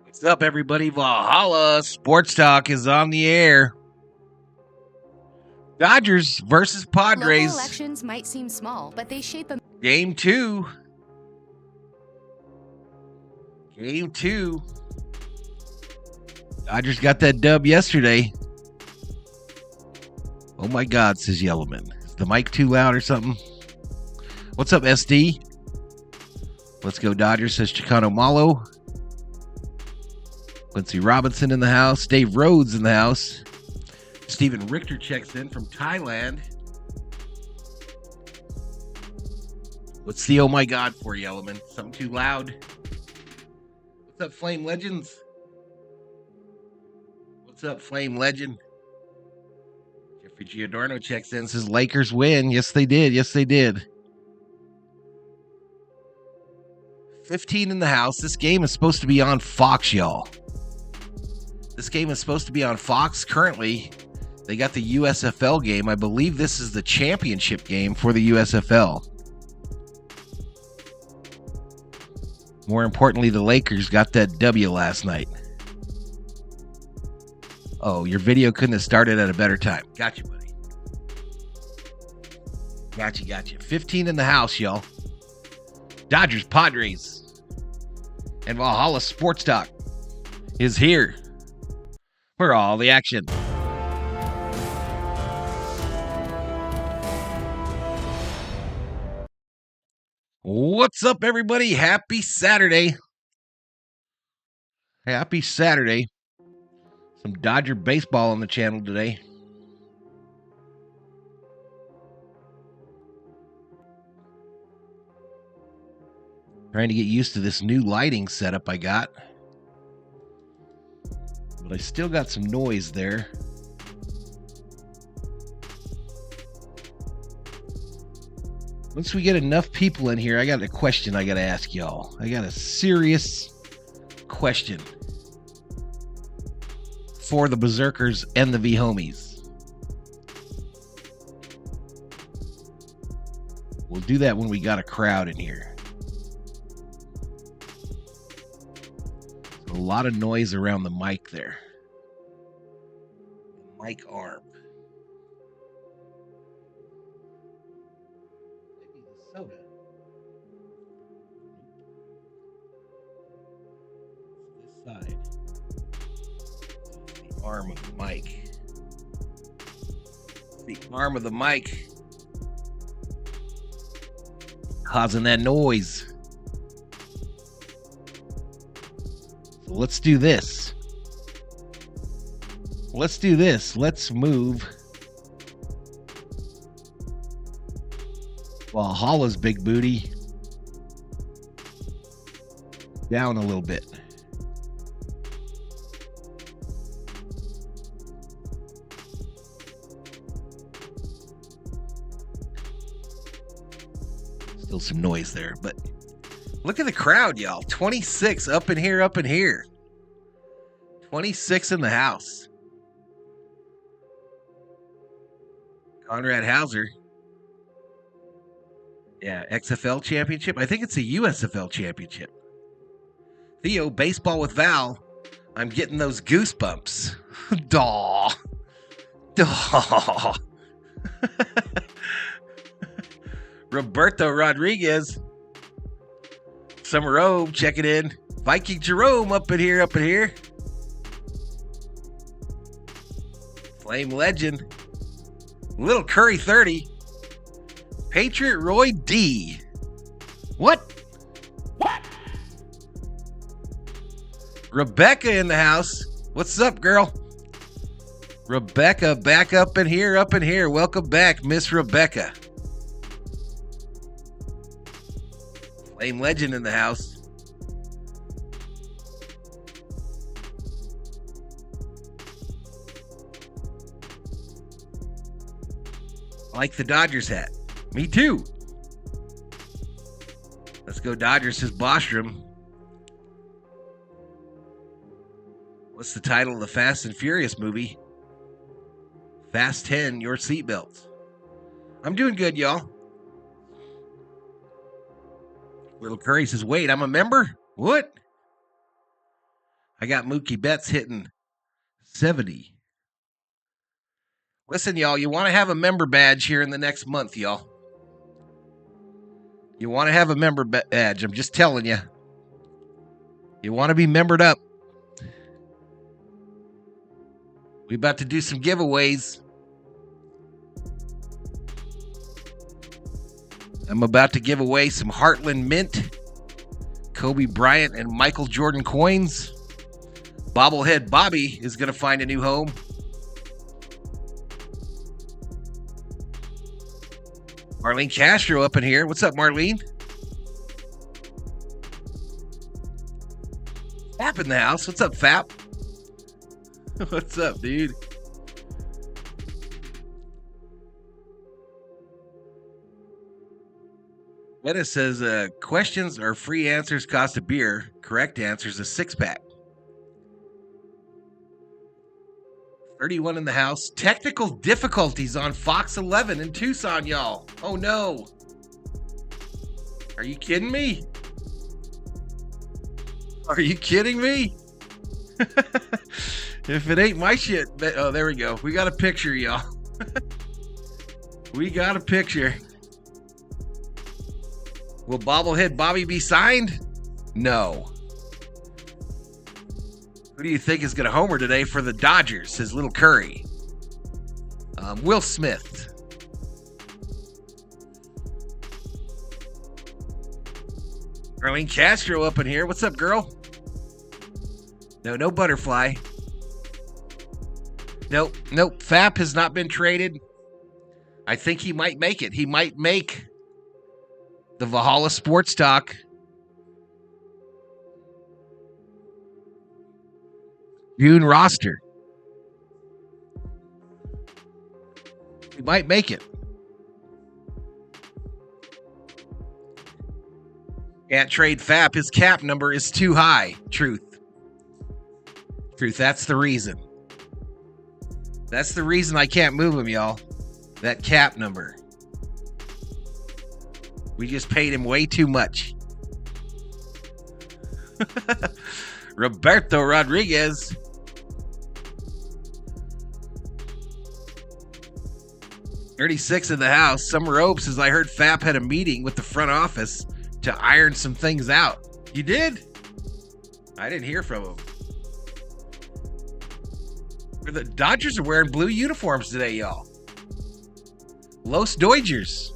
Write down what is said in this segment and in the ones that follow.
What's up, everybody? Valhalla Sports Talk is on the air. Dodgers versus Padres. Local elections might seem small, but they shape a Game 2. Dodgers got that dub yesterday. Oh my God, says Yellowman. Is the mic too loud or something? What's up, SD? Let's go Dodgers, says Chicano Malo. Quincy Robinson in the house. Dave Rhodes in the house. Stephen Richter checks in from Thailand. What's the oh my God for, Yellowman? Something too loud? What's up, Flame Legends? What's up, Flame Legend? Jeffrey Giordano checks in, says Lakers win. Yes, they did. 15 in the house. This game is supposed to be on Fox, y'all. This game is supposed to be on Fox. Currently, they got the USFL game. I believe this is the championship game for the USFL. More importantly, the Lakers got that W last night. Oh, your video couldn't have started at a better time. Gotcha, buddy. Gotcha. 15 in the house, y'all. Dodgers, Padres, and Valhalla Sports Talk is here for all the action. What's up, everybody? Happy Saturday. Some Dodger baseball on the channel today. Trying to get used to this new lighting setup I got. But I still got some noise there. Once we get enough people in here, I got a question I got to ask y'all. I got a serious question for the Berserkers and the V-Homies. We'll do that when we got a crowd in here. A lot of noise around the mic there. The mic arm. Maybe the soda. It's this side. The arm of the mic. The arm of the mic. Causing that noise. Let's do this. Let's move Valhalla's big booty down a little bit. Still some noise there, but look at the crowd, y'all. 26 up in here. 26 in the house. Conrad Hauser. Yeah, XFL championship. I think it's a USFL championship. Theo, baseball with Val. I'm getting those goosebumps. Daw. Roberto Rodriguez. Summer O, check it in. Viking Jerome up in here. Flame Legend. Little Curry 30. Patriot Roy D. What? Rebecca in the house. What's up, girl? Rebecca back up in here. Welcome back, Miss Rebecca. Flame Legend in the house. I like the Dodgers hat. Me too. Let's go Dodgers, says Bostrom. What's the title of the Fast and Furious movie? Fast 10, your seatbelts. I'm doing good, y'all. Little Curry says, wait, I'm a member? What? I got Mookie Betts hitting 70. Listen, y'all, you want to have a member badge here in the next month, y'all. You want to have a member badge. I'm just telling you. You want to be membered up. We about to do some giveaways. I'm about to give away some Heartland Mint, Kobe Bryant, and Michael Jordan coins. Bobblehead Bobby is going to find a new home. Marlene Castro up in here. What's up, Marlene? Fap in the house. What's up, Fap? What's up, dude? Meta says, questions or free answers cost a beer. Correct answers a 6-pack. 31 in the house. Technical difficulties on Fox 11 in Tucson, y'all. Oh, no. Are you kidding me? Are you kidding me? If it ain't my shit. Oh, there we go. We got a picture, y'all. We got a picture. Will Bobblehead Bobby be signed? No. Who do you think is going to homer today for the Dodgers? His little Curry. Will Smith. Marlene Castro up in here. What's up, girl? No butterfly. Nope. Fap has not been traded. I think he might make it. He might make the Valhalla Sports Talk June roster. He might make it. Can't trade Fap. His cap number is too high. Truth. That's the reason. That's the reason I can't move him, y'all. That cap number. We just paid him way too much. Roberto Rodriguez. $36 in the house. Summer Opes says, I heard Fap had a meeting with the front office to iron some things out. You did? I didn't hear from him. The Dodgers are wearing blue uniforms today, y'all. Los Dodgers.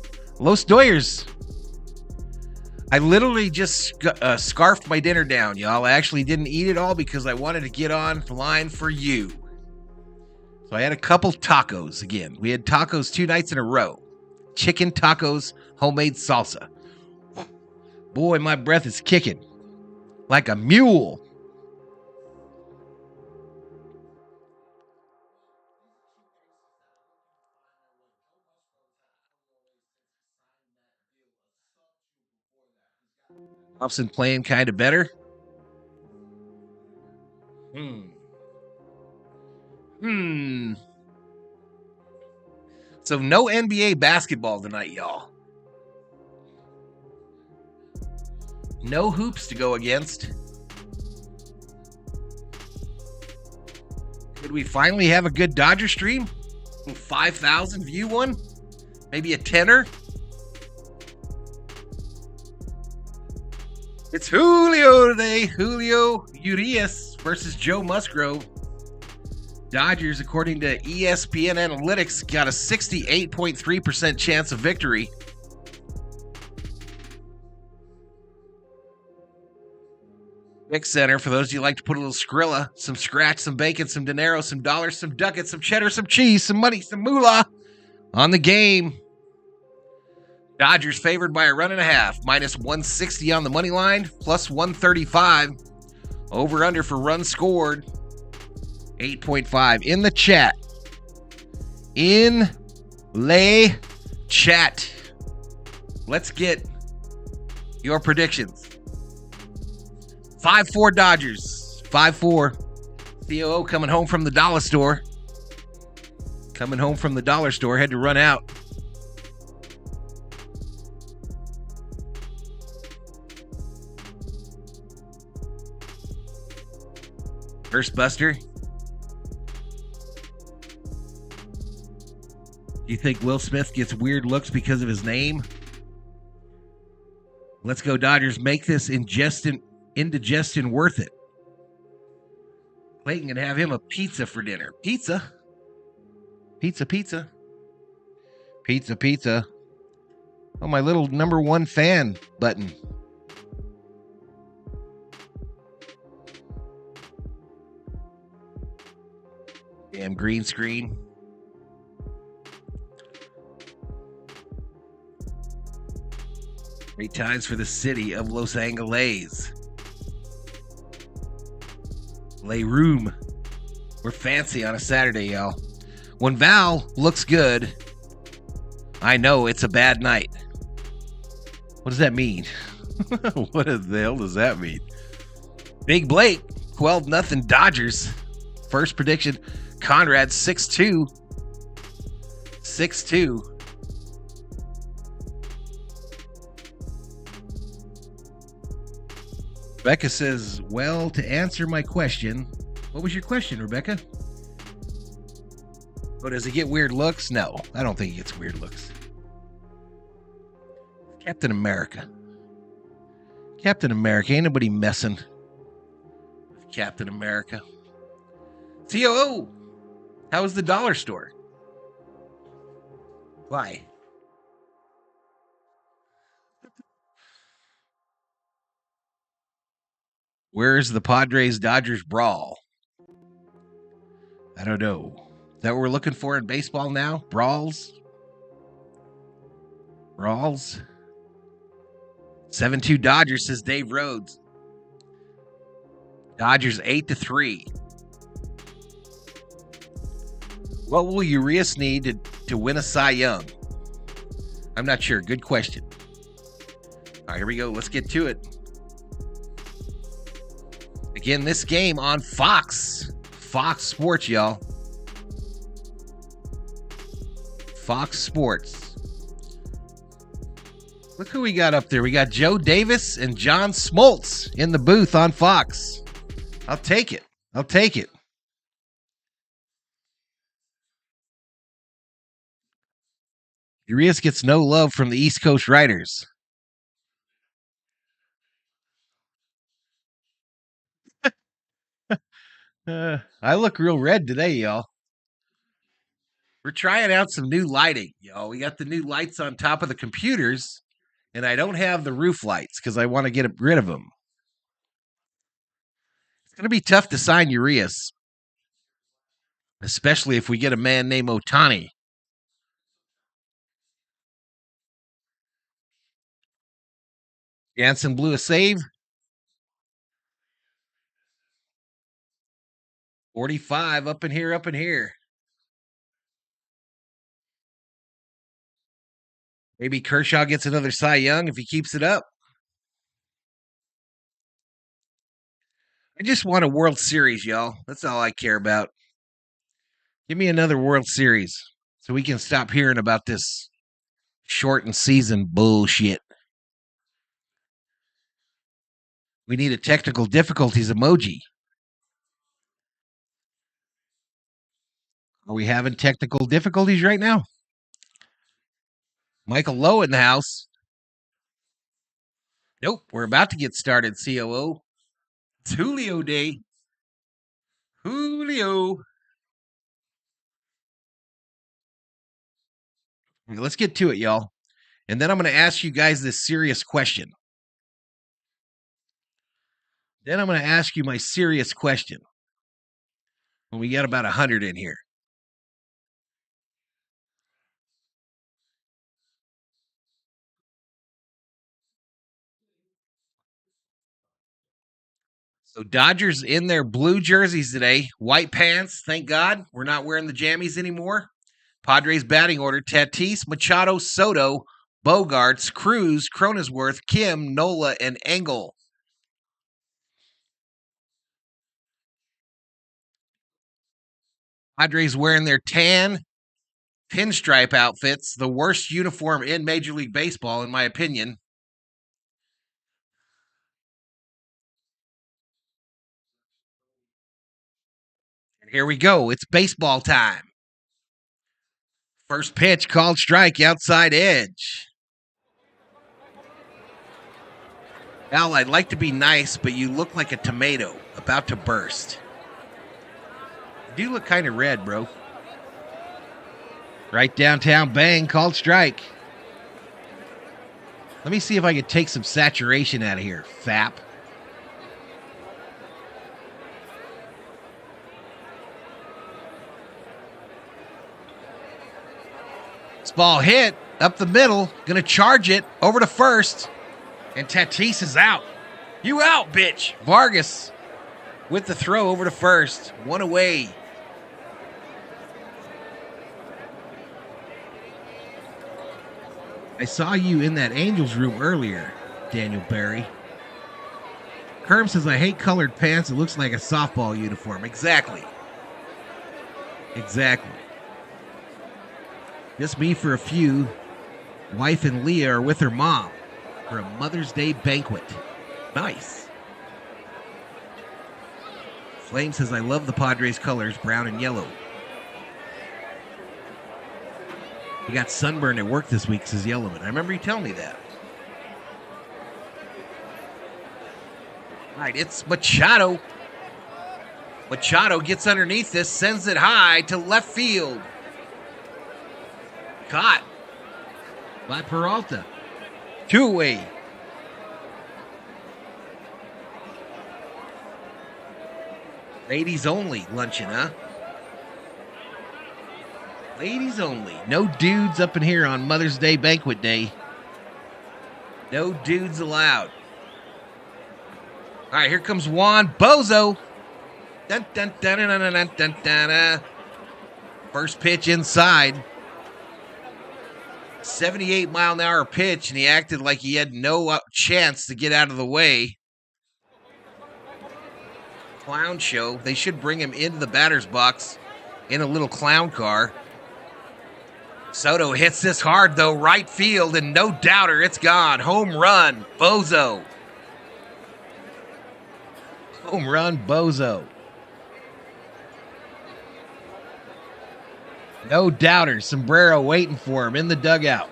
I literally just scarfed my dinner down, y'all. I actually didn't eat it all because I wanted to get online for you. So I had a couple tacos again. We had tacos 2 nights in a row. Chicken tacos, homemade salsa. Boy, my breath is kicking like a mule. Thompson playing kind of better. So no NBA basketball tonight, y'all. No hoops to go against. Could we finally have a good Dodger stream? 5,000 view one? Maybe a tenner? It's Julio today. Julio Urias versus Joe Musgrove. Dodgers, according to ESPN Analytics, got a 68.3% chance of victory. Pick Center, for those of you who like to put a little Skrilla, some scratch, some bacon, some dinero, some dollars, some ducats, some cheddar, some cheese, some money, some moolah on the game. Dodgers favored by a 1.5, minus 160 on the money line, plus 135. Over under for runs scored, 8.5. In the chat. Let's get your predictions. 5-4 Dodgers. 5-4. COO coming home from the dollar store. Had to run out. First Buster. Do you think Will Smith gets weird looks because of his name? Let's go Dodgers. Make this indigestion worth it. Clayton can have him a pizza for dinner. Pizza. Pizza. Oh, my little number one fan button. Damn green screen. Great times for the city of Los Angeles. Lay room. We're fancy on a Saturday, y'all. When Val looks good, I know it's a bad night. What does that mean? What the hell does that mean? Big Blake, 12-0 Dodgers. First prediction, Conrad 6-2. 6-2. Rebecca says, well, to answer my question, what was your question, Rebecca? Oh, does he get weird looks? No, I don't think he gets weird looks. Captain America. Captain America. Ain't nobody messing with Captain America. COO, how was the dollar store? Why? Where's the Padres Dodgers brawl? I don't know. Is that what we're looking for in baseball now? Brawls? 7-2 Dodgers, says Dave Rhodes. Dodgers 8-3. What will Urias need to win a Cy Young? I'm not sure. Good question. All right, here we go. Let's get to it. Again, this game on Fox Sports, y'all. Fox Sports. Look who we got up there. We got Joe Davis and John Smoltz in the booth on Fox. I'll take it. Urias gets no love from the East Coast writers. I look real red today, y'all. We're trying out some new lighting, y'all. We got the new lights on top of the computers, and I don't have the roof lights because I want to get rid of them. It's going to be tough to sign Urias, especially if we get a man named Ohtani. Jansen blew a save. 45 up in here. Maybe Kershaw gets another Cy Young if he keeps it up. I just want a World Series, y'all. That's all I care about. Give me another World Series so we can stop hearing about this shortened season bullshit. We need a technical difficulties emoji. Are we having technical difficulties right now? Michael Lowe in the house. Nope, we're about to get started, COO. It's Julio Day. Julio. Okay, let's get to it, y'all. And then I'm going to ask you guys this serious question. Then I'm going to ask you my serious question. When we get about 100 in here. So Dodgers in their blue jerseys today. White pants, thank God. We're not wearing the jammies anymore. Padres batting order, Tatis, Machado, Soto, Bogarts, Cruz, Cronenworth, Kim, Nola, and Engel. Padres wearing their tan pinstripe outfits, the worst uniform in Major League Baseball, in my opinion. Here we go. It's baseball time. First pitch called strike, outside edge. Al, I'd like to be nice, but you look like a tomato about to burst. You do look kind of red, bro. Right downtown, bang, called strike. Let me see if I can take some saturation out of here, fap. This ball hit up the middle, gonna charge it over to first, and Tatis is out. You out, bitch. Vargas with the throw over to first, one away. I saw you in that Angels room earlier, Daniel Barry. Kerm says, I hate colored pants. It looks like a softball uniform. Exactly. Just me for a few. Wife and Leah are with her mom for a Mother's Day banquet. Nice. Flame says, I love the Padres colors, brown and yellow. He got sunburned at work this week, says Yellowman. I remember you telling me that. All right, it's Machado. Machado gets underneath this, sends it high to left field. Caught by Peralta. Two away. Ladies only luncheon, huh? Ladies only. No dudes up in here on Mother's Day banquet day. No dudes allowed. All right, here comes Juan Bozo. Dun, dun, dun, dun, dun, dun, dun, dun, dun. First pitch inside. 78-mile-an-hour pitch, and he acted like he had no chance to get out of the way. Clown show. They should bring him into the batter's box in a little clown car. Soto hits this hard, though, right field, and no doubter, it's gone. Home run, Bozo. Home run, Bozo. No doubter, Sombrero waiting for him in the dugout.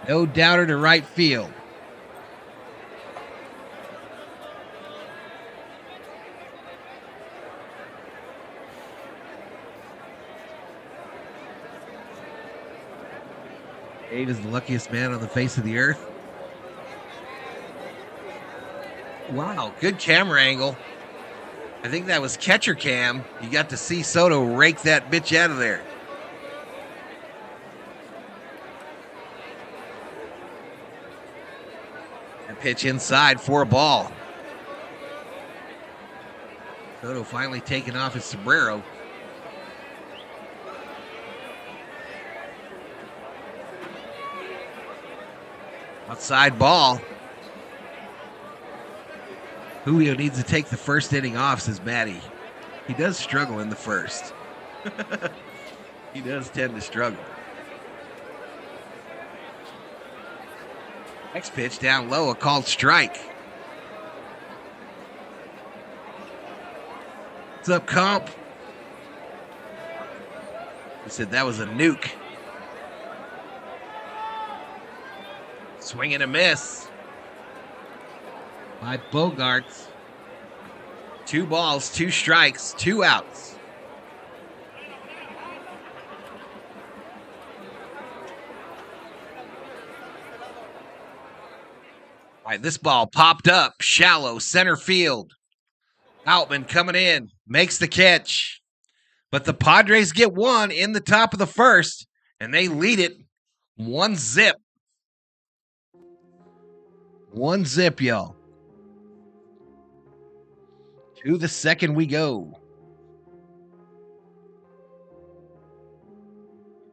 No doubter to right field. Dave is the luckiest man on the face of the earth. Wow, good camera angle. I think that was catcher cam. You got to see Soto rake that bitch out of there. And pitch inside for a ball. Soto finally taking off his sombrero. Outside ball. Julio needs to take the first inning off, says Matty. He does struggle in the first. He does tend to struggle. Next pitch down low, a called strike. What's up, comp? He said that was a nuke. Swing and a miss by Bogarts. 2 balls, 2 strikes, 2 outs. All right, this ball popped up, shallow, center field. Outman coming in, makes the catch. But the Padres get one in the top of the first, and they lead it 1-0. 1-0, y'all. To the second we go.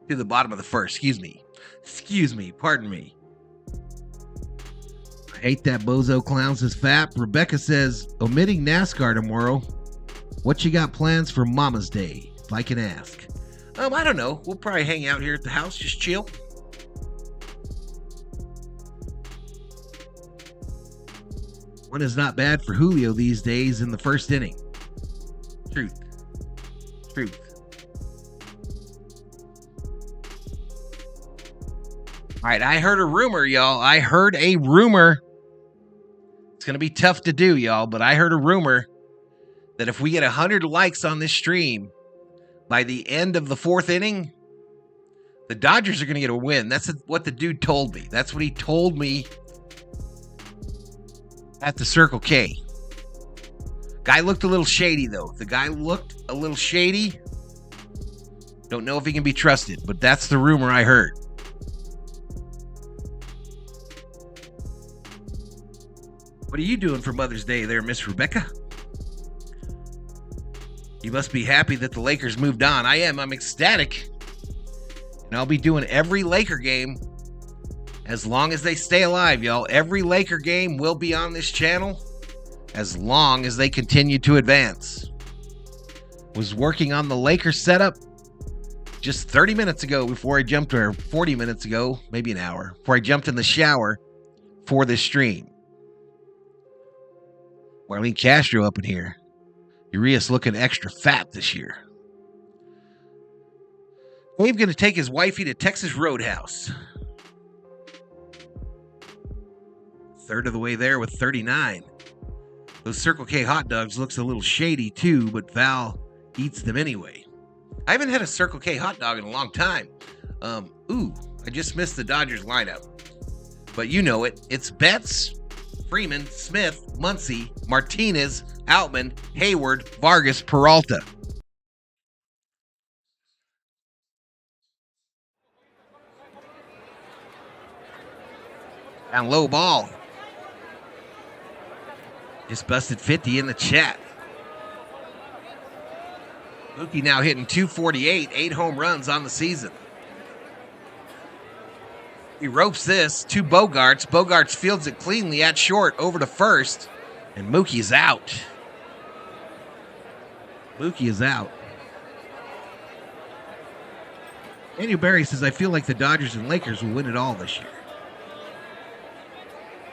To the bottom of the first. Excuse me. Pardon me. I hate that bozo clown, says Fap. Rebecca says, omitting NASCAR tomorrow, what you got plans for Mama's Day, if I can ask? I don't know. We'll probably hang out here at the house, just chill. One is not bad for Julio these days in the first inning. Truth. All right, I heard a rumor, y'all. I heard a rumor. It's going to be tough to do, y'all, but I heard a rumor that if we get 100 likes on this stream by the end of the fourth inning, the Dodgers are going to get a win. That's what the dude told me. That's what he told me at the Circle K. Guy looked a little shady, though. The guy looked a little shady. Don't know if he can be trusted, but that's the rumor I heard. What are you doing for Mother's Day there, Miss Rebecca? You must be happy that the Lakers moved on. I am. I'm ecstatic. And I'll be doing every Laker game as long as they stay alive, y'all. Every Laker game will be on this channel as long as they continue to advance. Was working on the Lakers setup just 30 minutes ago before I jumped, or 40 minutes ago, maybe an hour, before I jumped in the shower for this stream. Marlene Castro up in here. Urias looking extra fat this year. Dave's going to take his wifey to Texas Roadhouse. Third of the way there with 39. Those Circle K hot dogs looks a little shady too, but Val eats them anyway. I haven't had a Circle K hot dog in a long time. I just missed the Dodgers lineup. But you know it. It's Betts, Freeman, Smith, Muncy, Martinez, Outman, Hayward, Vargas, Peralta. Down low ball. Just busted 50 in the chat. Mookie now hitting 248, 8 home runs on the season. He ropes this to Bogarts. Bogarts fields it cleanly at short over to first. And Mookie is out. Mookie is out. Daniel Barry says, I feel like the Dodgers and Lakers will win it all this year.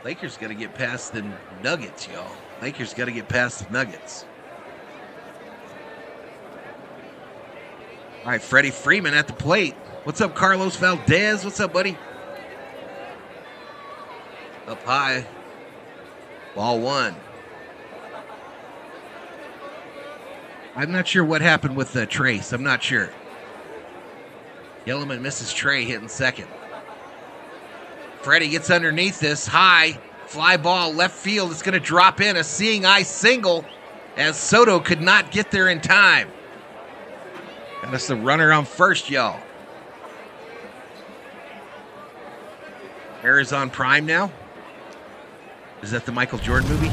Lakers got to get past the Nuggets, y'all. Lakers got to get past the Nuggets. All right, Freddie Freeman at the plate. What's up, Carlos Valdez? What's up, buddy? Up high. Ball one. I'm not sure what happened with Trace. I'm not sure. Yellowman misses Trey hitting second. Freddie gets underneath this. High. Fly ball left field. It's going to drop in. A seeing eye single as Soto could not get there in time. And that's the runner on first, y'all. Arizona Prime now. Is that the Michael Jordan movie?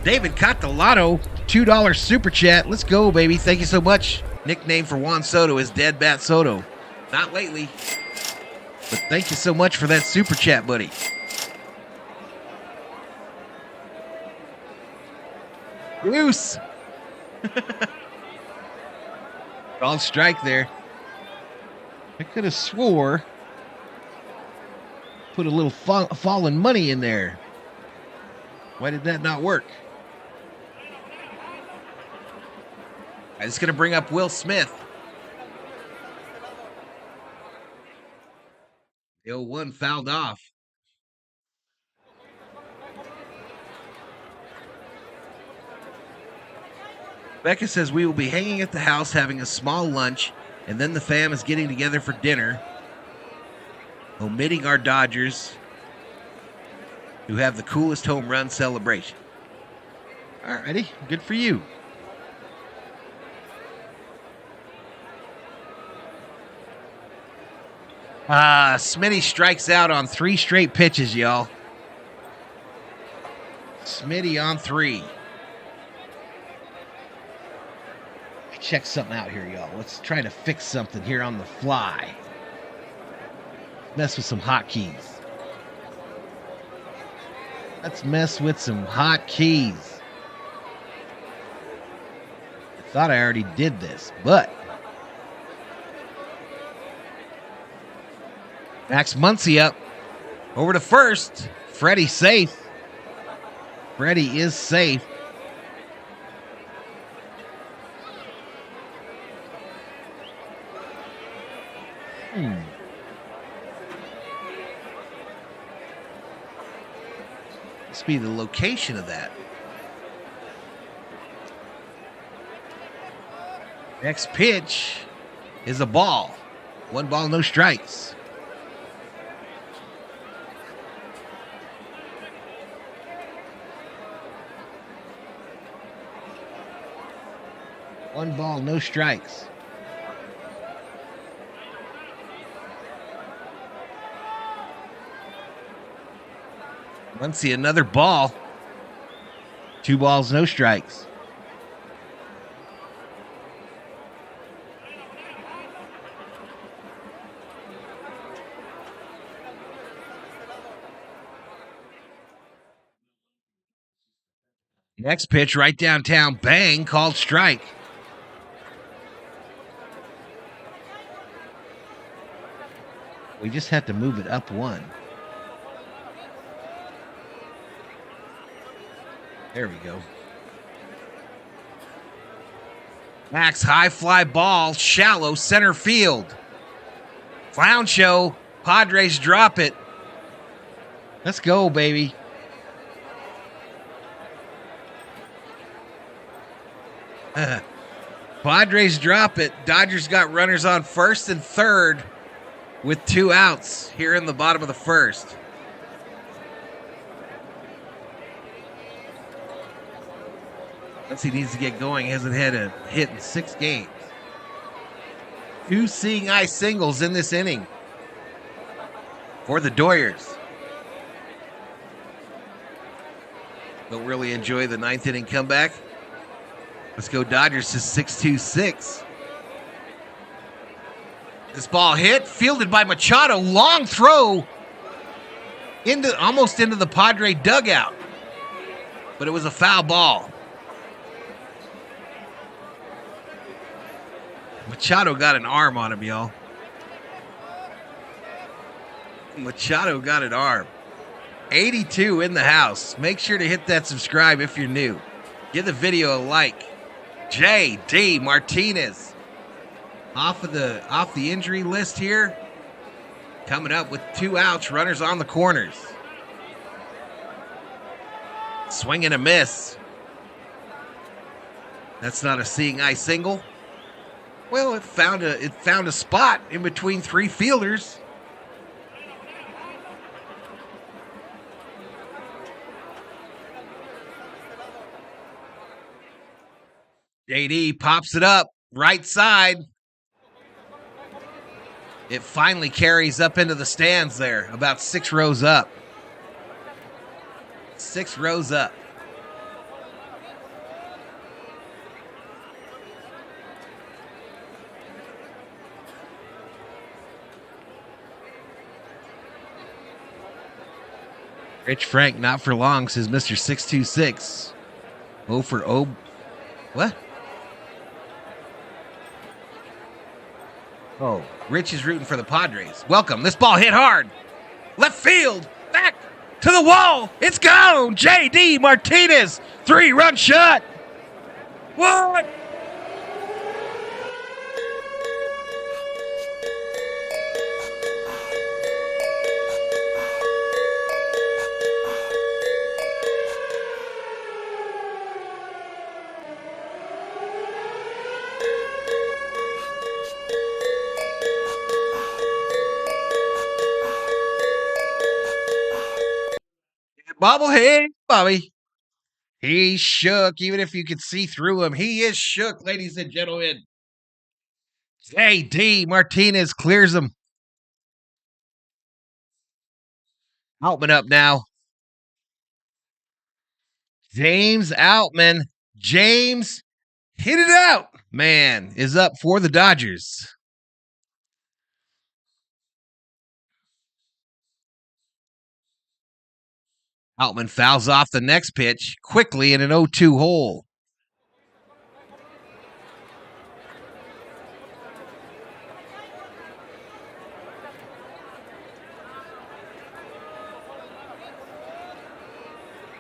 David Catalotto, $2 super chat. Let's go, baby. Thank you so much. Nickname for Juan Soto is Dead Bat Soto. Not lately. But thank you so much for that super chat, buddy. Goose. On strike there. I could have swore. Put a little fallen money in there. Why did that not work? I'm just going to bring up Will Smith. The 0-1 fouled off. Becca says we will be hanging at the house having a small lunch, and then the fam is getting together for dinner, omitting our Dodgers, who have the coolest home run celebration. All righty, good for you. Smitty strikes out on 3 straight pitches, y'all. Smitty on 3. Check something out here, y'all. Let's try to fix something here on the fly. Mess with some hotkeys. Let's mess with some hotkeys. I thought I already did this, but Max Muncy up. Over to first. Freddie safe. Freddie is safe. Must be the location of that. Next pitch is a ball. 1 ball, no strikes. One ball, no strikes. Let's see another ball. 2 balls, no strikes. Next pitch right downtown. Bang, called strike. We just have to move it up 1. There we go. Max high fly ball, shallow center field. Clown show. Padres drop it. Let's go, baby. Padres drop it. Dodgers got runners on first and third with 2 outs here in the bottom of the first. Once he needs to get going, hasn't had a hit in 6 games. 2 seeing eye singles in this inning for the Doyers. Don't really enjoy the 9th inning comeback. Let's go Dodgers to 6-2-6. This ball hit, fielded by Machado. Long throw almost into the Padre dugout. But it was a foul ball. Machado got an arm on him, y'all. Machado got an arm. 82 in the house. Make sure to hit that subscribe if you're new. Give the video a like. J.D. Martinez off the injury list here. Coming up with 2 outs, runners on the corners. Swing and a miss. That's not a seeing eye single. Well, it found a spot in between 3 fielders. JD pops it up, right side. It finally carries up into the stands there, about 6 rows up. 6 rows up. Rich Frank, not for long, says Mr. 626. 0 for 0. What? Oh, Rich is rooting for the Padres. Welcome. This ball hit hard. Left field. Back to the wall. It's gone. J.D. Martinez. 3-run shot. What? Bobblehead, Bobby. He's shook, even if you could see through him. He is shook, ladies and gentlemen. J.D. Martinez clears him. Outman up now. James Outman. James hit it out. Man is up for the Dodgers. Outman fouls off the next pitch quickly in an 0-2 hole.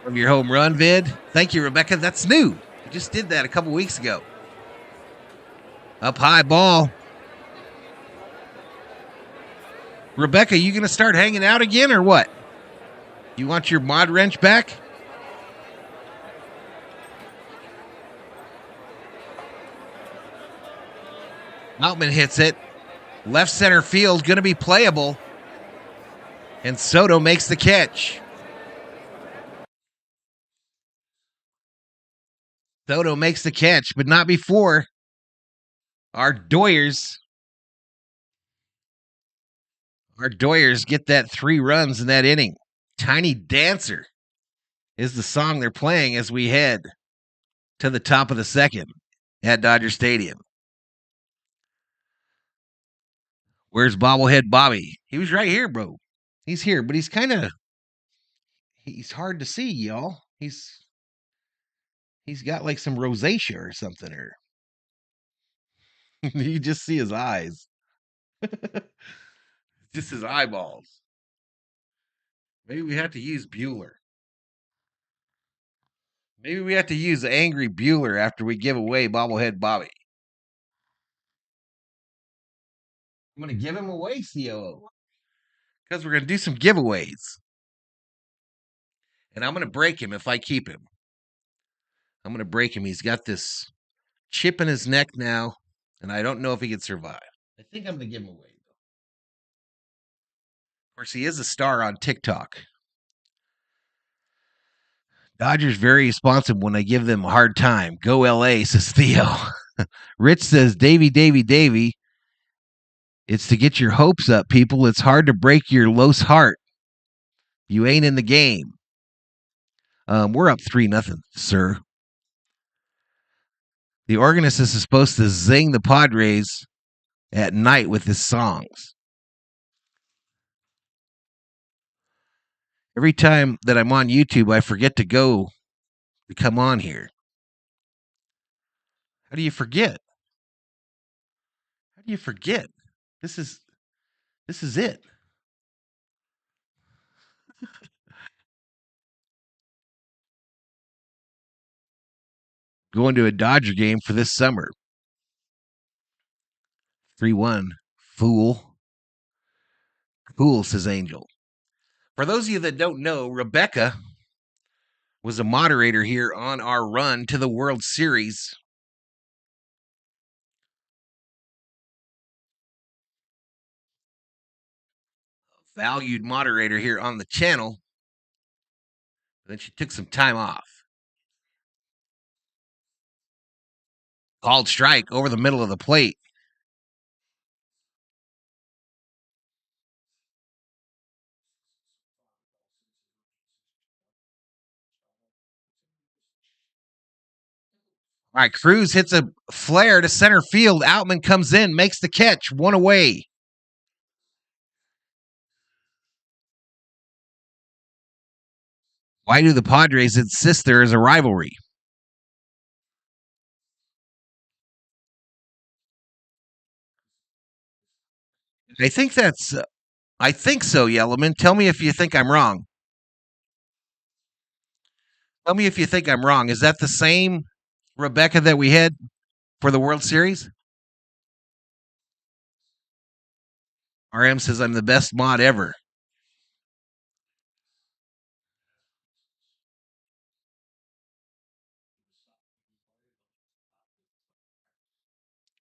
From your home run vid. Thank you, Rebecca. That's new. You just did that a couple weeks ago. Up high ball. Rebecca, you going to start hanging out again or what? You want your mod wrench back? Outman hits it. Left center field, going to be playable. And Soto makes the catch. Soto makes the catch, but not before our Doyers get that 3 runs in that inning. Tiny Dancer is the song they're playing as we head to the top of the second at Dodger Stadium. Where's Bobblehead Bobby? He was right here, bro. He's here, but he's hard to see, y'all. He's got like some rosacea or something, or you just see his eyes. Just his eyeballs. Maybe we have to use Bueller. Maybe we have to use Angry Bueller after we give away Bobblehead Bobby. I'm going to give him away, COO. Because we're going to do some giveaways. And I'm going to break him if I keep him. I'm going to break him. He's got this chip in his neck now, and I don't know if he can survive. I think I'm going to give him away, though. Of course, he is a star on TikTok. Dodgers very responsive when I give them a hard time. Go LA, says Theo. Rich says, Davey. It's to get your hopes up, people. It's hard to break your Los heart. You ain't in the game. We're up 3-0, sir. The organist is supposed to zing the Padres at night with his songs. Every time that I'm on YouTube, I forget to come on here. How do you forget? How do you forget? This is it. Going to a Dodger game for this summer. 3-1. Fool, says Angel. For those of you that don't know, Rebecca was a moderator here on our run to the World Series. A valued moderator here on the channel. Then she took some time off. Called strike over the middle of the plate. All right, Cruz hits a flare to center field. Outman comes in, makes the catch, 1 away. Why do the Padres insist there is a rivalry? I think so, Yellowman. Tell me if you think I'm wrong. Tell me if you think I'm wrong. Is that the same Rebecca that we had for the World Series? RM says I'm the best mod ever.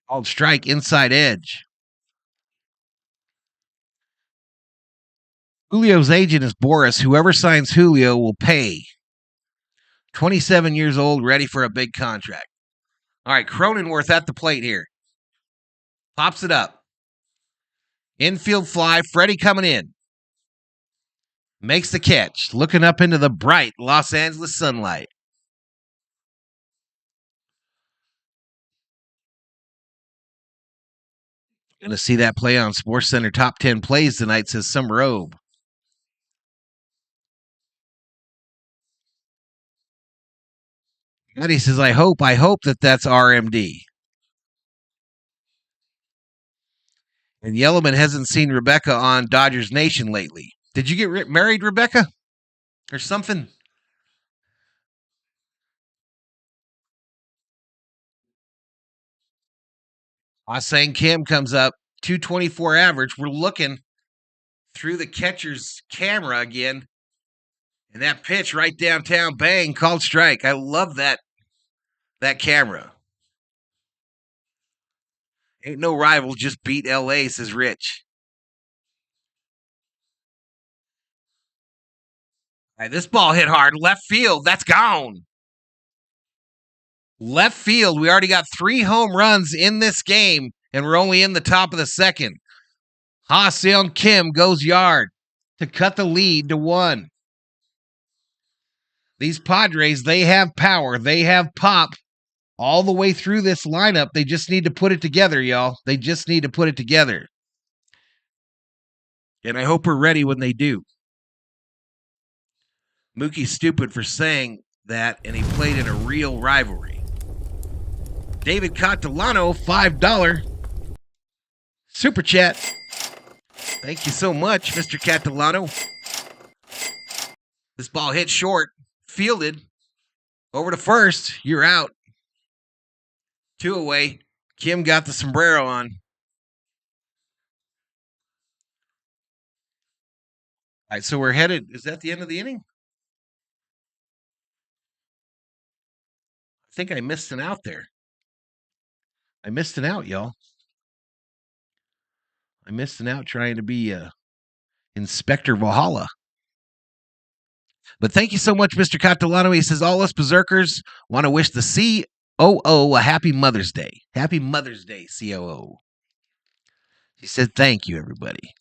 Called strike inside edge. Julio's agent is Boris. Whoever signs Julio will pay. 27 years old, ready for a big contract. All right, Cronenworth at the plate here. Pops it up. Infield fly. Freddie coming in. Makes the catch. Looking up into the bright Los Angeles sunlight. Going to see that play on SportsCenter Top 10 Plays tonight, says Summer Obe. And he says, I hope that's RMD. And Yellowman hasn't seen Rebecca on Dodgers Nation lately. Did you get married, Rebecca? Or something? Ah-Sang Kim comes up, 224 average. We're looking through the catcher's camera again. And that pitch right downtown, bang, called strike. I love that camera. Ain't no rival, just beat LA, says Rich. All right, this ball hit hard. Left field, that's gone. Left field, we already got 3 home runs in this game, and we're only in the top of the second. Ah-Sang Kim goes yard to cut the lead to 1. These Padres, they have power. They have pop all the way through this lineup. They just need to put it together, y'all. They just need to put it together. And I hope we're ready when they do. Mookie's stupid for saying that, and he played in a real rivalry. David Catalano, $5 super chat. Thank you so much, Mr. Catalano. This ball hit short, fielded, over to first. You're out. 2 away. Kim got the sombrero on. All right, so we're headed. Is that the end of the inning? I think I missed an out there. I missed an out, y'all. I missed an out trying to be Inspector Valhalla. But thank you so much, Mr. Catalano. He says, all us berserkers want to wish the COO a happy Mother's Day. Happy Mother's Day, COO. He said, thank you, everybody.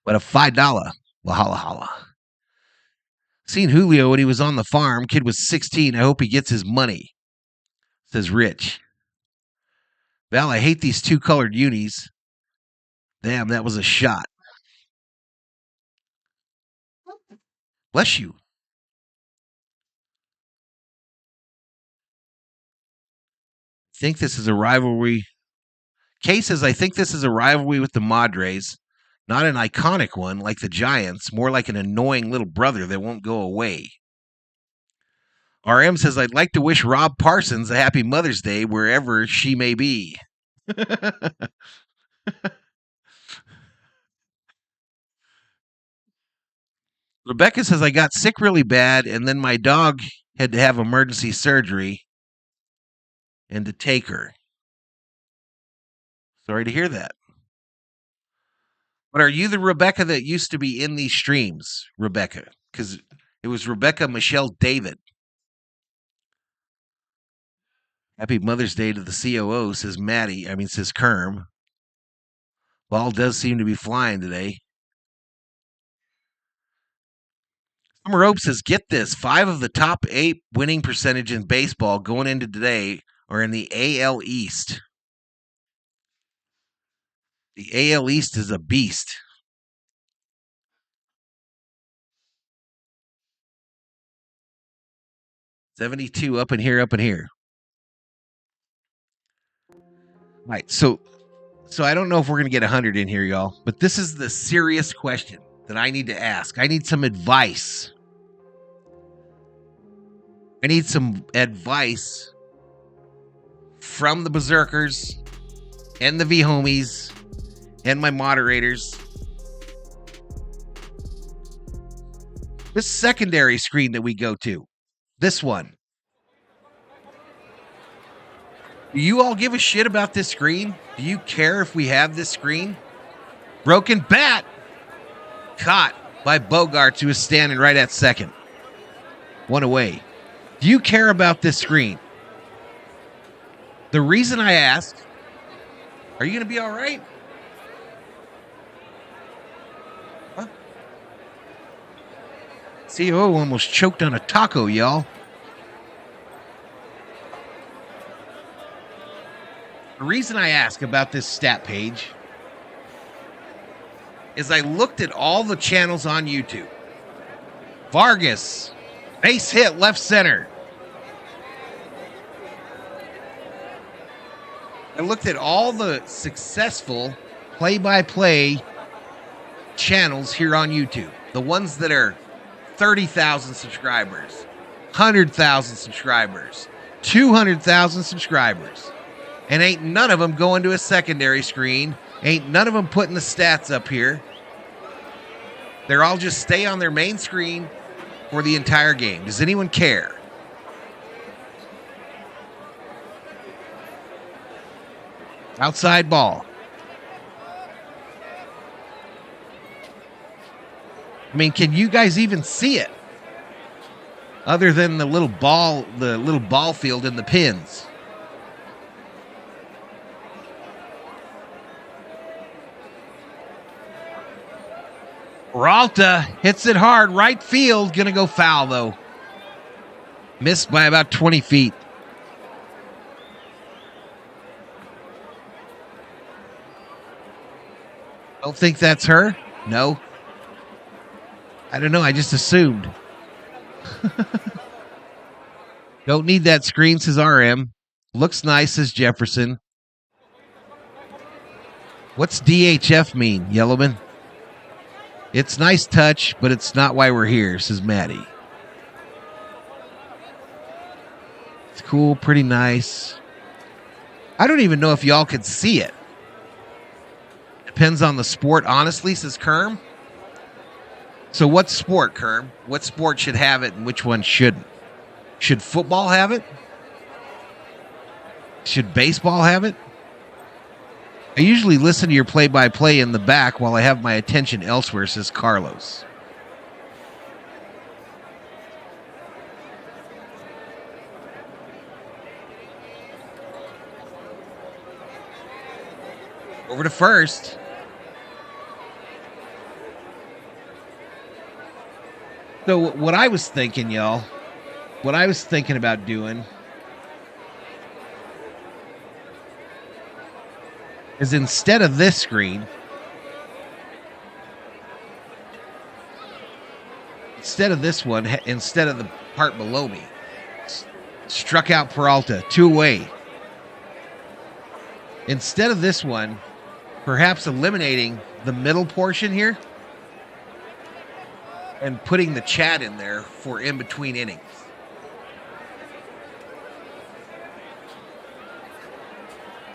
But a $5 Valhalla holla. Seen Julio when he was on the farm. Kid was 16. I hope he gets his money, says Rich. Val, I hate these 2-colored unis. Damn, that was a shot. Bless you. I think this is a rivalry. Kay says, I think this is a rivalry with the Madres. Not an iconic one like the Giants, more like an annoying little brother that won't go away. RM says, I'd like to wish Rob Parsons a happy Mother's Day wherever she may be. Rebecca says, I got sick really bad, and then my dog had to have emergency surgery and to take her. Sorry to hear that. But are you the Rebecca that used to be in these streams, Rebecca? Because it was Rebecca Michelle David. Happy Mother's Day to the COO, says Maddie. Says Kerm. Ball does seem to be flying today. Summer Hope says, get this. 5 of the top 8 winning percentage in baseball going into today are in the AL East. The AL East is a beast. $72 up in here, up in here. All right, so I don't know if we're going to get 100 in here, y'all, but this is the serious question that I need to ask. I need some advice. I need some advice from the Berserkers and the V-Homies and my moderators. This secondary screen that we go to, this one. Do you all give a shit about this screen? Do you care if we have this screen? Broken bat. Caught by Bogarts, who is standing right at second. 1 away. Do you care about this screen? The reason I ask, are you going to be all right? Huh? COO almost choked on a taco, y'all. The reason I ask about this stat page is I looked at all the channels on YouTube. Vargas, base hit left center. I looked at all the successful play-by-play channels here on YouTube. The ones that are 30,000 subscribers, 100,000 subscribers, 200,000 subscribers. And ain't none of them going to a secondary screen. Ain't none of them putting the stats up here. They're all just stay on their main screen for the entire game. Does anyone care? Outside ball. I mean, can you guys even see it? Other than the little ball field in the pins. Peralta hits it hard, right field. Gonna go foul, though. Missed by about 20 feet. Don't think that's her? No. I don't know. I just assumed. Don't need that screen, says RM. Looks nice, says Jefferson. What's DHF mean, Yellowman? It's nice touch, but it's not why we're here, says Maddie. It's cool, pretty nice. I don't even know if y'all can see it. Depends on the sport, honestly, says Kerm. So what sport, Kerm? What sport should have it and which one shouldn't? Should football have it? Should baseball have it? I usually listen to your play-by-play in the back while I have my attention elsewhere, says Carlos. Over to first. So what I was thinking, y'all, what I was thinking about doing is instead of this screen, instead of this one, instead of the part below me, struck out Peralta, 2 away. Instead of this one, perhaps eliminating the middle portion here and putting the chat in there for in between innings.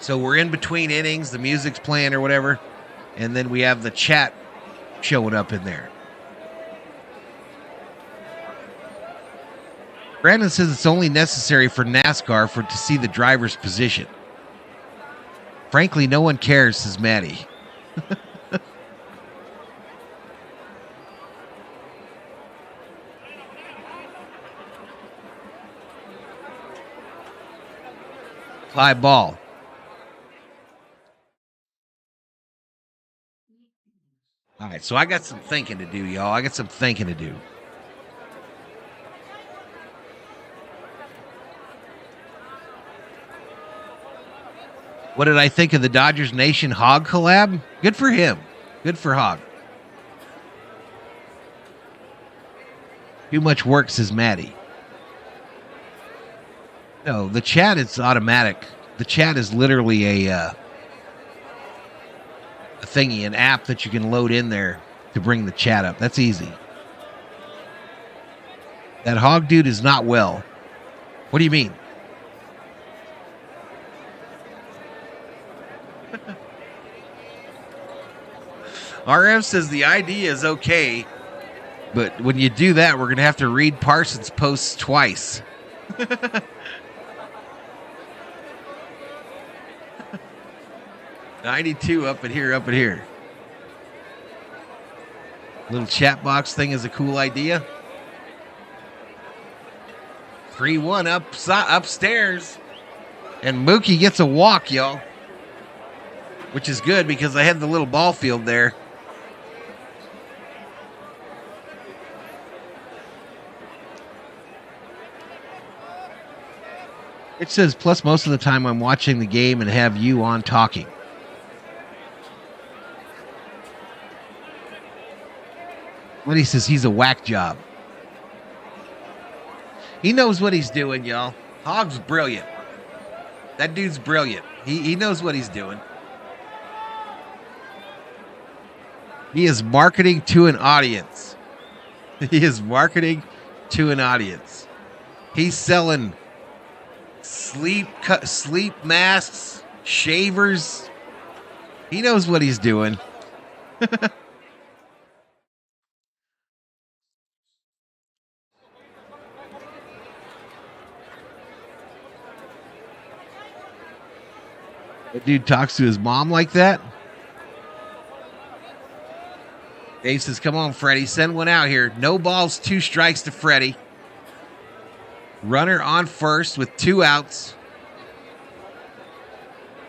So we're in between innings, the music's playing or whatever, and then we have the chat showing up in there. Brandon says it's only necessary for NASCAR to see the driver's position. Frankly, no one cares, says Maddie. Fly ball. All right, so I got some thinking to do, y'all. I got some thinking to do. What did I think of the Dodgers Nation Hog collab? Good for him. Good for Hog. Too much work, says Maddie. No, the chat is automatic. The chat is literally a thingy, an app that you can load in there to bring the chat up. That's easy. That Hog dude is not well. What do you mean? RM says the idea is okay, but when you do that, we're going to have to read Parsons' posts twice. 92 up at here. Little chat box thing is a cool idea. 3-1 upstairs. And Mookie gets a walk, y'all. Which is good because I had the little ball field there. It says, plus most of the time I'm watching the game and have you on talking. What he says, he's a whack job. He knows what he's doing, y'all. Hog's brilliant. That dude's brilliant. He knows what he's doing. He is marketing to an audience. He is marketing to an audience. He's selling sleep masks, shavers. He knows what he's doing. That dude talks to his mom like that. Dave says, come on, Freddie, send one out here. No balls, 2 strikes to Freddie. Runner on first with 2 outs.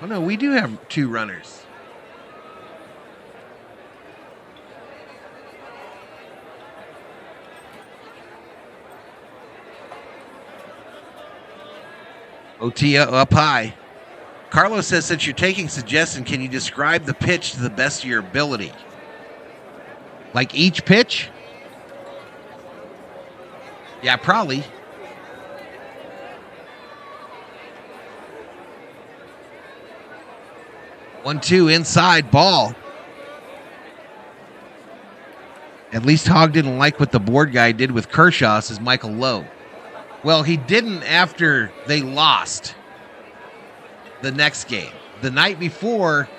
Oh, no, we do have 2 runners. Otia up high. Carlos says, since you're taking suggestion, can you describe the pitch to the best of your ability? Like each pitch? Yeah, probably. One, 2 inside ball. At least Hogg didn't like what the board guy did with Kershaw, says Michael Lowe. Well, he didn't after they lost the next game. The night before,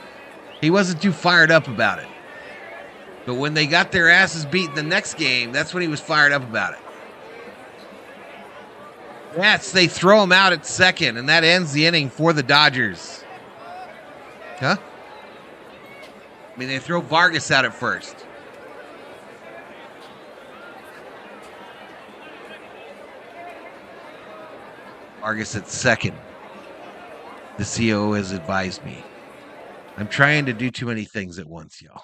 he wasn't too fired up about it. But when they got their asses beat the next game, that's when he was fired up about it. Yes, they throw him out at second, and that ends the inning for the Dodgers. Huh? I mean, they throw Vargas out at first. Vargas at second. The COO has advised me. I'm trying to do too many things at once, y'all.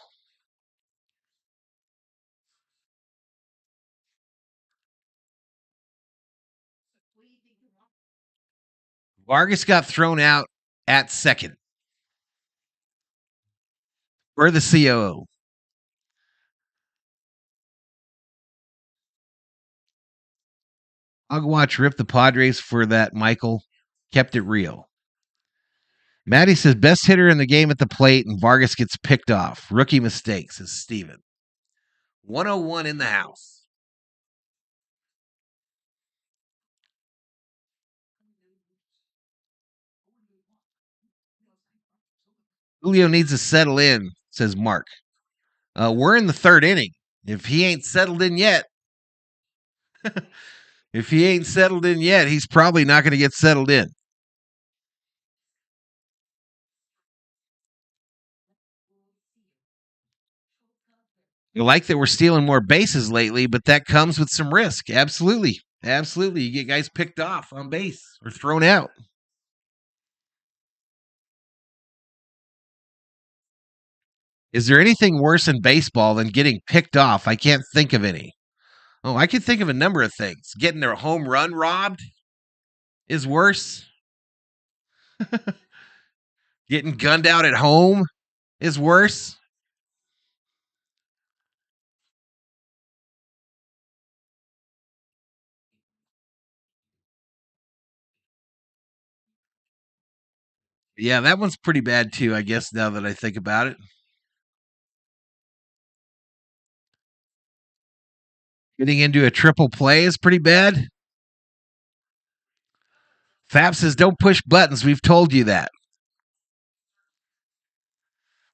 Vargas got thrown out at second for the COO. Hogwatch ripped the Padres for that, Michael. Kept it real. Maddie says, best hitter in the game at the plate, and Vargas gets picked off. Rookie mistake, says Steven. 101 in the house. Julio needs to settle in, says Mark. We're in the 3rd inning. If he ain't settled in yet, he's probably not going to get settled in. You like that we're stealing more bases lately, but that comes with some risk. Absolutely. Absolutely. You get guys picked off on base or thrown out. Is there anything worse in baseball than getting picked off? I can't think of any. Oh, I can think of a number of things. Getting their home run robbed is worse. Getting gunned out at home is worse. Yeah, that one's pretty bad too, I guess, now that I think about it. Getting into a triple play is pretty bad. Fab says, don't push buttons. We've told you that.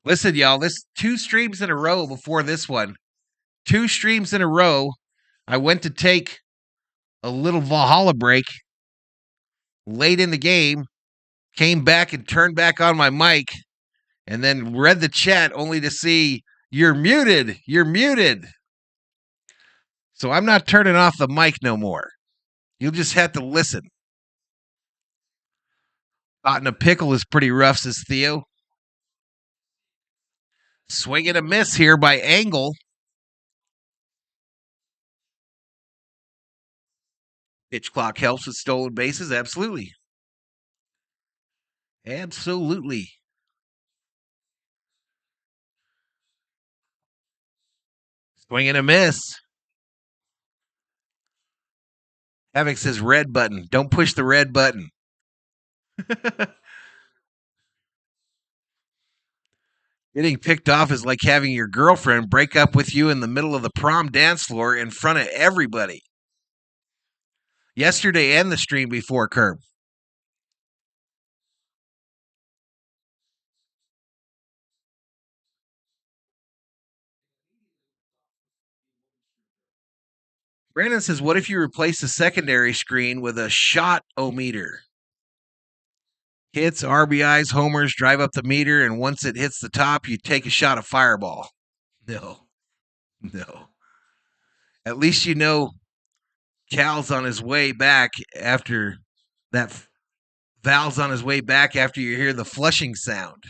Listen, y'all, this 2 streams in a row before this one. 2 streams in a row. I went to take a little Valhalla break late in the game, came back and turned back on my mic, and then read the chat only to see, you're muted. You're muted. So I'm not turning off the mic no more. You'll just have to listen. Caught in a pickle is pretty rough, says Theo. Swing and a miss here by Angle. Pitch clock helps with stolen bases. Absolutely. Absolutely. Swing and a miss. Havoc says red button. Don't push the red button. Getting picked off is like having your girlfriend break up with you in the middle of the prom dance floor in front of everybody. Yesterday and the stream before, Curb. Brandon says, what if you replace the secondary screen with a shot-o-meter? Hits, RBIs, homers, drive up the meter, and once it hits the top, you take a shot of Fireball. No. At least you know Cal's on his way back after that. Val's on his way back after you hear the flushing sound.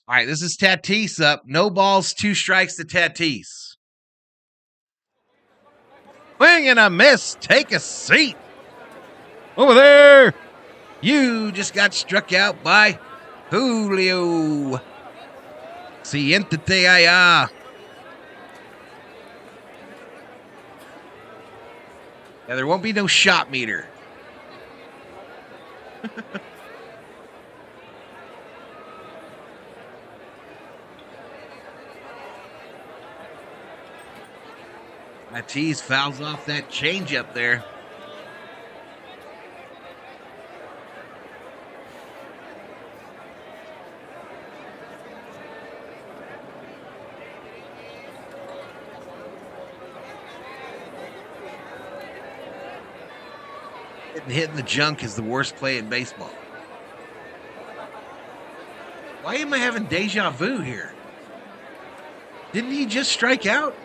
All right, this is Tatis up. No balls, 2 strikes to Tatis. Swing and a miss. Take a seat. Over there. You just got struck out by Julio. Siéntate allá. Yeah, there won't be no shot meter. Tatis fouls off that changeup there. Hitting the junk is the worst play in baseball. Why am I having deja vu here? Didn't he just strike out?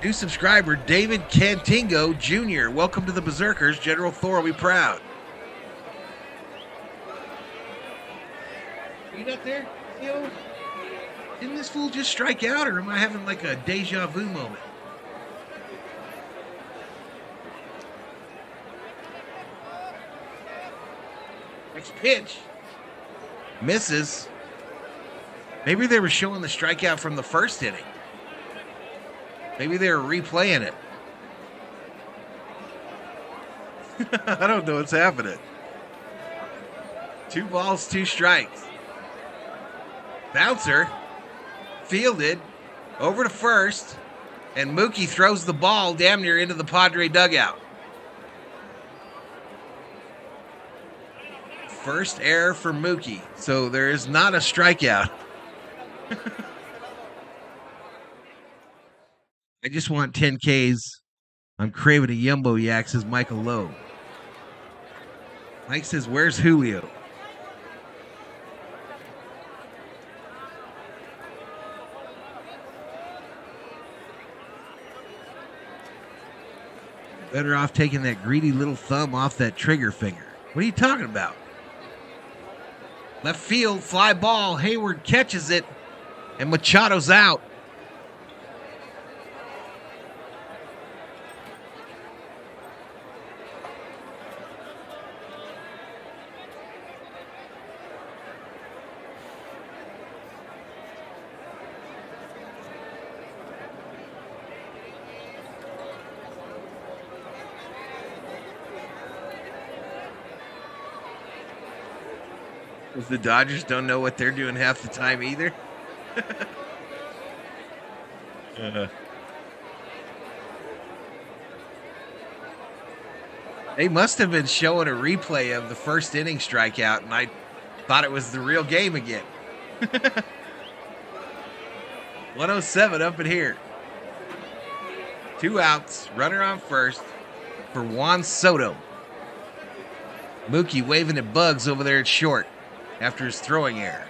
New subscriber, David Cantingo Jr. Welcome to the Berserkers. General Thor will be proud. Are you not there, Theo? Didn't this fool just strike out, or am I having like a deja vu moment? Next pitch. Misses. Maybe they were showing the strikeout from the first inning. Maybe they were replaying it. I don't know what's happening. 2 balls, 2 strikes. Bouncer. Fielded. Over to first. And Mookie throws the ball damn near into the Padre dugout. First error for Mookie. So there is not a strikeout. I just want 10 Ks. I'm craving a Yumbo Yak, says Michael Lowe. Mike says, where's Julio? Better off taking that greedy little thumb off that trigger finger. What are you talking about? Left field, fly ball. Hayward catches it, and Machado's out. The Dodgers don't know what they're doing half the time either. They must have been showing a replay of the first inning strikeout, and I thought it was the real game again. 107 up in here. 2 outs, runner on first for Juan Soto. Mookie waving at Bugs over there at short after his throwing error.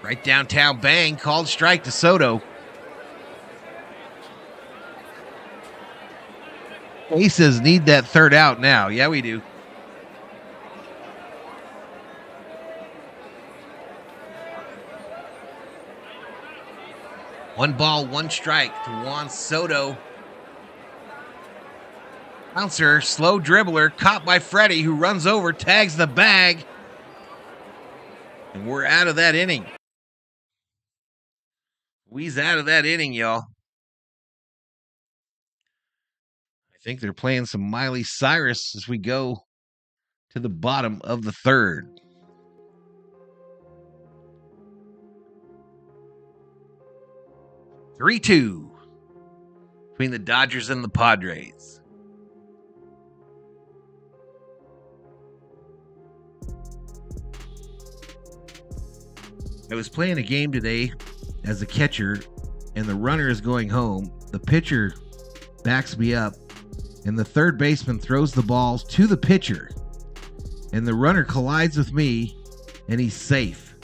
Right downtown bang, called strike to Soto. Aces need that 3rd out now. Yeah, we do. One ball, 1 strike to Juan Soto. Bouncer, slow dribbler, caught by Freddie, who runs over, tags the bag. And we're out of that inning. We's out of that inning, y'all. I think they're playing some Miley Cyrus as we go to the bottom of the 3rd. 3-2 between the Dodgers and the Padres. I was playing a game today as a catcher, and the runner is going home. The pitcher backs me up, and the third baseman throws the balls to the pitcher, and the runner collides with me, and he's safe.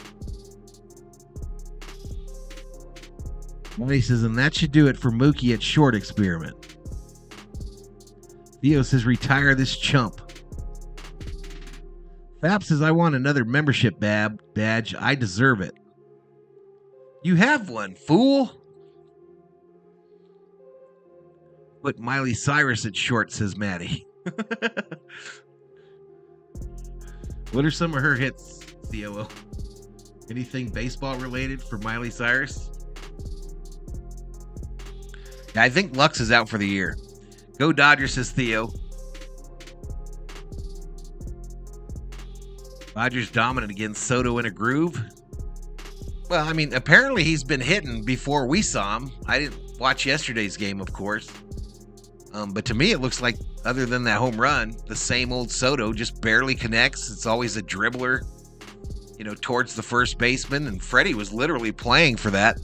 And he says, and that should do it for Mookie at short experiment. Theo says, retire this chump. Fab says, I want another membership badge. I deserve it. You have one, fool. Put Miley Cyrus at short, says Maddie. What are some of her hits, COO? Anything baseball related for Miley Cyrus? Yeah, I think Lux is out for the year. Go Dodgers, says Theo. Dodgers dominant against Soto in a groove. Well, I mean, apparently he's been hitting before we saw him. I didn't watch yesterday's game, of course. But to me, it looks like, other than that home run, the same old Soto just barely connects. It's always a dribbler, towards the first baseman. And Freddie was literally playing for that.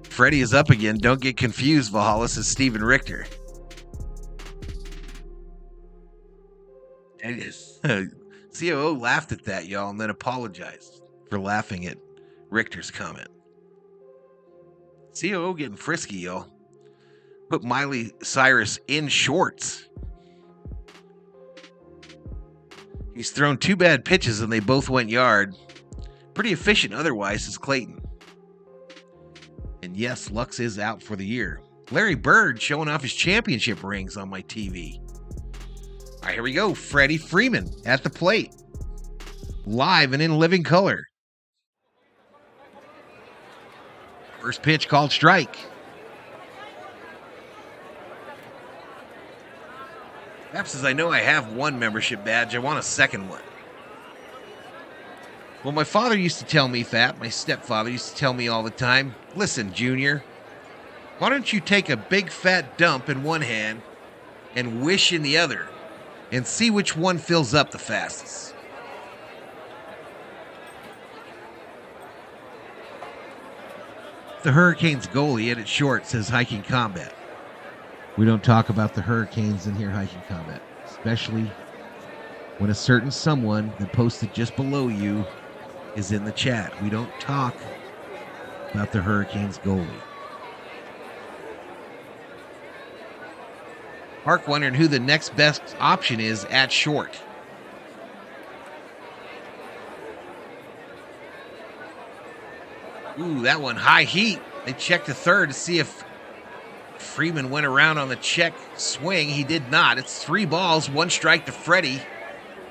Freddie is up again. Don't get confused, Valhalla, says Steven Richter. COO laughed at that, y'all, and then apologized for laughing at Richter's comment. COO getting frisky, y'all. Put Miley Cyrus in shorts. He's thrown 2 bad pitches and they both went yard. Pretty efficient otherwise, says Clayton. And yes, Lux is out for the year. Larry Bird showing off his championship rings on my TV. All right, here we go. Freddie Freeman at the plate. Live and in living color. First pitch called strike. Pap says, I know I have one membership badge. I want a second one. Well, my father used to tell me, Fat, my stepfather used to tell me all the time, listen, Junior, why don't you take a big fat dump in one hand and wish in the other and see which one fills up the fastest? The Hurricanes goalie at its short, says Hiking Combat. We don't talk about the Hurricanes in here, Hiking Combat, especially when a certain someone that posted just below you is in the chat. We don't talk about the Hurricanes goalie. Mark wondering who the next best option is at short. Ooh, that one high heat. They checked the third to see if Freeman went around on the check swing. He did not. It's 3 balls, 1 strike to Freddie.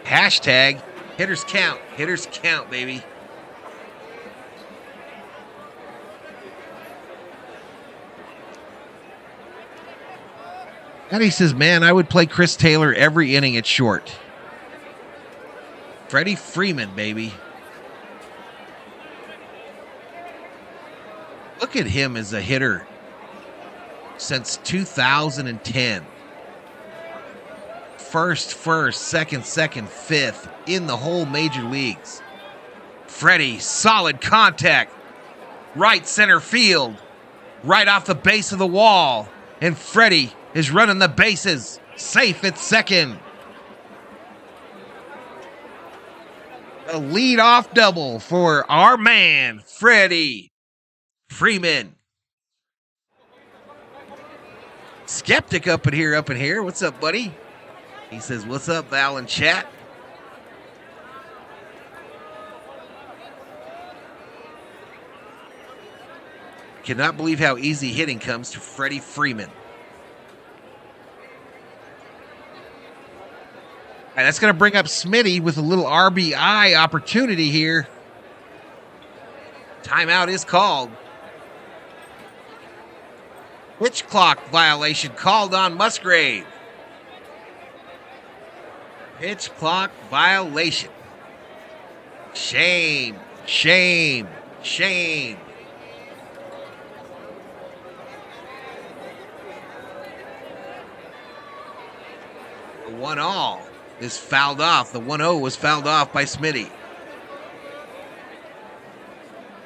Hashtag hitters count. Hitters count, baby. And he says, man, I would play Chris Taylor every inning at short. Freddie Freeman, baby. Look at him as a hitter since 2010. First, second, fifth in the whole major leagues. Freddie, solid contact. Right center field. Right off the base of the wall. And Freddie is running the bases. Safe at second. A leadoff double for our man, Freddie Freeman. Skeptic up in here. What's up, buddy? He says, what's up, Val in chat? Cannot believe how easy hitting comes to Freddie Freeman. And that's going to bring up Smitty with a little RBI opportunity here. Timeout is called. Pitch clock violation called on Musgrave. Pitch clock violation. Shame. The 1-all is fouled off. The 1-0 was fouled off by Smitty.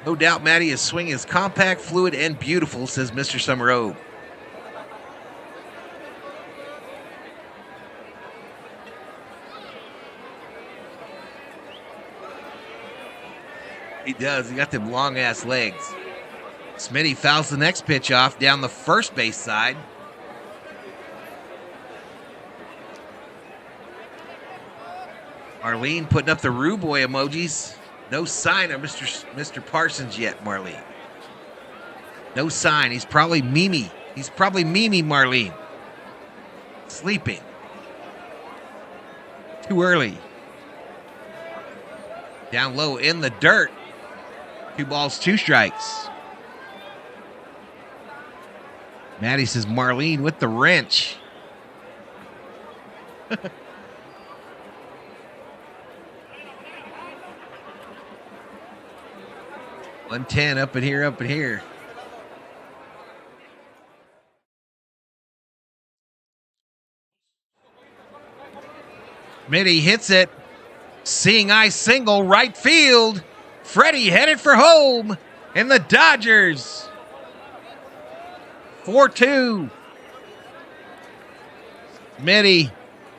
No doubt Matty, his swing is compact, fluid, and beautiful, says Mr. Summerall. He does. He got them long-ass legs. Smitty fouls the next pitch off down the first base side. Marlene putting up the Roo Boy emojis. No sign of Mr. Parsons yet, Marlene. No sign. He's probably Mimi. He's probably Mimi, Marlene. Sleeping. Too early. Down low in the dirt. 2 balls, 2 strikes. Maddie says Marlene with the wrench. 110 up in here, up in here. Smitty hits it. Seeing eye single, right field. Freddie headed for home. And the Dodgers. 4-2. Smitty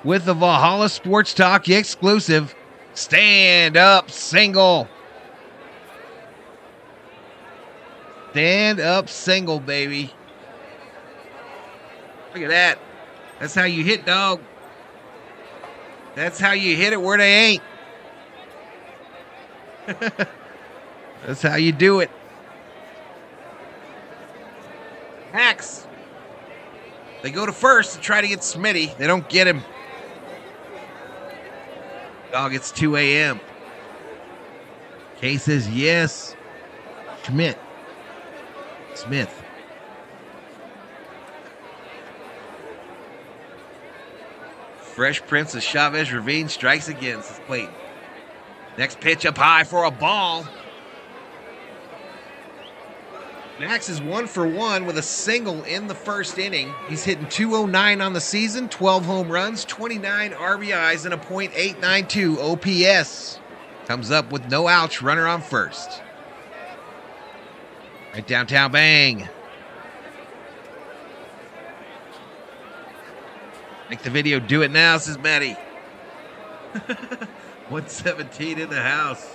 with the Valhalla Sports Talk exclusive. Stand up single. Stand up single, baby. Look at that. That's how you hit, dog. That's how you hit it where they ain't. That's how you do it. Hacks. They go to first to try to get Smitty. They don't get him. Dog, it's 2 a.m. Kay says yes. Smith. Fresh Prince of Chavez Ravine strikes against his plate. Next pitch up high for a ball. Max is 1 for 1 with a single in the first inning. He's hitting 209 on the season, 12 home runs, 29 RBIs, and a .892 OPS. Comes up with no outs, runner on first. Right downtown, bang. Make the video do it now, says Matty. 117 in the house.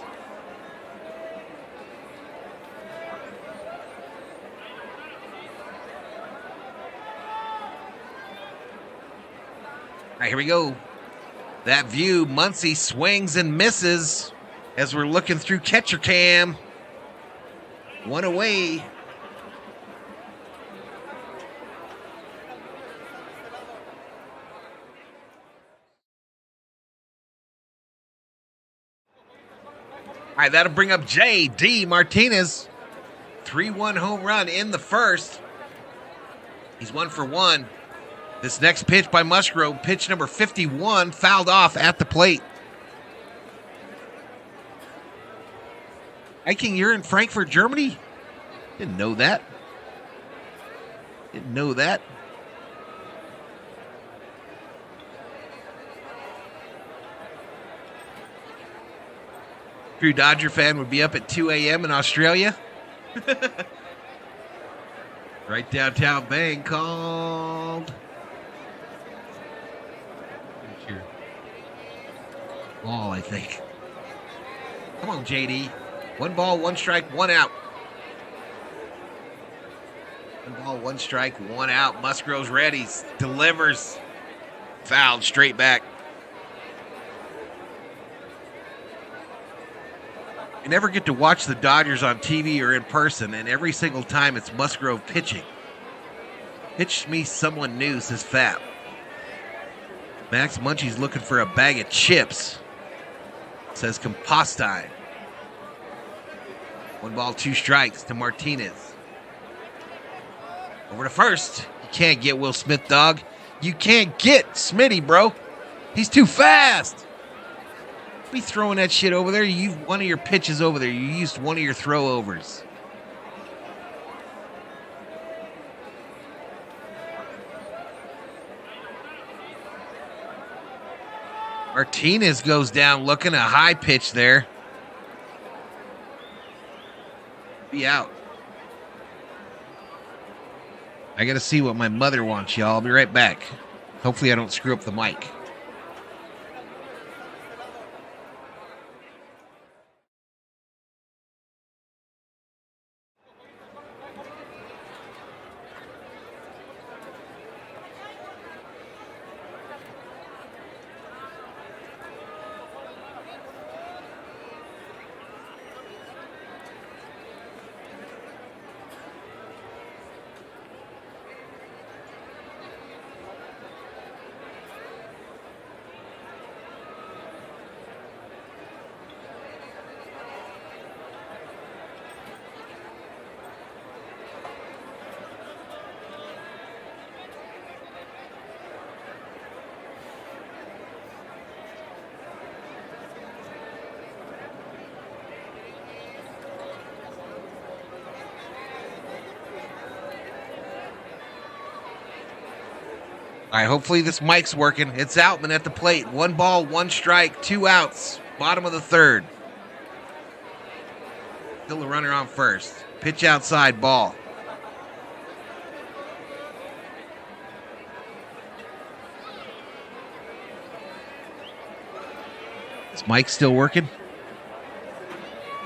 All right, here we go. That view, Muncy swings and misses as we're looking through catcher cam. 1 away. All right, that'll bring up J.D. Martinez. 3-1 home run in the first. He's 1 for 1. This next pitch by Musgrove, pitch number 51, fouled off at the plate. Hiking, you're in Frankfurt, Germany? Didn't know that. Didn't know that. True Dodger fan would be up at 2 a.m. in Australia. Right downtown, bang called. Here. Ball, I think. Come on, JD. 1 ball, 1 strike, 1 out. 1 ball, 1 strike, 1 out. Musgrove's ready. Delivers. Fouled straight back. You never get to watch the Dodgers on TV or in person, and every single time it's Musgrove pitching. Pitch me someone new, says Fat. Max Munchie's looking for a bag of chips, says Compostine. 1 ball, 2 strikes to Martinez. Over to first. You can't get Will Smith, dog. You can't get Smitty, bro. He's too fast. Be throwing that shit over there. You used one of your pitches over there. You used one of your throwovers. Martinez goes down looking a high pitch there. be out. I got to see what my mother wants, y'all. I'll be right back. Hopefully I don't screw up the mic. All right, hopefully this mic's working. It's Outman at the plate. 1 ball, 1 strike, 2 outs. Bottom of the third. Still a runner on first. Pitch outside, ball. Is mic still working?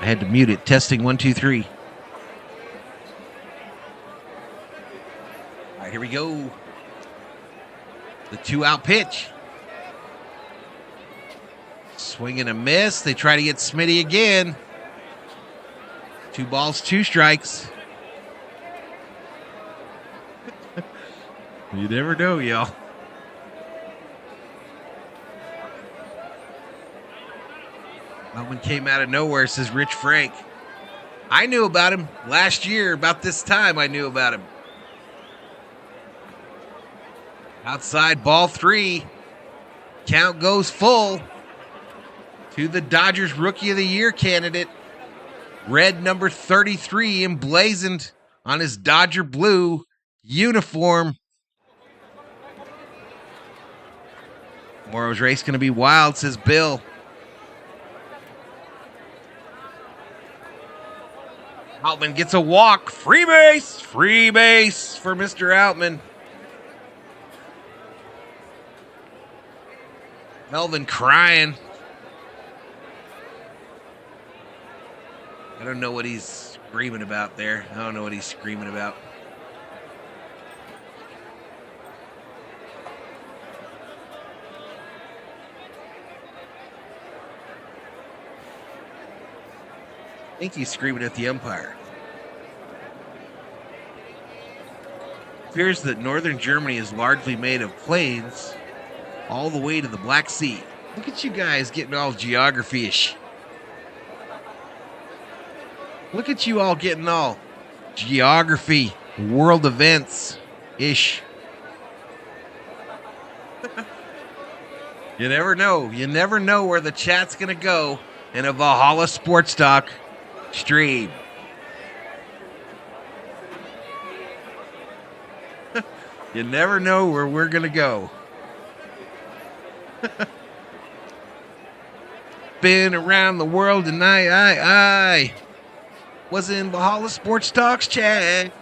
I had to mute it. Testing 1, 2, 3. All right, here we go. The 2-out pitch. Swing and a miss. They try to get Smitty again. 2 balls, 2 strikes. You never know, y'all. That one came out of nowhere, says Rich Frank. I knew about him last year. About this time, I knew about him. Outside, ball 3. Count goes full to the Dodgers Rookie of the Year candidate. Red number 33 emblazoned on his Dodger blue uniform. Tomorrow's race going to be wild, says Bill. Outman gets a walk. Free base. Free base for Mr. Outman. Melvin crying. I don't know what he's screaming about there. I don't know what he's screaming about. I think he's screaming at the umpire. It appears that northern Germany is largely made of plains all the way to the Black Sea. Look at you guys getting all geography-ish. Look at you all getting all geography, world events-ish. You never know. You never know where the chat's going to go in a Valhalla Sports Talk stream. You never know where we're going to go. Been around the world and I was in Valhalla Sports Talks chat.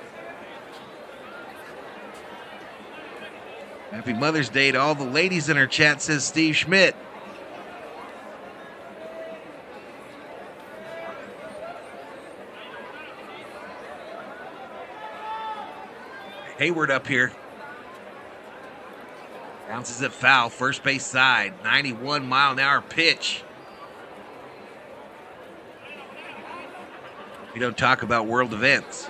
Happy Mother's Day to all the ladies in our chat, says Steve Schmidt. Hayward up here. Bounces it foul, first base side, 91-mile-an-hour pitch. We don't talk about world events.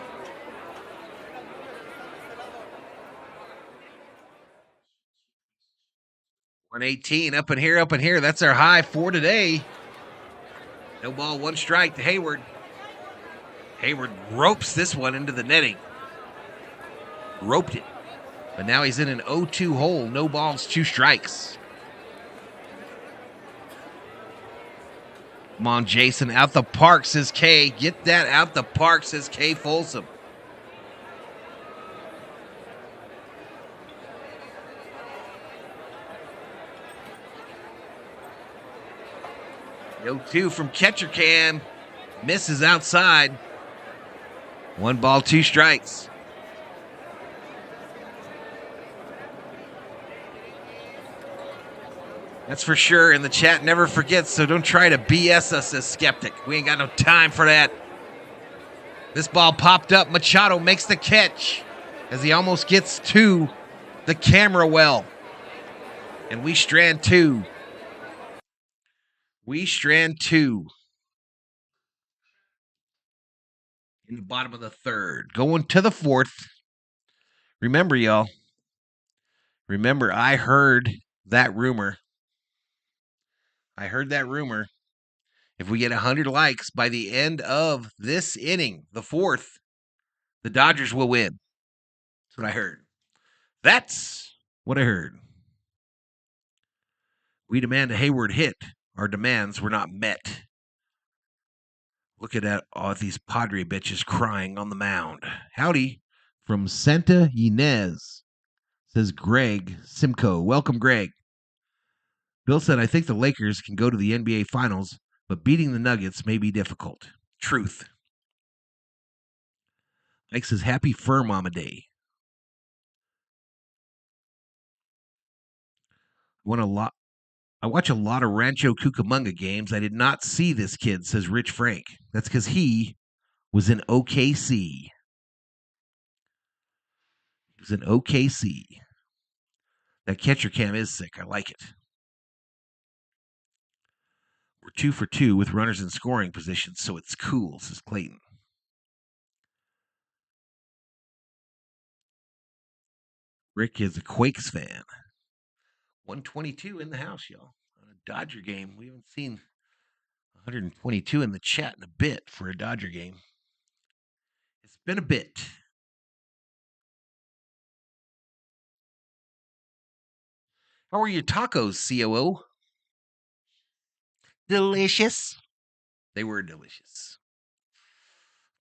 .118 up in here. That's our high for today. No ball, 1 strike to Hayward. Hayward ropes this one into the netting. Roped it. But now he's in an 0-2 hole. No balls, 2 strikes. Come on, Jason. Out the park, says K. Get that out the park, says K. Folsom. The 0-2 from catcher can. Misses outside. 1 ball, 2 strikes. That's for sure, and the chat never forgets, so don't try to BS us as Skeptic. We ain't got no time for that. This ball popped up. Machado makes the catch as he almost gets to the camera well. And we strand 2. We strand 2. In the bottom of the 3rd. Going to the 4th. Remember, y'all. Remember, I heard that rumor. If we get 100 likes by the end of this inning, the 4th, the Dodgers will win. That's what I heard. That's what I heard. We demand a Hayward hit. Our demands were not met. Look at all these Padre bitches crying on the mound. Howdy from Santa Ynez, says Greg Simcoe. Welcome, Greg. Bill said, I think the Lakers can go to the NBA Finals, but beating the Nuggets may be difficult. Truth. Mike says, happy Fur Mama Day. I watch a lot of Rancho Cucamonga games. I did not see this kid, says Rich Frank. That's because he was in OKC. He was in OKC. That catcher cam is sick. I like it. We're 2 for 2 with runners in scoring positions, so it's cool, says Clayton. Rick is a Quakes fan. 122 in the house, y'all. On a Dodger game. We haven't seen 122 in the chat in a bit for a Dodger game. It's been a bit. How are your tacos, COO? Delicious. They were delicious.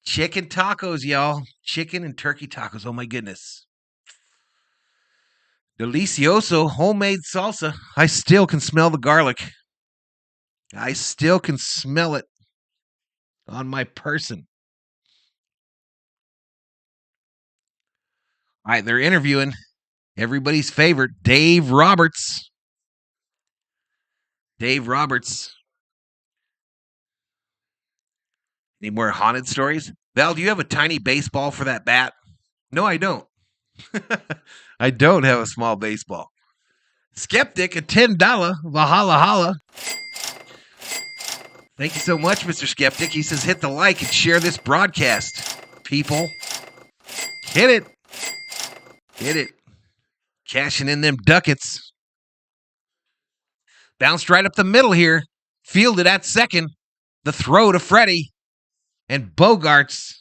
Chicken tacos, y'all. Chicken and turkey tacos. Oh, my goodness. Delicioso homemade salsa. I still can smell the garlic. I still can smell it on my person. All right, they're interviewing everybody's favorite, Dave Roberts. Dave Roberts. Any more haunted stories? Val, do you have a tiny baseball for that bat? No, I don't. I don't have a small baseball. Skeptic, a $10 Valhalla holla. Thank you so much, Mr. Skeptic. He says, hit the like and share this broadcast, people. Hit it. Hit it. Cashing in them ducats. Bounced right up the middle here. Fielded at second. The throw to Freddie. And Bogarts.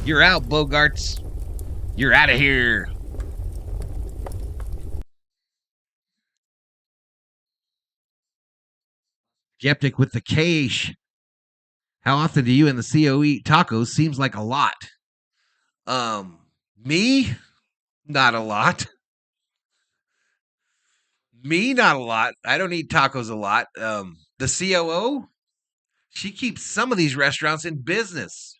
You're out, Bogarts. You're out of here. Skeptic with the cash. How often do you and the CO eat tacos? Seems like a lot. Me? Not a lot. Me? Not a lot. I don't eat tacos a lot. The COO? She keeps some of these restaurants in business.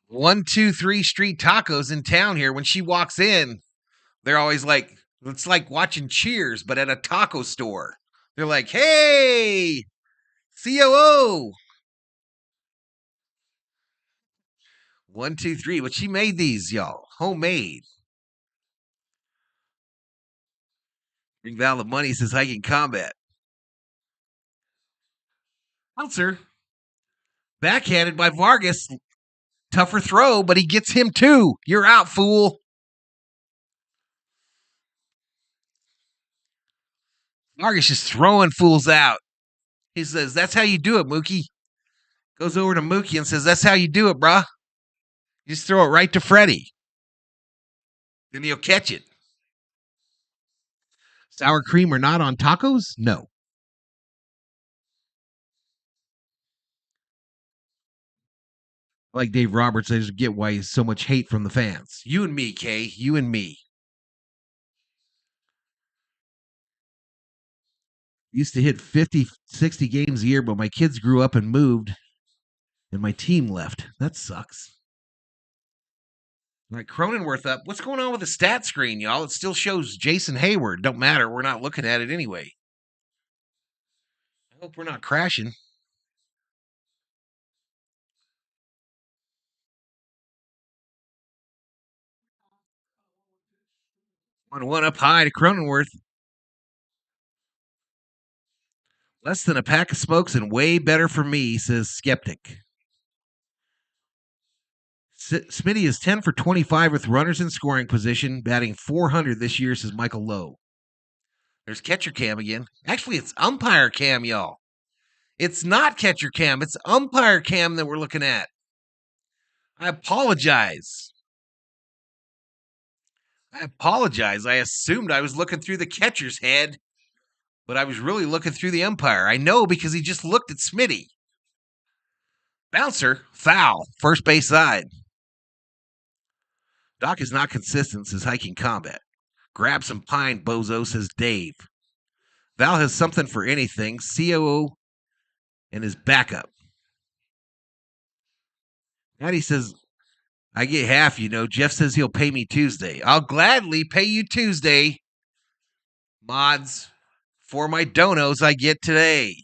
123 Street Tacos in town here. When she walks in, they're always like, it's like watching Cheers, but at a taco store. They're like, hey, COO. 123. But she made these, y'all. Homemade. Bring Val the money, says hiking combat. Bouncer. Backhanded by Vargas. Tougher throw, but he gets him too. You're out, fool. Vargas is throwing fools out. He says, that's how you do it, Mookie. Goes over to Mookie and says, that's how you do it, brah. You just throw it right to Freddie. Then he'll catch it. Sour cream or not on tacos? No. Like Dave Roberts, I just get why he's so much hate from the fans. You and me, Kay. You and me. Used to hit 50, 60 games a year, but my kids grew up and moved, and my team left. That sucks. All right, Cronenworth up. What's going on with the stat screen, y'all? It still shows Jason Hayward. Don't matter. We're not looking at it anyway. I hope we're not crashing. One up high to Cronenworth. Less than a pack of smokes and way better for me, says Skeptic. Smitty is 10 for 25 with runners in scoring position, batting 400 this year, says Michael Lowe. There's catcher cam again. Actually, it's umpire cam, y'all. It's not catcher cam. It's umpire cam that we're looking at. I apologize. I assumed I was looking through the catcher's head, but I was really looking through the umpire. I know because he just looked at Smitty. Bouncer, foul, first base side. Doc is not consistent, says Hiking Combat. Grab some pine, bozo, says Dave. Val has something for anything. COO and his backup. Maddie says, I get half, you know. Jeff says he'll pay me Tuesday. I'll gladly pay you Tuesday, mods, for my donos I get today.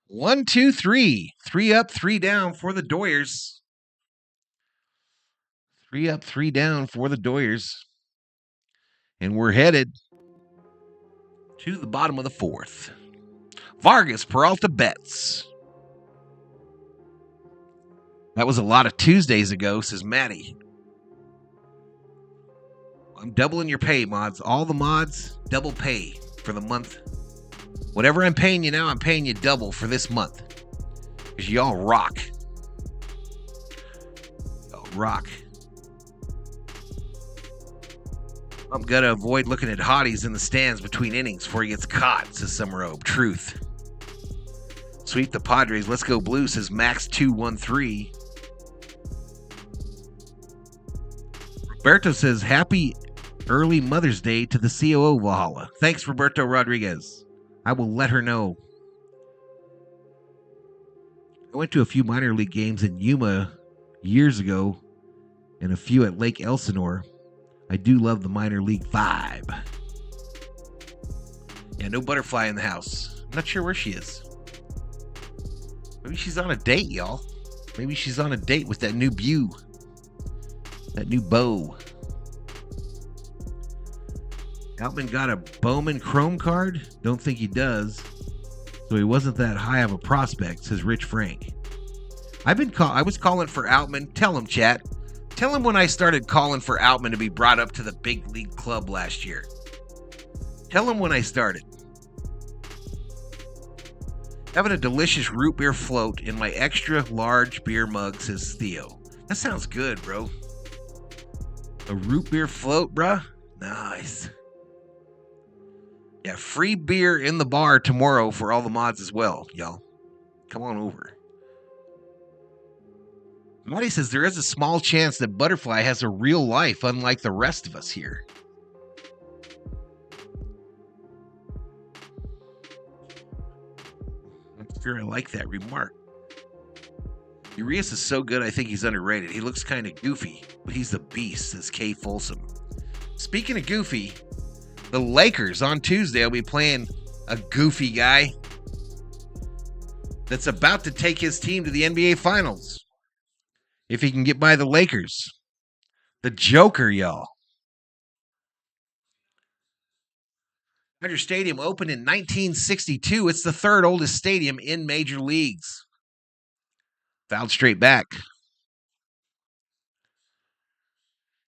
1, 2, 3. 3 up, 3 down for the Doyers. 3 up, 3 down for the Doyers. And we're headed to the bottom of the 4th. Vargas, Peralta, Betts. That was a lot of Tuesdays ago, says Maddie. I'm doubling your pay, mods. All the mods, double pay for the month. Whatever I'm paying you now, I'm paying you double for this month. Because y'all rock. Y'all rock. I'm going to avoid looking at hotties in the stands between innings before he gets caught, says Summerobe. Truth. Sweep the Padres. Let's go blue, says Max213. Roberto says, happy early Mother's Day to the COO Valhalla. Thanks, Roberto Rodriguez. I will let her know. I went to a few minor league games in Yuma years ago and a few at Lake Elsinore. I do love the minor league vibe. Yeah, no butterfly in the house. I'm not sure where she is. Maybe she's on a date, y'all. Maybe she's on a date with that new beau. That new beau. Outman got a Bowman Chrome card? Don't think he does. So he wasn't that high of a prospect, says Rich Frank. I was calling for Outman. Tell him, chat. Tell him when I started calling for Outman to be brought up to the big league club last year. Tell him when I started. Having a delicious root beer float in my extra large beer mug, says Theo. That sounds good, bro. A root beer float, bruh? Nice. Yeah, free beer in the bar tomorrow for all the mods as well, y'all. Come on over. Maddie says there is a small chance that Butterfly has a real life unlike the rest of us here. I'm sure I like that remark. Urias is so good, I think he's underrated. He looks kind of goofy, but he's the beast, says Kay Folsom. Speaking of goofy, the Lakers on Tuesday will be playing a goofy guy that's about to take his team to the NBA Finals. If he can get by the Lakers. The Joker, y'all. Dodger Stadium opened in 1962. It's the third oldest stadium in major leagues. Fouled straight back.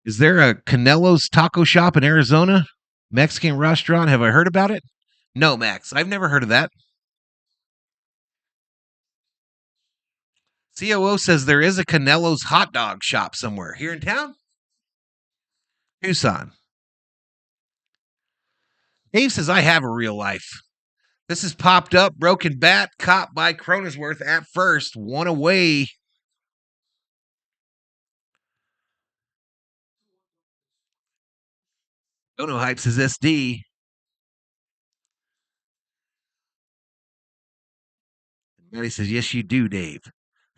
Is there a Canelo's taco shop in Arizona? Mexican restaurant? Have I heard about it? No, Max. I've never heard of that. COO says there is a Canelo's hot dog shop somewhere. Here in town? Tucson. Dave says, I have a real life. This has popped up. Broken bat, caught by Cronenworth at first. One away. Dono Hype says SD. And he says, yes, you do, Dave.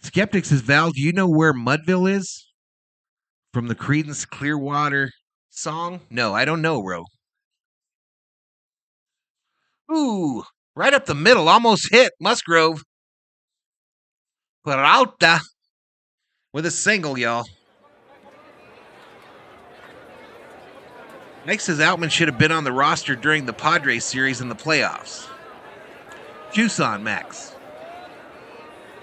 Skeptic says, Val, do you know where Mudville is? From the Creedence Clearwater song? No, I don't know, bro. Ooh, right up the middle, almost hit Musgrove. Peralta with a single, y'all. Mike says Outman should have been on the roster during the Padres series in the playoffs. Juice on Max.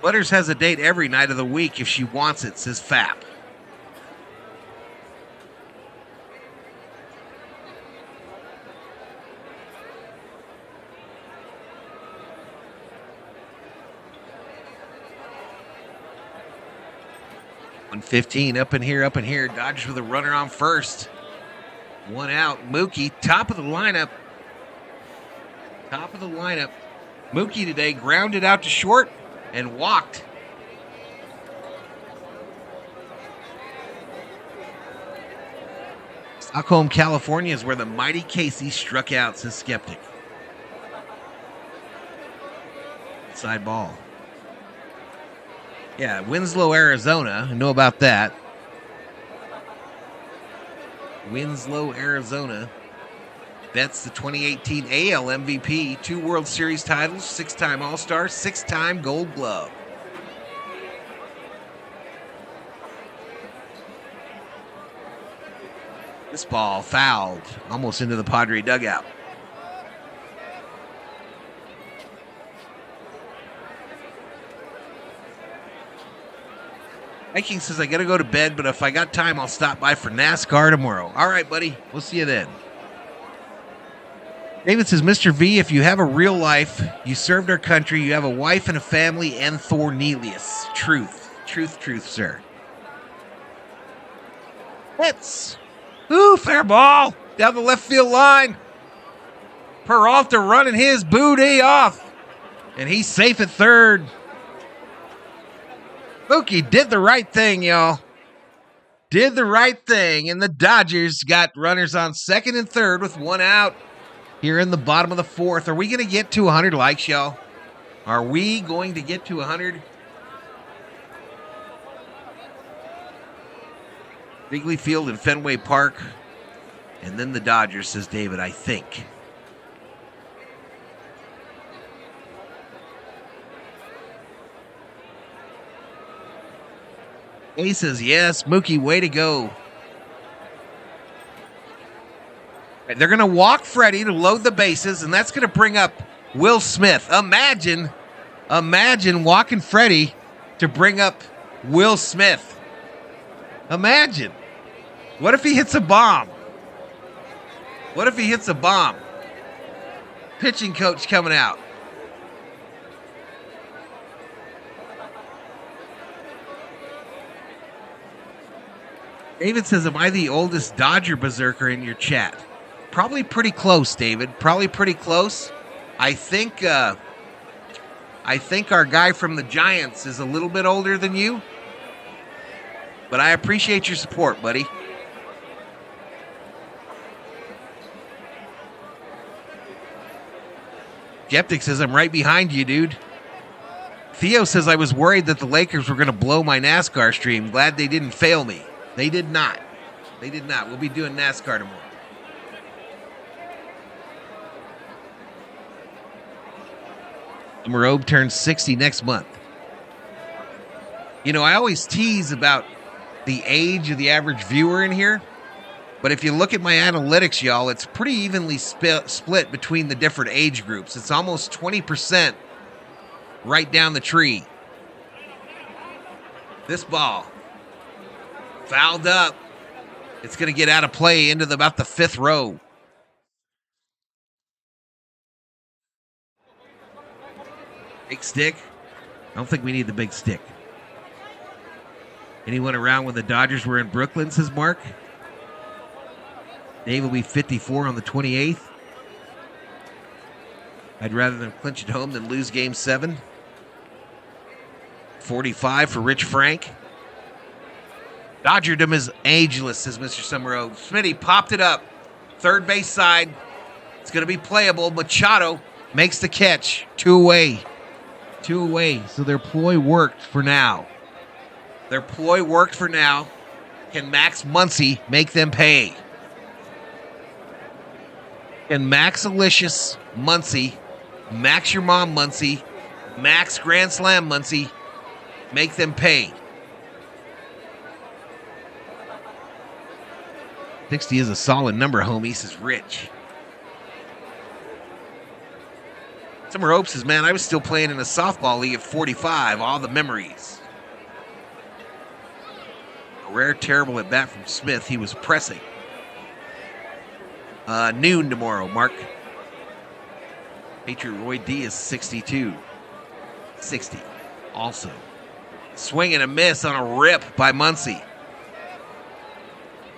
Butters has a date every night of the week if she wants it, says Fap. .115 up in here. Dodgers with a runner on first. One out. Mookie, top of the lineup. Mookie today grounded out to short and walked. Stockholm, California is where the mighty Casey struck out, says Skeptic. Side ball. Yeah, Winslow, Arizona. I know about that. Winslow, Arizona. That's the 2018 AL MVP, 2 World Series titles, 6-time All-Star, 6-time Gold Glove. This ball fouled, almost into the Padre dugout. Viking says, I got to go to bed, but if I got time, I'll stop by for NASCAR tomorrow. All right, buddy. We'll see you then. David says, Mr. V, if you have a real life, you served our country, you have a wife and a family, and Thor Nelius. Truth, sir. Hits. Ooh, fair ball. Down the left field line. Peralta running his booty off. And he's safe at third. Mookie did the right thing, y'all. Did the right thing. And the Dodgers got runners on second and third with 1 out here in the bottom of the 4th. Are we going to get to 100 likes, y'all? Are we going to get to 100? Wrigley Field and Fenway Park. And then the Dodgers, says David, I think. A says, yes, Mookie, way to go. They're going to walk Freddie to load the bases, and that's going to bring up Will Smith. Imagine walking Freddie to bring up Will Smith. Imagine. What if he hits a bomb? Pitching coach coming out. David says, am I the oldest Dodger berserker in your chat? Probably pretty close, David. Probably pretty close. I think our guy from the Giants is a little bit older than you. But I appreciate your support, buddy. Skeptic says, I'm right behind you, dude. Theo says, I was worried that the Lakers were going to blow my NASCAR stream. Glad they didn't fail me. They did not. We'll be doing NASCAR tomorrow. Marobe turns 60 next month. You know, I always tease about the age of the average viewer in here. But if you look at my analytics, y'all, it's pretty evenly split between the different age groups. It's almost 20% right down the tree. This ball fouled up. It's going to get out of play into about the 5th row. Big stick. I don't think we need the big stick. Anyone around when the Dodgers were in Brooklyn, says Mark? Dave will be 54 on the 28th. I'd rather them clinch at home than lose Game 7. 45 for Rich Frank. Dodgerdom is ageless, says Mr. Summerall. Smitty popped it up. Third base side. It's going to be playable. Machado makes the catch. 2 away. 2 away, so their ploy worked for now. Can Max Muncy make them pay? Can Maxalicious Muncy, Max Your Mom Muncy, Max Grand Slam Muncy make them pay? 60 is a solid number, homie, says Rich. Summer Hope says, man, I was still playing in a softball league at 45. All the memories. A rare terrible at bat from Smith. He was pressing. Noon tomorrow, Mark. Patriot Roy D is 62. 60. Also. Swing and a miss on a rip by Muncy.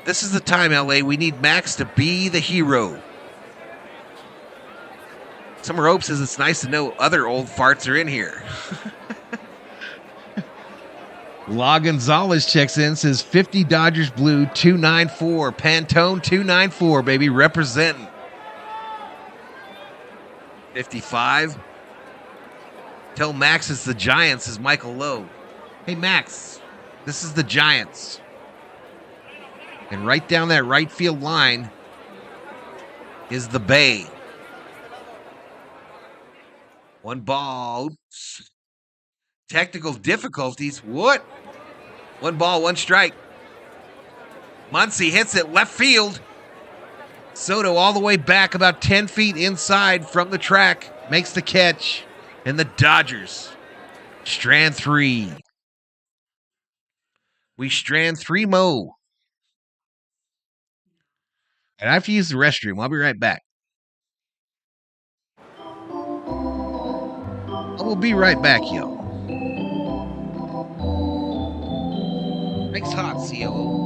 This is the time, LA. We need Max to be the hero. Summer Hope says it's nice to know other old farts are in here. La Gonzalez checks in, says 50 Dodgers blue, 294. Pantone 294, baby, representing. 55. Tell Max it's the Giants, says Michael Lowe. Hey, Max, this is the Giants. And right down that right field line is the Bay. 1 ball. Oops. Technical difficulties. What? 1 ball, 1 strike. Muncy hits it left field. Soto all the way back about 10 feet inside from the track. Makes the catch. And the Dodgers strand 3. We strand 3 mo. And I have to use the restroom. I'll be right back. I will be right back, yo. Thanks, hot, COO.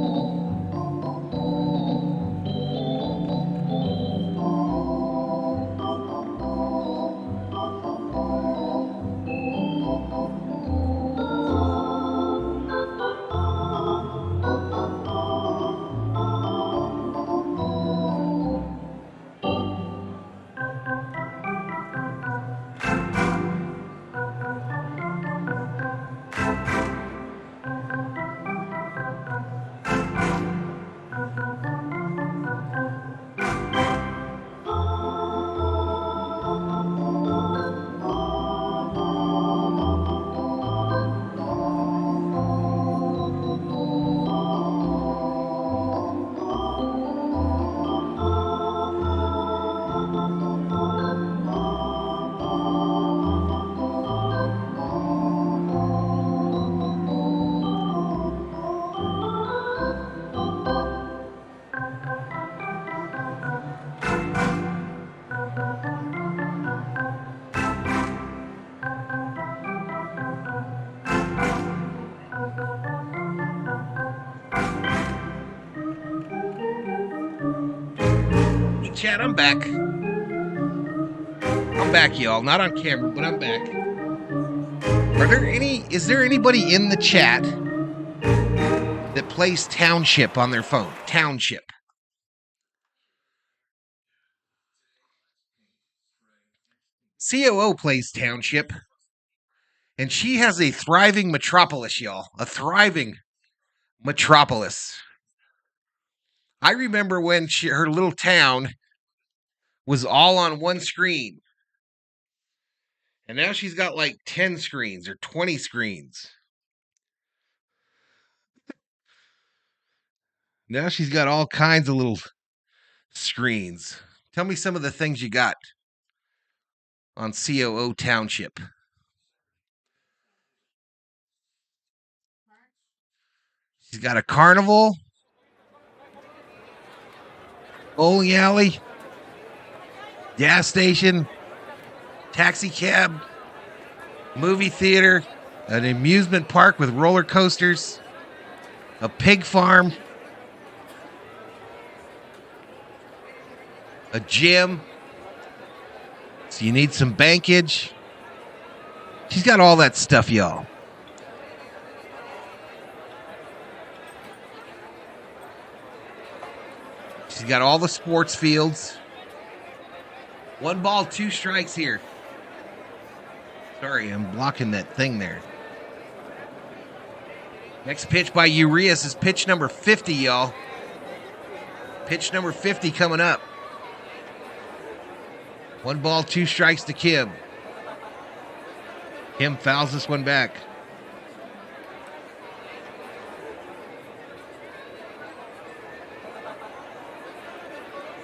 Chat, I'm back. I'm back, y'all. Not on camera, but I'm back. Is there anybody in the chat that plays Township on their phone? Township. COO plays Township. And she has a thriving metropolis, y'all. A thriving metropolis. I remember when her little town was all on one screen. And now she's got like 10 screens or 20 screens. Now she's got all kinds of little screens. Tell me some of the things you got on COO Township. She's got a carnival, bowling alley, gas station, taxi cab, movie theater, an amusement park with roller coasters, a pig farm, a gym. So you need some bankage. She's got all that stuff, y'all. She's got all the sports fields. 1 ball, 2 strikes here. Sorry, I'm blocking that thing there. Next pitch by Urias is pitch number 50, y'all. Pitch number 50 coming up. 1 ball, 2 strikes to Kim. Kim fouls this one back.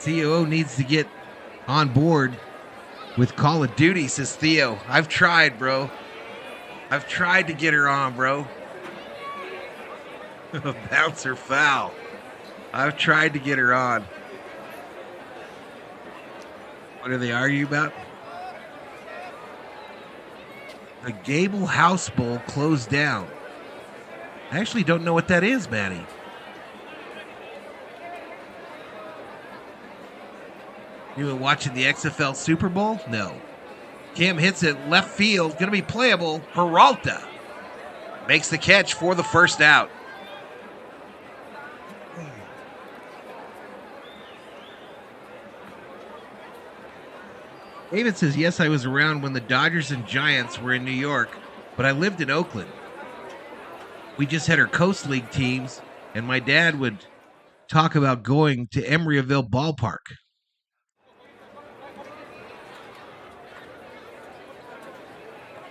COO needs to get on board with Call of Duty, says Theo. I've tried, bro. I've tried to get her on, bro. Bouncer foul. I've tried to get her on. What do they argue about? The Gable House Bowl closed down. I actually don't know what that is, Manny. You been watching the XFL Super Bowl? No. Kim hits it left field. Going to be playable. Peralta makes the catch for the first out. David says, yes, I was around when the Dodgers and Giants were in New York, but I lived in Oakland. We just had our Coast League teams, and my dad would talk about going to Emeryville Ballpark.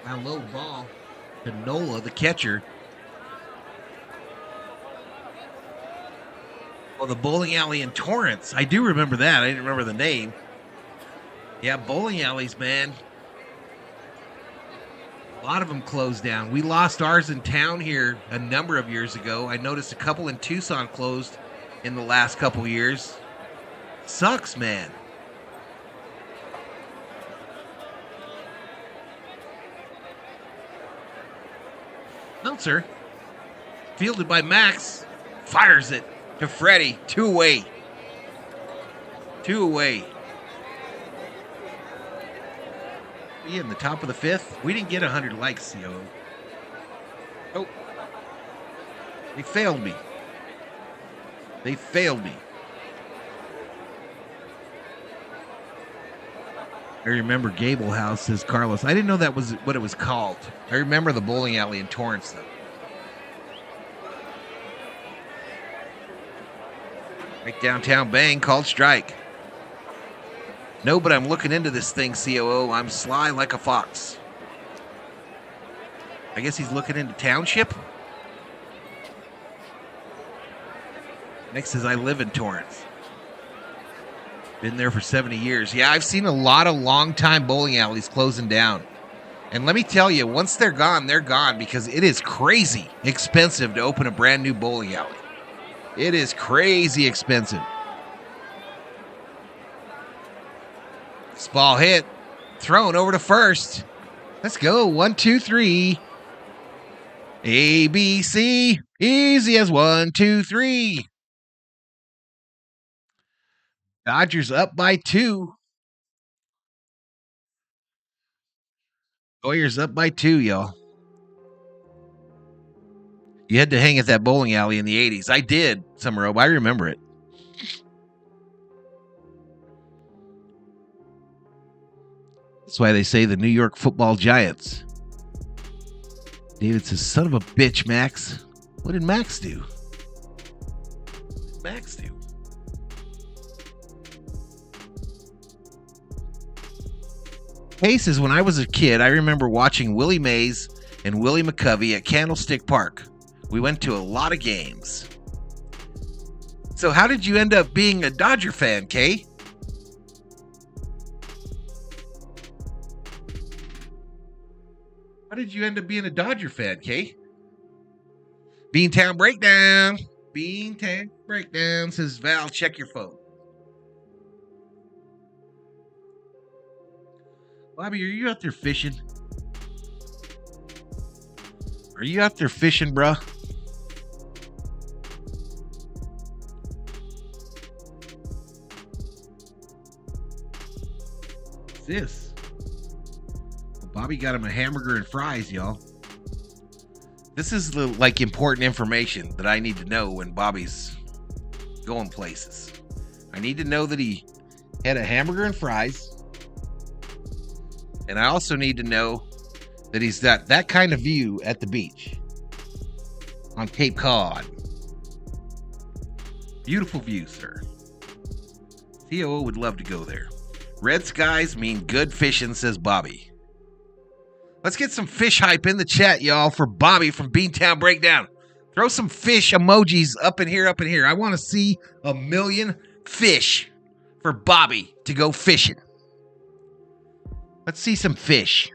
A low ball to Nola, the catcher. Oh, the bowling alley in Torrance. I do remember that. I didn't remember the name. Yeah, bowling alleys, man. A lot of them closed down. We lost ours in town here a number of years ago. I noticed a couple in Tucson closed in the last couple years. Sucks, man. Meltzer, fielded by Max, fires it to Freddie. 2 away. 2 away. In the top of the 5th. We didn't get 100 likes, COO. Oh. They failed me. They failed me. I remember Gable House, says Carlos. I didn't know that was what it was called. I remember the bowling alley in Torrance, though. Right downtown bang, called strike. No, but I'm looking into this thing, COO. I'm sly like a fox. I guess he's looking into Township. Next says, I live in Torrance. Been there for 70 years. Yeah, I've seen a lot of long-time bowling alleys closing down. And let me tell you, once they're gone because it is crazy expensive to open a brand new bowling alley. It is crazy expensive. This ball hit, thrown over to first. Let's go. 1, 2, 3. A, B, C. Easy as 1, 2, 3. Dodgers up by 2. Warriors up by 2, y'all. You had to hang at that bowling alley in the 80s. I did, Summer Oak. I remember it. That's why they say the New York Football Giants. David says, son of a bitch, Max. What did Max do? What did Max do? Hey says, when I was a kid, I remember watching Willie Mays and Willie McCovey at Candlestick Park. We went to a lot of games. So how did you end up being a Dodger fan, Kay? How did you end up being a Dodger fan, Kay? Beantown Breakdown. Beantown Breakdown, says Val, check your phone. Bobby, are you out there fishing? Are you out there fishing, bruh? What's this? Well, Bobby got him a hamburger and fries, y'all. This is the important information that I need to know when Bobby's going places. I need to know that he had a hamburger and fries. And I also need to know that he's got that kind of view at the beach on Cape Cod. Beautiful view, sir. COO would love to go there. Red skies mean good fishing, says Bobby. Let's get some fish hype in the chat, y'all, for Bobby from Beantown Breakdown. Throw some fish emojis up in here, up in here. I want to see 1 million fish for Bobby to go fishing. Let's see some fish.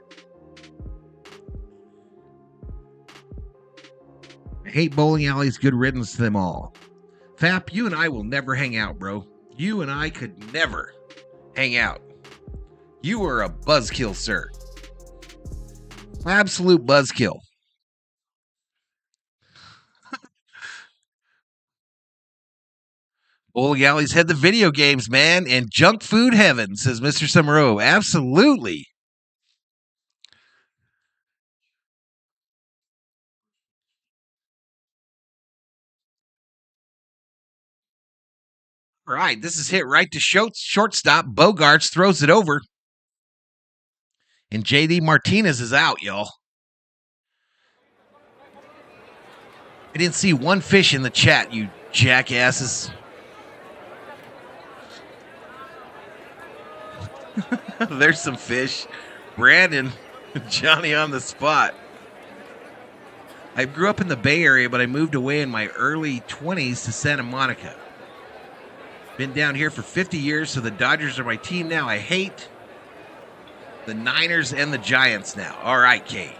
I hate bowling alleys. Good riddance to them all. Fap, you and I will never hang out, bro. You and I could never hang out. You are a buzzkill, sir. Absolute buzzkill. Bowling alleys had the video games, man, and junk food heaven, says Mr. Summerow. Absolutely. All right, this is hit right to shortstop. Bogarts throws it over. And JD Martinez is out, y'all. I didn't see one fish in the chat, you jackasses. There's some fish. Brandon, Johnny on the spot. I grew up in the Bay Area, but I moved away in my early 20s to Santa Monica. Been down here for 50 years, so the Dodgers are my team now. I hate the Niners and the Giants now. All right, Kate.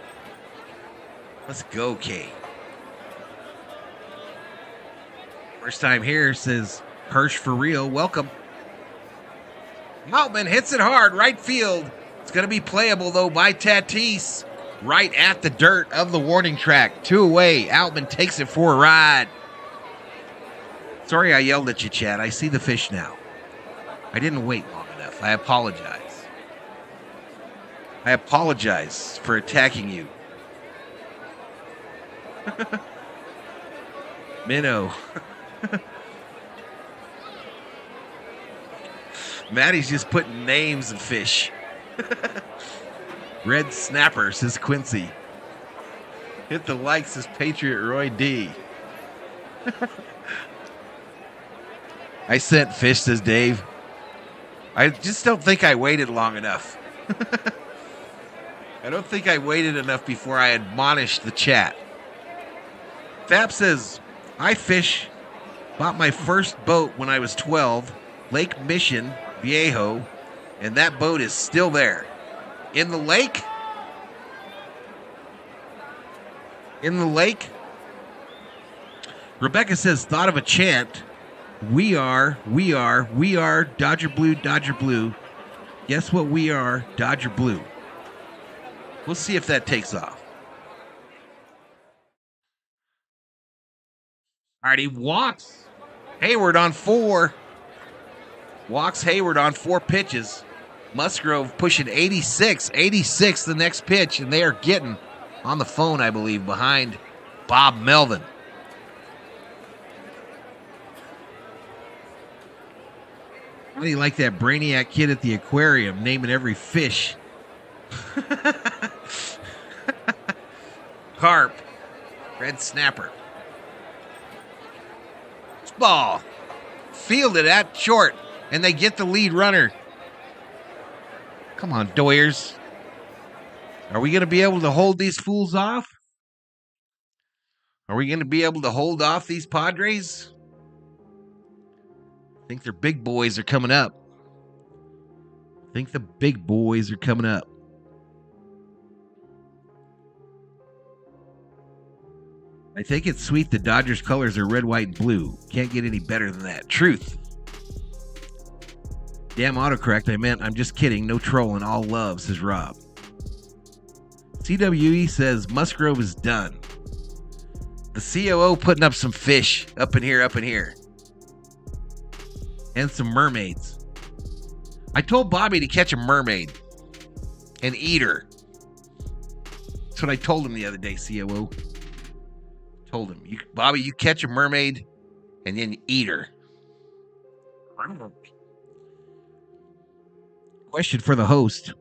Let's go, Kate. First time here, says Hirsch for real. Welcome. Maltman hits it hard, right field. It's going to be playable, though, by Tatis. Right at the dirt of the warning track. 2 away. Outman takes it for a ride. Sorry I yelled at you, Chad. I see the fish now. I didn't wait long enough. I apologize. I apologize for attacking you. Minnow. Maddie's just putting names of fish. Red snapper, says Quincy. Hit the like, says Patriot Roy D. I sent fish, says Dave. I just don't think I waited long enough. I don't think I waited enough before I admonished the chat. Fap says, I fish. Bought my first boat when I was 12. Lake Mission, Viejo. And that boat is still there. In the lake? In the lake? Rebecca says, thought of a chant. We are, Dodger Blue, Dodger Blue. Guess what we are? Dodger Blue. We'll see if that takes off. All right, he walks Hayward on 4. Walks Hayward on 4 pitches. Musgrove pushing 86. 86 the next pitch, and they are getting on the phone, I believe, behind Bob Melvin. How do you like that brainiac kid at the aquarium naming every fish? Carp. Red snapper. Ball. Fielded at short, and they get the lead runner. Come on, Doyers. Are we going to be able to hold these fools off? Are we going to be able to hold off these Padres? I think their big boys are coming up. I think the big boys are coming up. I think it's sweet the Dodgers colors are red, white, and blue. Can't get any better than that. Truth. Damn autocorrect. I meant I'm just kidding. No trolling. All love, says Rob. CWE says Musgrove is done. The COO putting up some fish up in here, and some mermaids. I told Bobby to catch a mermaid and eat her. That's what I told him the other day, COO. Told him, Bobby, you catch a mermaid and then eat her. Question for the host.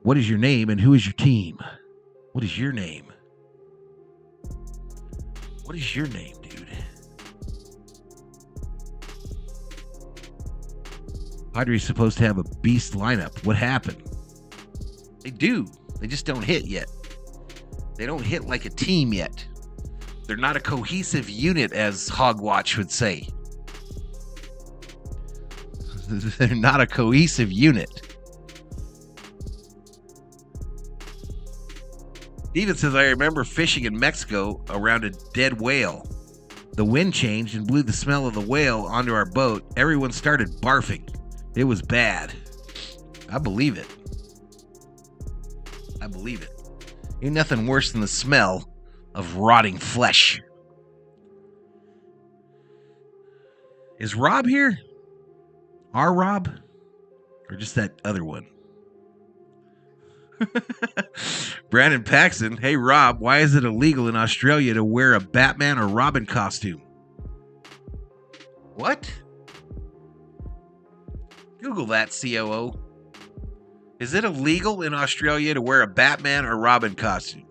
What is your name and who is your team? What is your name? What is your name, dude? Padres supposed to have a beast lineup. What happened? They do. They just don't hit yet. They don't hit like a team yet. They're not a cohesive unit, as Hogwatch would say. They're not a cohesive unit. Steven says, I remember fishing in Mexico around a dead whale. The wind changed and blew the smell of the whale onto our boat. Everyone started barfing. It was bad. I believe it. I believe it. Ain't nothing worse than the smell of rotting flesh. Is Rob here? Our Rob? Or just that other one? Brandon Paxton, hey Rob, why is it illegal in Australia to wear a Batman or Robin costume? What? Google that, COO. Is it illegal in Australia to wear a Batman or Robin costume?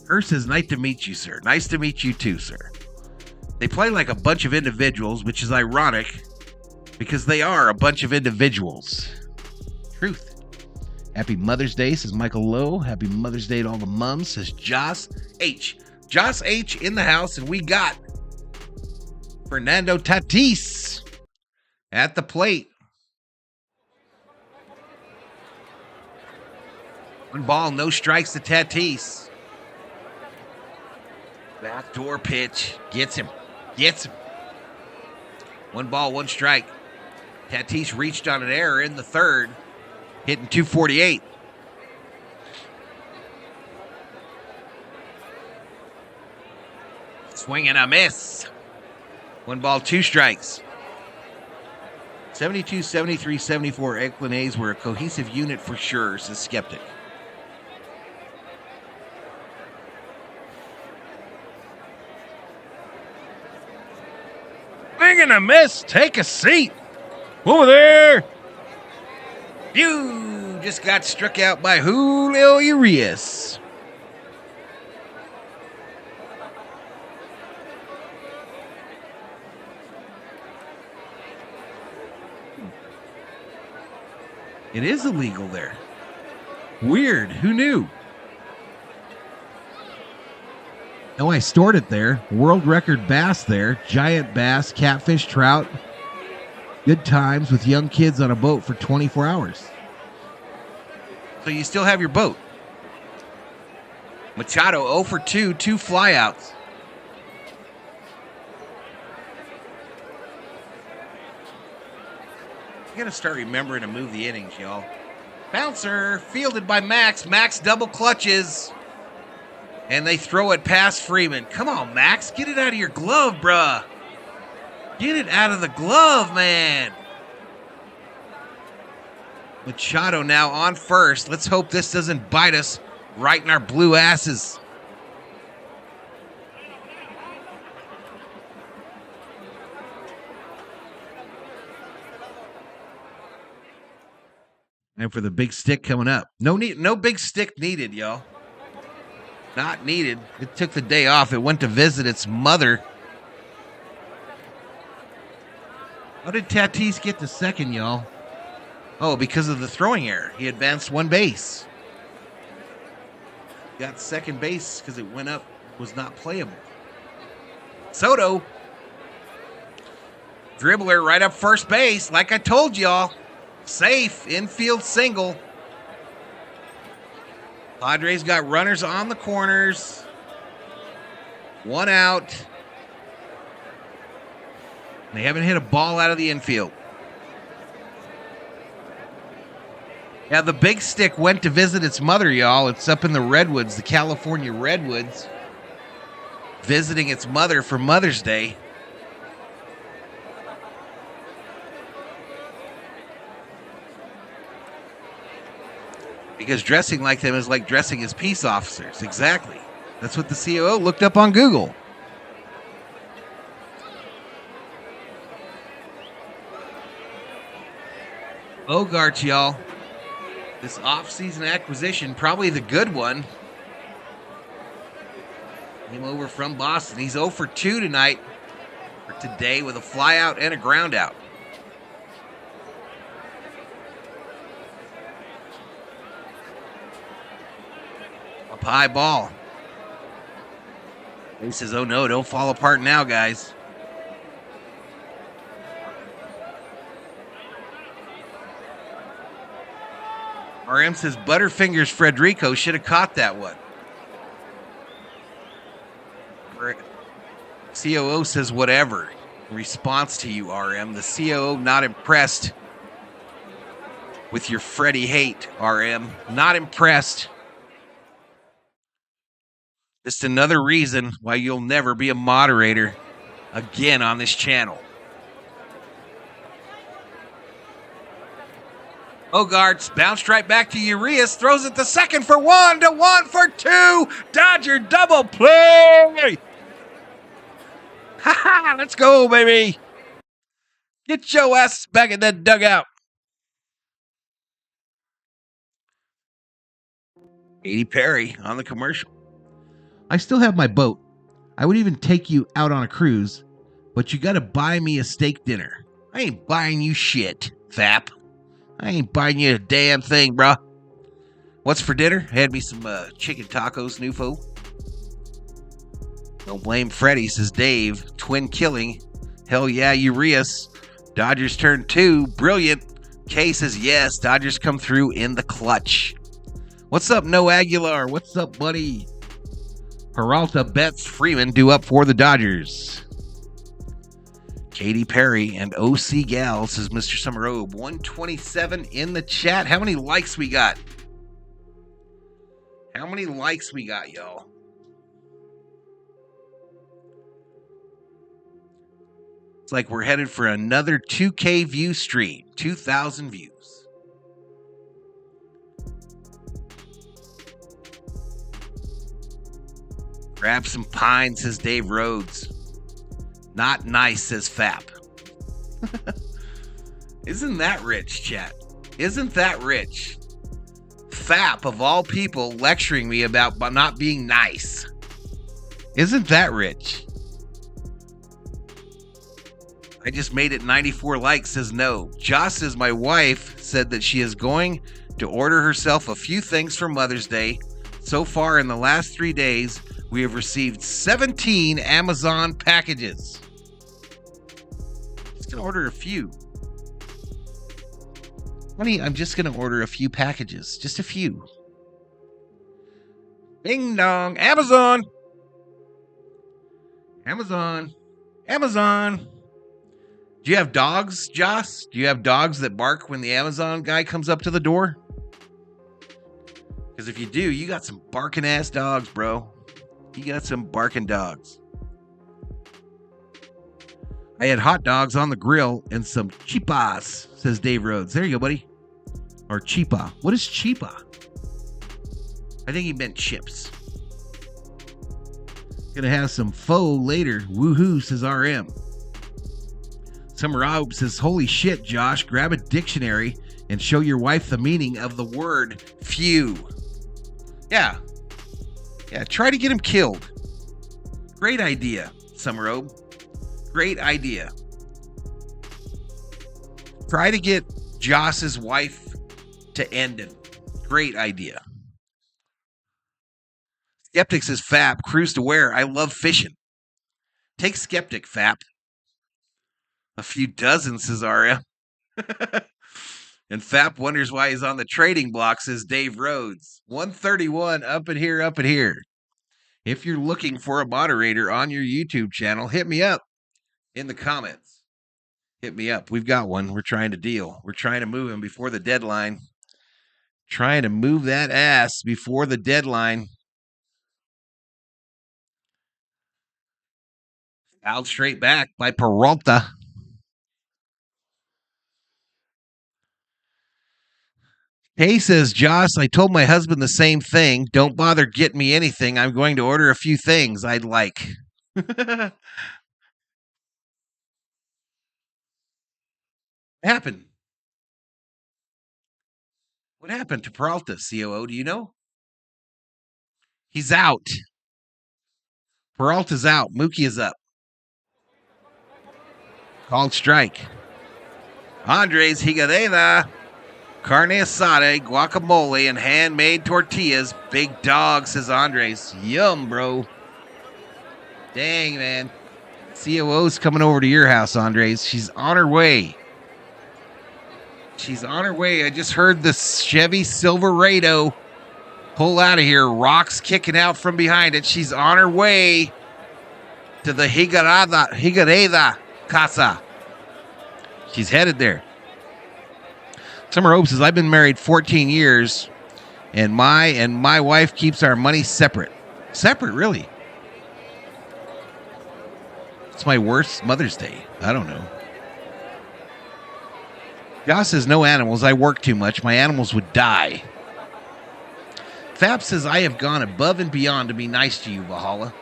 Her says, nice to meet you, sir. Nice to meet you too, sir. They play like a bunch of individuals, which is ironic because they are a bunch of individuals. Truth. Happy Mother's Day, says Michael Lowe. Happy Mother's Day to all the mums, says Joss H. Joss H in the house, and we got Fernando Tatis at the plate. 1 ball, no strikes to Tatis. Backdoor pitch. Gets him. 1 ball, 1 strike. Tatis reached on an error in the third. Hitting .248. Swing and a miss. 1 ball, 2 strikes. 72, 73, 74. Oakland A's were a cohesive unit for sure, says Skeptic. Swing and a miss. Take a seat. Over there. You just got struck out by Julio Urias. It is illegal there. Weird. Who knew? Oh, I stored it there. World record bass there. Giant bass, catfish, trout. Good times with young kids on a boat for 24 hours. So you still have your boat. Machado 0 for 2, 2 flyouts. You got to start remembering to move the innings, y'all. Bouncer fielded by Max. Max double clutches. And they throw it past Freeman. Come on, Max. Get it out of your glove, bruh. Get it out of the glove, man. Machado now on first. Let's hope this doesn't bite us right in our blue asses. And for the big stick coming up. No big stick needed, y'all. Not needed. It took the day off. It went to visit its mother. How did Tatis get to second, y'all? Oh, because of the throwing error. He advanced 1 base. Got second base because it went up, was not playable. Soto. Dribbler right up first base. Like I told y'all. Safe. Infield single. Padres got runners on the corners. 1 out. They haven't hit a ball out of the infield. Yeah, the big stick went to visit its mother, y'all. It's up in the Redwoods, the California Redwoods. Visiting its mother for Mother's Day. Because dressing like them is like dressing as peace officers. Exactly. That's what the COO looked up on Google. Bogarts, y'all. This offseason acquisition, probably the good one. Came over from Boston. He's 0 for 2 tonight, or today, with a fly out and a ground out. Up high ball. He says, oh no, don't fall apart now, guys. RM says Butterfingers Frederico should have caught that one. COO says whatever. In response to you, RM. The COO not impressed with your Freddy hate, RM. Not impressed. Just another reason why you'll never be a moderator again on this channel. Bogarts bounced right back to Urias, throws it to second for 1, to 1 for 2. Dodger double play. Ha ha, let's go, baby. Get your ass back in that dugout. Katy Perry on the commercial. I still have my boat. I would even take you out on a cruise, but you got to buy me a steak dinner. I ain't buying you shit, Fap. I ain't buying you a damn thing, bruh. What's for dinner? Had me some chicken tacos, new fool. Don't blame Freddie, says Dave. Twin killing. Hell yeah, Urias. Dodgers turn 2. Brilliant. K says yes. Dodgers come through in the clutch. What's up, No Aguilar? What's up, buddy? Peralta bets Freeman due up for the Dodgers. Katy Perry and OC Gal, says Mr. Summerobe. 127 in the chat. How many likes we got? How many likes we got, y'all? It's like we're headed for another 2K view stream. 2,000 views. Grab some pine, says Dave Rhodes. Not nice, says Fap. Isn't that rich, chat? Isn't that rich? Fap, of all people, lecturing me about not being nice. Isn't that rich? I just made it 94 likes, says no. Joss says my wife said that she is going to order herself a few things for Mother's Day. So far in the last 3 days, we have received 17 Amazon packages. Just gonna order a few. Honey, I'm just gonna order a few packages. Just a few. Bing dong. Amazon. Amazon. Amazon. Do you have dogs, Joss? Do you have dogs that bark when the Amazon guy comes up to the door? Because if you do, you got some barking ass dogs, bro. You got some barking dogs. I had hot dogs on the grill and some chipas, says Dave Rhodes. There you go, buddy. Or chipa. What is chipa? I think he meant chips. Gonna have some pho later. Woohoo, says RM. Summer Rob says, holy shit, Josh, grab a dictionary and show your wife the meaning of the word few. Yeah. Yeah, try to get him killed. Great idea, Summer Robe. Great idea. Try to get Joss's wife to end him. Great idea. Skeptic says, Fap, cruise to where? I love fishing. Take Skeptic, Fap. A few dozen, says RM. And Fap wonders why he's on the trading block, says Dave Rhodes. 131, up and here, up and here. If you're looking for a moderator on your YouTube channel, hit me up in the comments. Hit me up. We've got one. We're trying to deal. We're trying to move him before the deadline. Trying to move that ass before the deadline. Out straight back by Peralta. Hey, says Joss, I told my husband the same thing. Don't bother getting me anything. I'm going to order a few things I'd like. Happened. What happened to Peralta, COO? Do you know? He's out. Peralta's out. Mookie is up. Called strike. Andres Higuera, carne asada, guacamole, and handmade tortillas. Big dog, says Andres. Yum, bro. Dang, man. COO's coming over to your house, Andres. She's on her way. She's on her way. I just heard the Chevy Silverado pull out of here. Rocks kicking out from behind it. She's on her way to the Higuera Casa. She's headed there. Summer Hope says, I've been married 14 years, and my wife keeps our money separate. Separate, really? It's my worst Mother's Day. I don't know. Josh says, no animals. I work too much. My animals would die. Fab says, I have gone above and beyond to be nice to you, Valhalla.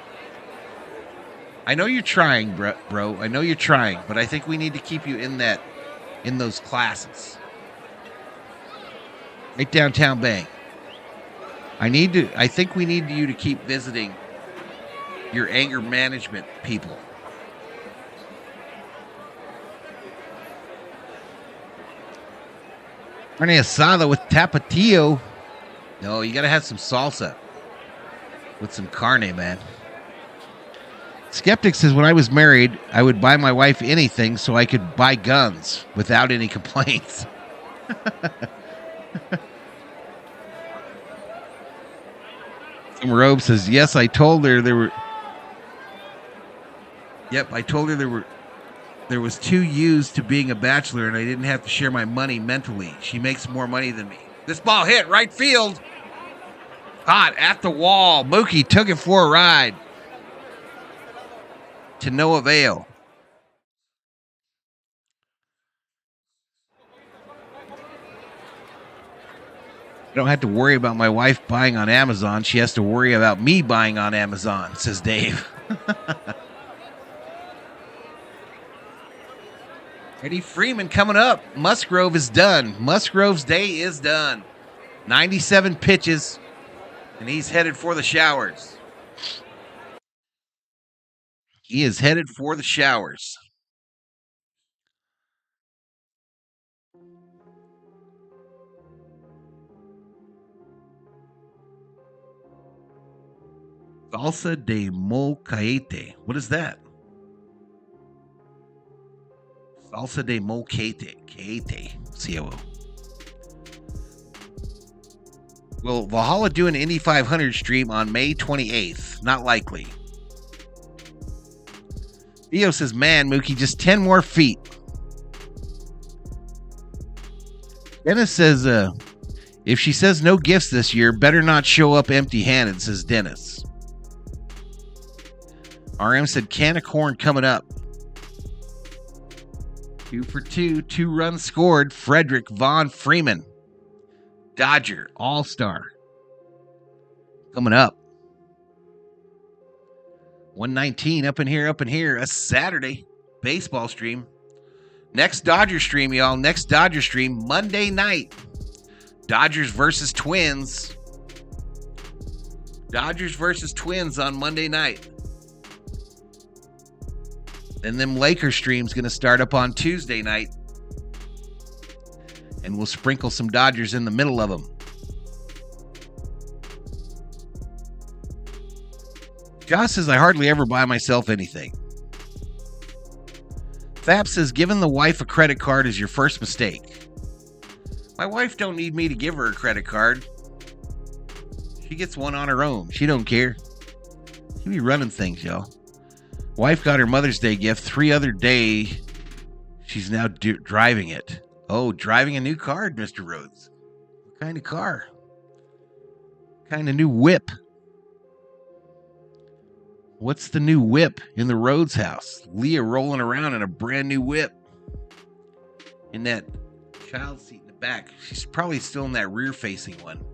I know you're trying, bro. I know you're trying, but I think we need to keep you in those classes. Right downtown Bang. I think we need you to keep visiting your anger management people. Carne asada with tapatio. No, you got to have some salsa with some carne, man. Skeptic says, when I was married, I would buy my wife anything so I could buy guns without any complaints. Some Robe says, yes, I told her there were... Yep, I told her there was 2 U's to being a bachelor, and I didn't have to share my money mentally. She makes more money than me. This ball hit right field. Hot at the wall. Mookie took it for a ride. To no avail. I don't have to worry about my wife buying on Amazon. She has to worry about me buying on Amazon, says Dave. Eddie Freeman coming up. Musgrove is done. Musgrove's day is done. 97 pitches, and he's headed for the showers. He is headed for the showers. Salsa de molcajete. What is that? Salsa de molcajete. COO. Will Valhalla do an Indy 500 stream on May 28th? Not likely. Theo says, man, Mookie, just 10 more feet. Dennis says, if she says no gifts this year, better not show up empty-handed, says Dennis. RM said, can of corn coming up. 2 for 2, 2 runs scored. Frederick Von Freeman, Dodger, All-Star. Coming up. 119 up in here. A Saturday baseball stream. Next Dodger stream, y'all. Next Dodger stream, Monday night. Dodgers versus Twins. Dodgers versus Twins on Monday night. And them Lakers stream's going to start up on Tuesday night. And we'll sprinkle some Dodgers in the middle of them. Josh says, I hardly ever buy myself anything. Fab says, giving the wife a credit card is your first mistake. My wife don't need me to give her a credit card. She gets one on her own. She don't care. She be running things, y'all. Wife got her Mother's Day gift 3 other day. She's now driving it. Oh, driving a new car, Mr. Rhodes. What kind of car? What kind of new whip? What's the new whip in the Rhodes house? Leah rolling around in a brand new whip. In that child seat in the back. She's probably still in that rear-facing one.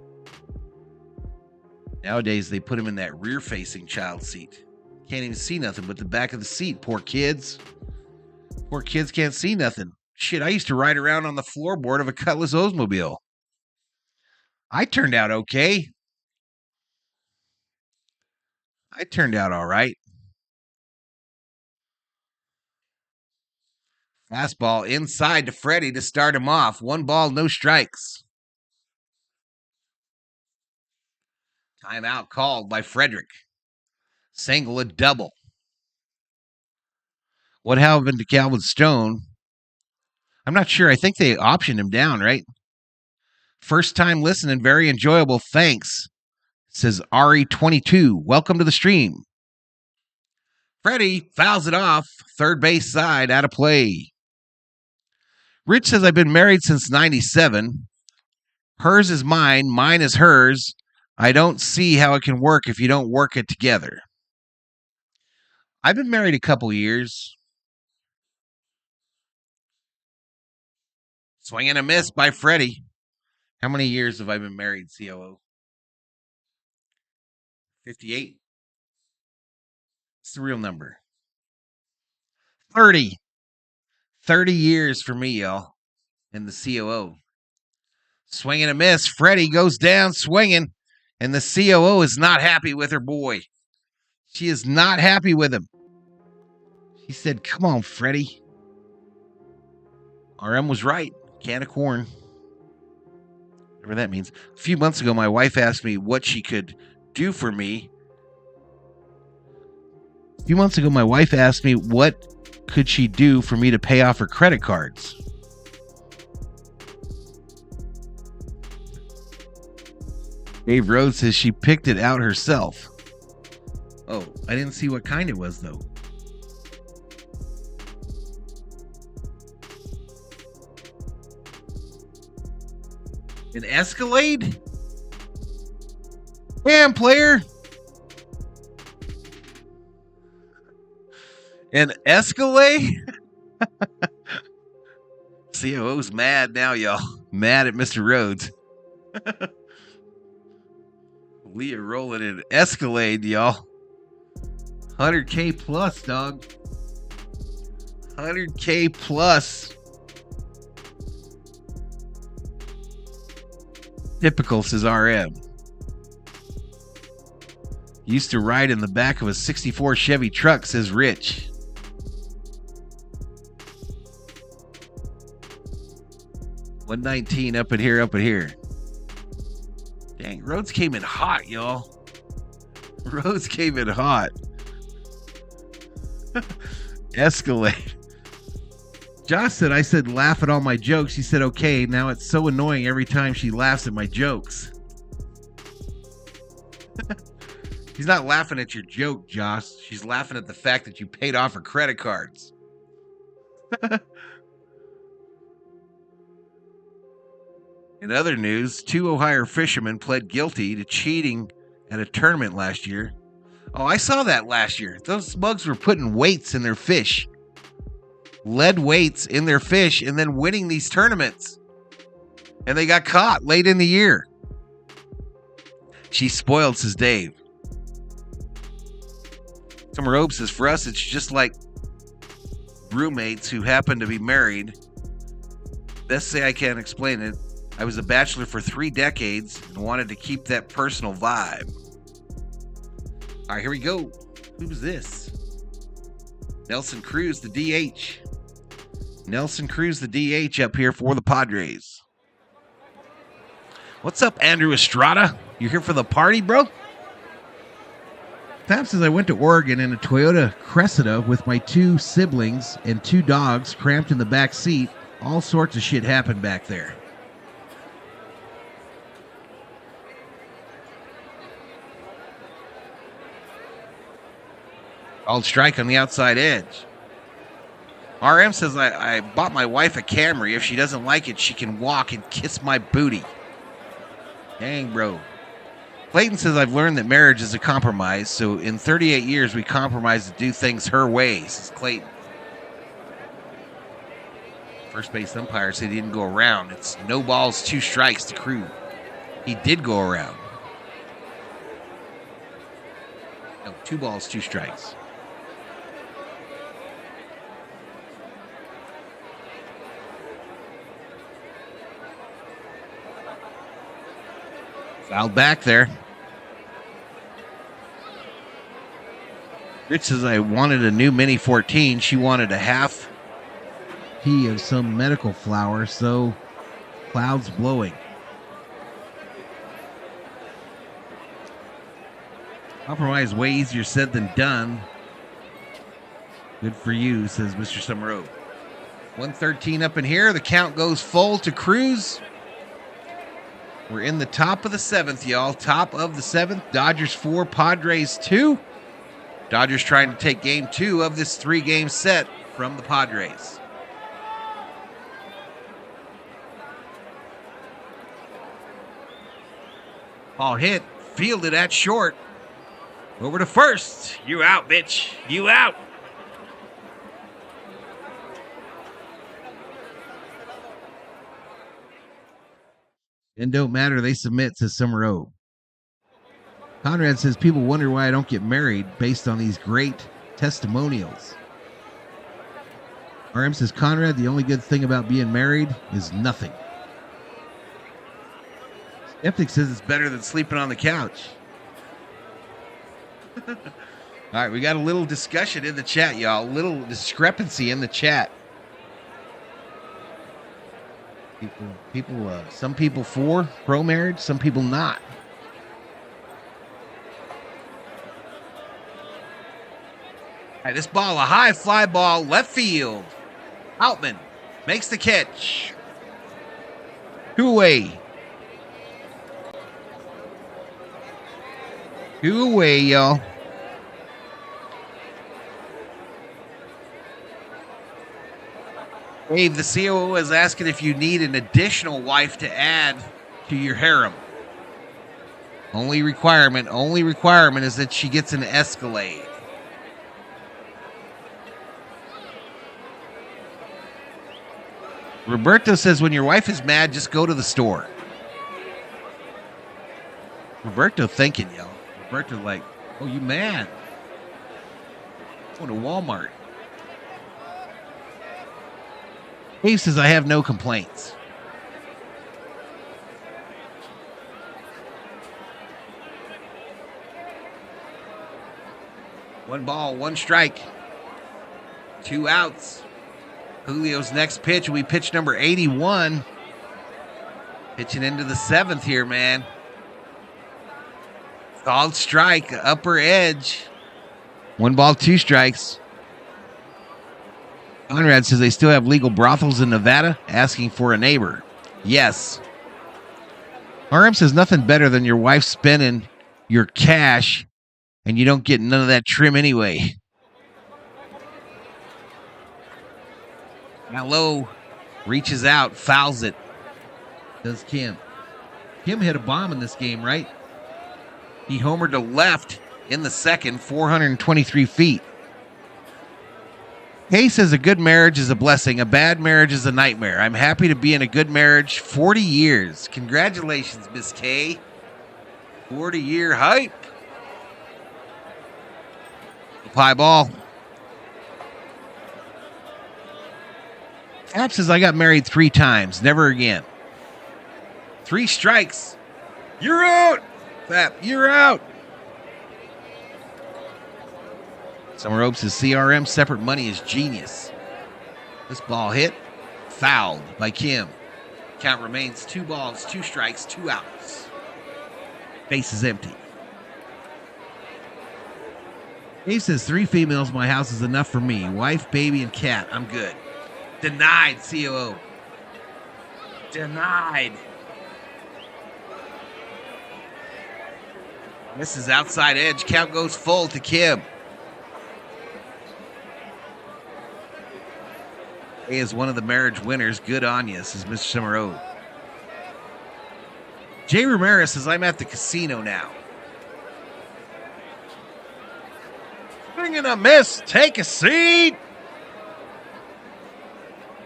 Nowadays, they put him in that rear-facing child seat. Can't even see nothing but the back of the seat. Poor kids. Poor kids can't see nothing. Shit, I used to ride around on the floorboard of a Cutlass Oldsmobile. I turned out okay. I turned out all right. Fastball inside to Freddie to start him off. 1 ball, no strikes. Timeout called by Frederick. Single, a double. What happened to Calvin Stone? I'm not sure. I think they optioned him down, right? First time listening. Very enjoyable. Thanks. Says Ari22. Welcome to the stream. Freddie fouls it off. Third base side, out of play. Rich says, I've been married since 97. Hers is mine. Mine is hers. I don't see how it can work if you don't work it together. I've been married a couple years. Swing and a miss by Freddie. How many years have I been married, COO? 58. It's the real number. 30. 30 years for me, y'all, in the COO. Swing and a miss. Freddie goes down swinging, and the COO is not happy with her boy. She is not happy with him. She said, come on, Freddie. RM was right. Can of corn. Whatever that means. A few months ago, my wife asked me what she could do for me. A few months ago, my wife asked me what could she do for me to pay off her credit cards. Dave Rhodes says she picked it out herself. Oh, I didn't see what kind it was, though. An Escalade? Damn, player. An Escalade? COO's mad now, y'all. Mad at Mr. Rhodes. Leah rolling an Escalade, y'all. 100K plus, dog. 100K plus. Typical, says RM. Used to ride in the back of a 64 Chevy truck, says Rich. $119 up in here. Dang, Rhodes came in hot, y'all. Rhodes came in hot. Escalade. Josh said, I said laugh at all my jokes. She said, okay, now it's so annoying every time she laughs at my jokes. She's not laughing at your joke, Josh. She's laughing at the fact that you paid off her credit cards. In other news, 2 Ohio fishermen pled guilty to cheating at a tournament last year. Oh, I saw that last year. Those smugs were putting weights in their fish. Lead weights in their fish and then winning these tournaments. And they got caught late in the year. She's spoiled, says Dave. Summer Hope says, for us, it's just like roommates who happen to be married. Best say I can't explain it. I was a bachelor for 3 decades and wanted to keep that personal vibe. All right, here we go. Who was this? Nelson Cruz, the DH. Nelson Cruz, the DH up here for the Padres. What's up, Andrew Estrada? You here for the party, bro? Pap says I went to Oregon in a Toyota Cressida with my 2 siblings and 2 dogs cramped in the back seat. All sorts of shit happened back there. Called strike on the outside edge. RM says I bought my wife a Camry. If she doesn't like it, she can walk and kiss my booty. Dang, bro. Clayton says I've learned that marriage is a compromise, so in 38 years we compromise to do things her way, says Clayton. First base umpire said he didn't go around. It's no balls, 2 strikes to Crew. He did go around. No, 2 balls, 2 strikes. Fouled back there. Rich says I wanted a new Mini 14. She wanted a half pea of some medical flower, so clouds blowing. Compromise way easier said than done. Good for you, says Mr. Summerall. 113 up in here. The count goes full to Cruz. We're in the top of the 7th, y'all. Top of the 7th. Dodgers 4, Padres 2. Dodgers trying to take game 2 of this 3-game set from the Padres. Ball hit, fielded at short. Over to first. You out, bitch. You out. It don't matter. They submit, says Summerall. Conrad says people wonder why I don't get married based on these great testimonials. RM says, Conrad, the only good thing about being married is nothing. Skeptic says it's better than sleeping on the couch. All right, we got a little discussion in the chat, y'all. A little discrepancy in the chat. Some people for pro-marriage, some people not. All right, this ball, a high fly ball, left field. Outman makes the catch. 2 away. 2 away, y'all. Dave, the COO is asking if you need an additional wife to add to your harem. Only requirement is that she gets an Escalade. Roberto says when your wife is mad, just go to the store. Roberto thinking, y'all. Roberto like, oh, you mad? Go to Walmart. Dave says I have no complaints. One ball, 1 strike. 2 outs. Julio's next pitch will be pitch number 81. Pitching into the 7th here, man. Called strike, upper edge. 1 ball, 2 strikes. Conrad says they still have legal brothels in Nevada, asking for a neighbor. Yes. RM says nothing better than your wife spending your cash and you don't get none of that trim anyway. Now low, reaches out, fouls it. Does Kim. Kim hit a bomb in this game, right? He homered to left in the 2nd, 423 feet. Kay says a good marriage is a blessing. A bad marriage is a nightmare. I'm happy to be in a good marriage. 40 years. Congratulations, Miss Kay. 40-year hype. High ball. Cap says I got married 3 times. Never again. 3 strikes. You're out. Fap, you're out. Summer Oaks says CRM separate money is genius. This ball hit. Fouled by Kim. Count remains 2 balls, 2 strikes, 2 outs. Base is empty. Dave says 3 females in my house is enough for me. Wife, baby, and cat. I'm good. Denied, COO. Denied. This is outside edge. Count goes full to Kim. He is one of the marriage winners. Good on you, says Mr. Summerall. Jay Ramirez says, I'm at the casino now. Swing and a miss. Take a seat.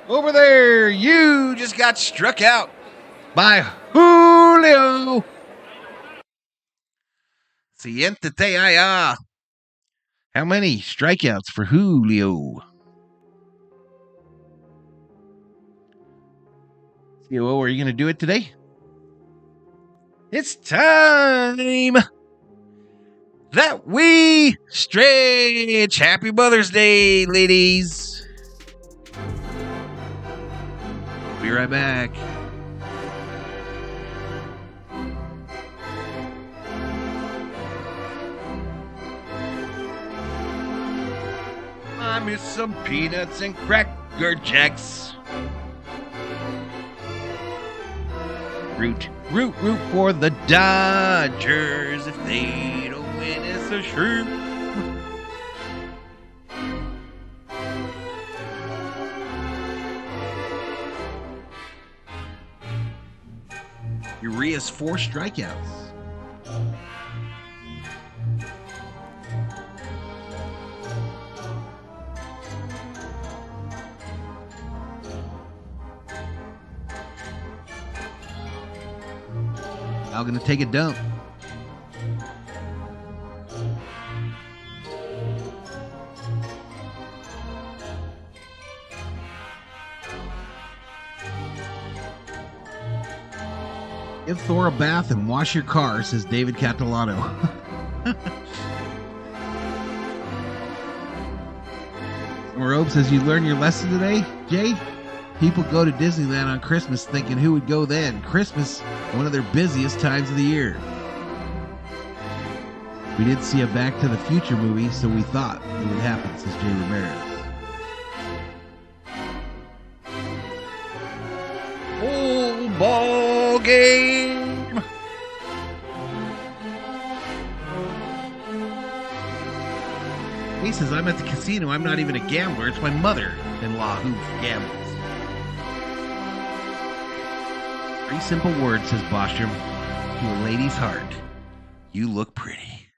Over there, you just got struck out by Julio. Siguiente allá. How many strikeouts for Julio? COO, are you going to do it today? It's time that we stretch. Happy Mother's Day, ladies. Be right back. I miss some peanuts and Cracker Jacks. Root for the Dodgers. If they don't win, it's a shrimp. Urias 4 strikeouts. Now gonna take a dump. Give Thor a bath and wash your car, says David Catalano. Robe says, you learned your lesson today, Jay? People go to Disneyland on Christmas thinking who would go then. Christmas, one of their busiest times of the year. We did see a Back to the Future movie, so we thought it would happen, says Jay Ramirez. Full ball game. He says, I'm at the casino. I'm not even a gambler. It's my mother-in-law who gambles. 3 simple words, says Bostrom, to a lady's heart. You look pretty.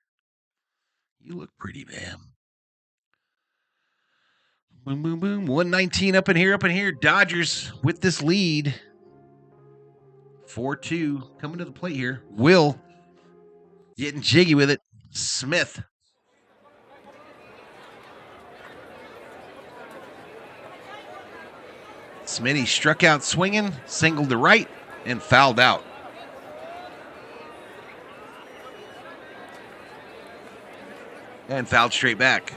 You look pretty, ma'am. Boom, boom, boom. 119 up in here. Dodgers with this lead. 4-2 coming to the plate here. Will getting jiggy with it. Smith. Smitty struck out swinging, singled to right, and fouled out. And fouled straight back.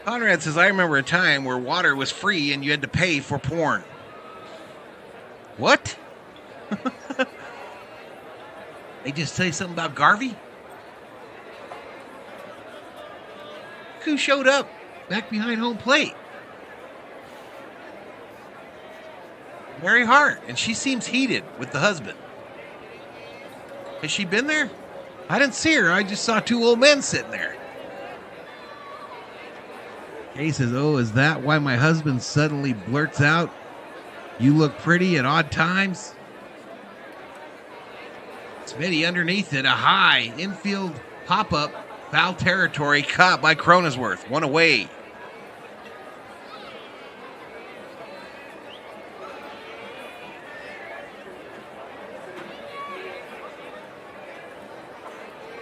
Conrad says, I remember a time where water was free and you had to pay for porn. What? They just say something about Garvey? Who showed up back behind home plate? Mary Hart, and she seems heated with the husband. Has she been there? I didn't see her. I just saw 2 old men sitting there. Kay says, oh, is that why my husband suddenly blurts out, you look pretty at odd times? Smitty underneath it, a high infield pop-up, foul territory, caught by Cronenworth. 1 away.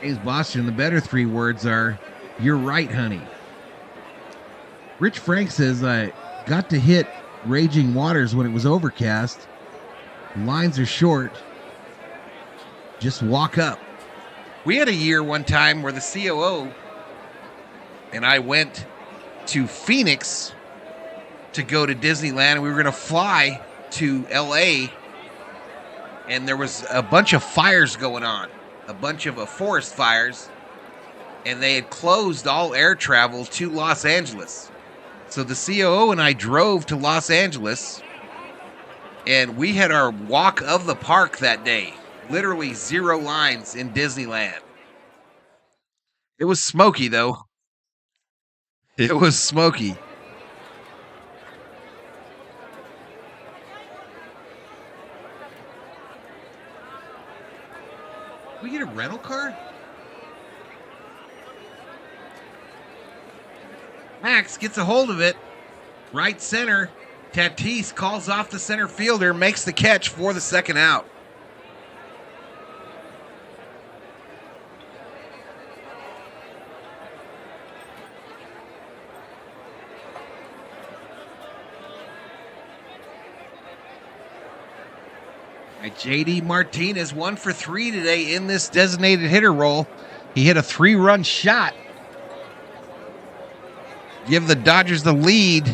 James Boston, the better 3 words are, you're right, honey. Rich Frank says, I got to hit Raging Waters when it was overcast. Lines are short. Just walk up. We had a year one time where the COO and I went to Phoenix to go to Disneyland. We were going to fly to LA, and there was a bunch of fires going on. A bunch of forest fires, and they had closed all air travel to Los Angeles. So the COO and I drove to Los Angeles, and we had our walk of the park that day. Literally 0 lines in Disneyland. It was smoky, though. It was smoky. We get a rental car? Max gets a hold of it. Right center. Tatis calls off the center fielder, makes the catch for the second out. JD Martinez 1 for 3 today in this designated hitter role. He hit a 3-run shot. Give the Dodgers the lead.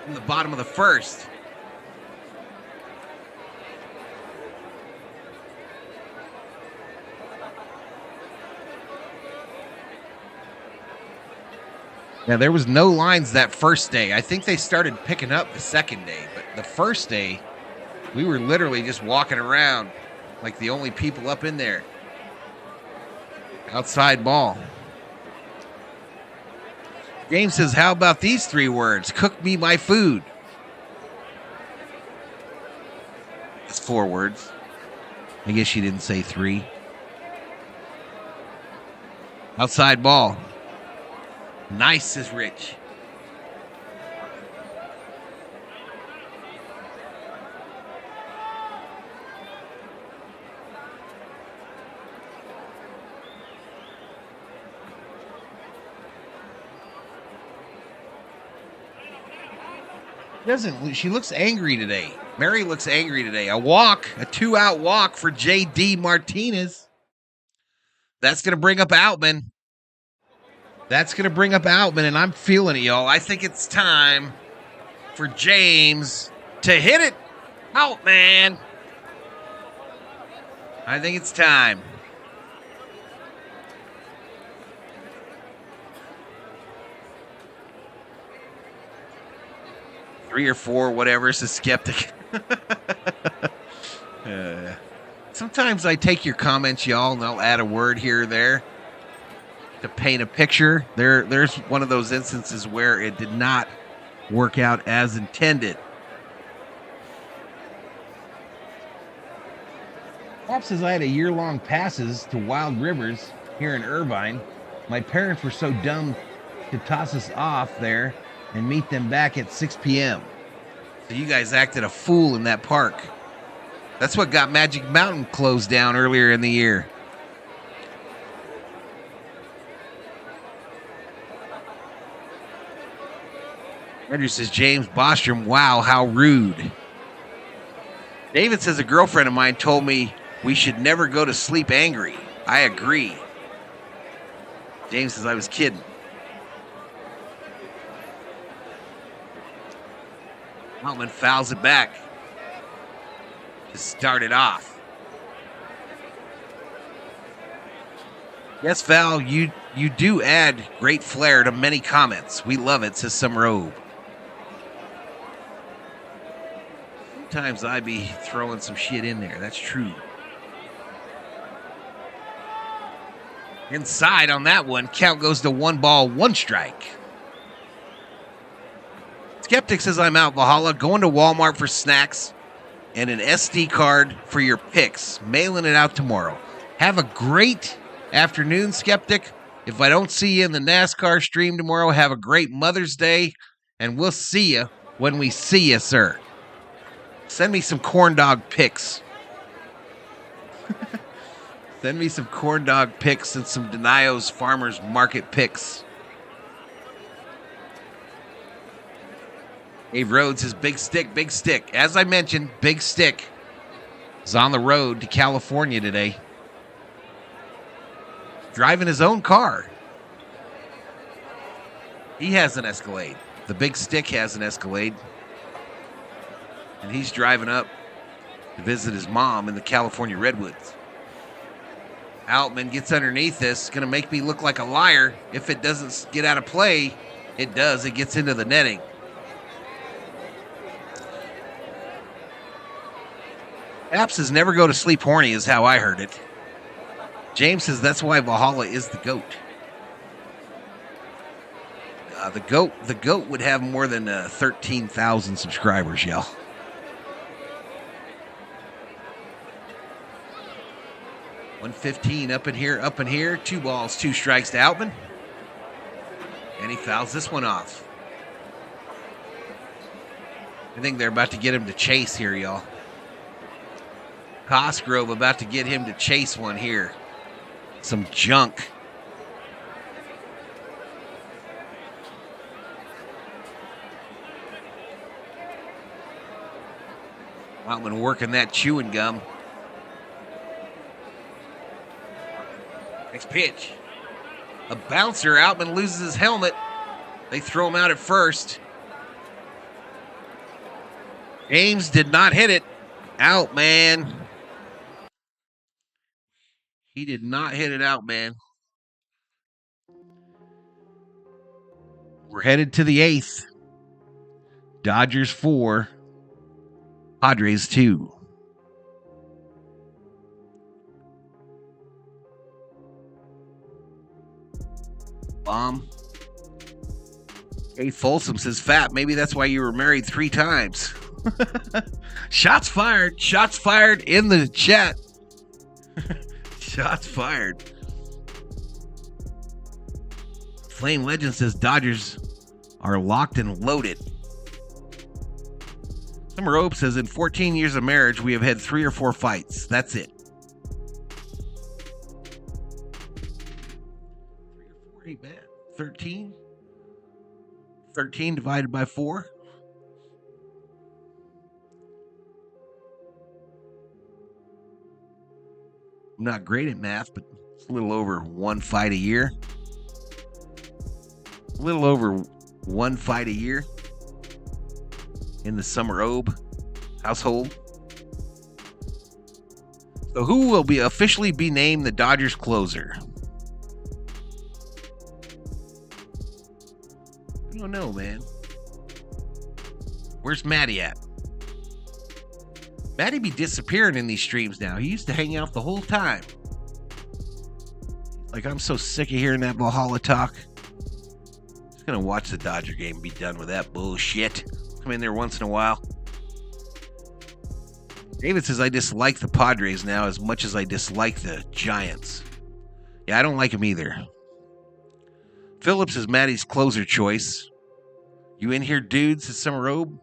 In the bottom of the first. Now, there was no lines that first day. I think they started picking up the second day. But the first day, we were literally just walking around like the only people up in there. Outside ball. James says, how about these 3 words? Cook me my food. It's 4 words. I guess she didn't say 3. Outside ball. Nice, says Rich. She looks angry today. Mary looks angry today. A 2-out walk for JD Martinez. That's going to bring up Outman. And I'm feeling it, y'all. I think it's time for James to hit it. Outman. I think it's time. Three or 4, whatever, is a skeptic. Sometimes I take your comments, y'all, and I'll add a word here or there to paint a picture. There's one of those instances where it did not work out as intended. Pop says I had a year-long passes to Wild Rivers here in Irvine. My parents were so dumb to toss us off there and meet them back at 6 p.m. So you guys acted a fool in that park. That's what got Magic Mountain closed down earlier in the year. Andrew says, James Bostrom, wow, how rude. David says, a girlfriend of mine told me we should never go to sleep angry. I agree. James says, I was kidding. Altman fouls it back to start it off. Yes, Val, you do add great flair to many comments. We love it, says some robe. Sometimes I be throwing some shit in there. That's true. Inside on that one. Count goes to 1 ball, 1 strike. Skeptic says I'm out, Valhalla. Going to Walmart for snacks and an SD card for your picks. Mailing it out tomorrow. Have a great afternoon, Skeptic. If I don't see you in the NASCAR stream tomorrow, have a great Mother's Day, and we'll see you when we see you, sir. Send me some corn dog pics. Send me some corn dog pics and some Denio's Farmers Market pics. Dave Rhodes says, big stick, big stick. As I mentioned, Big Stick is on the road to California today. Driving his own car. He has an Escalade. The Big Stick has an Escalade. And he's driving up to visit his mom in the California Redwoods. Outman gets underneath this. Going to make me look like a liar. If it doesn't get out of play, it does. It gets into the netting. Apps says never go to sleep horny is how I heard it. James says that's why Valhalla is the GOAT. The GOAT would have more than 13,000 subscribers, y'all. $115 up in here. 2 balls, 2 strikes to Outman. And he fouls this one off. I think they're about to get him to chase here, y'all. Cosgrove about to get him to chase one here. Some junk. Outman working that chewing gum. Next pitch. A bouncer. Outman loses his helmet. They throw him out at first. James did not hit it. Out, man. He did not hit it out, man. We're headed to the 8th. Dodgers 4. Padres 2. Bomb. Hey, Folsom says, Fat, maybe that's why you were married 3 times. Shots fired. Shots fired in the chat. Shots fired. Flame Legend says Dodgers are locked and loaded. Summer Ope says in 14 years of marriage, we have had 3 or 4 fights. That's it. 3 or 4 ain't bad. 13? 13 divided by 4? I'm not great at math, but it's a little over 1 fight a year. A little over 1 fight a year in the Summer Obe household. So who will be officially be named the Dodgers closer? I don't know, man. Where's Matty at? Matty be disappearing in these streams now. He used to hang out the whole time. Like, I'm so sick of hearing that Valhalla talk. Just gonna watch the Dodger game and be done with that bullshit. Come in there once in a while. David says, I dislike the Padres now as much as I dislike the Giants. Yeah, I don't like them either. Phillips is Matty's closer choice. You in here, dudes, at Summer Robe?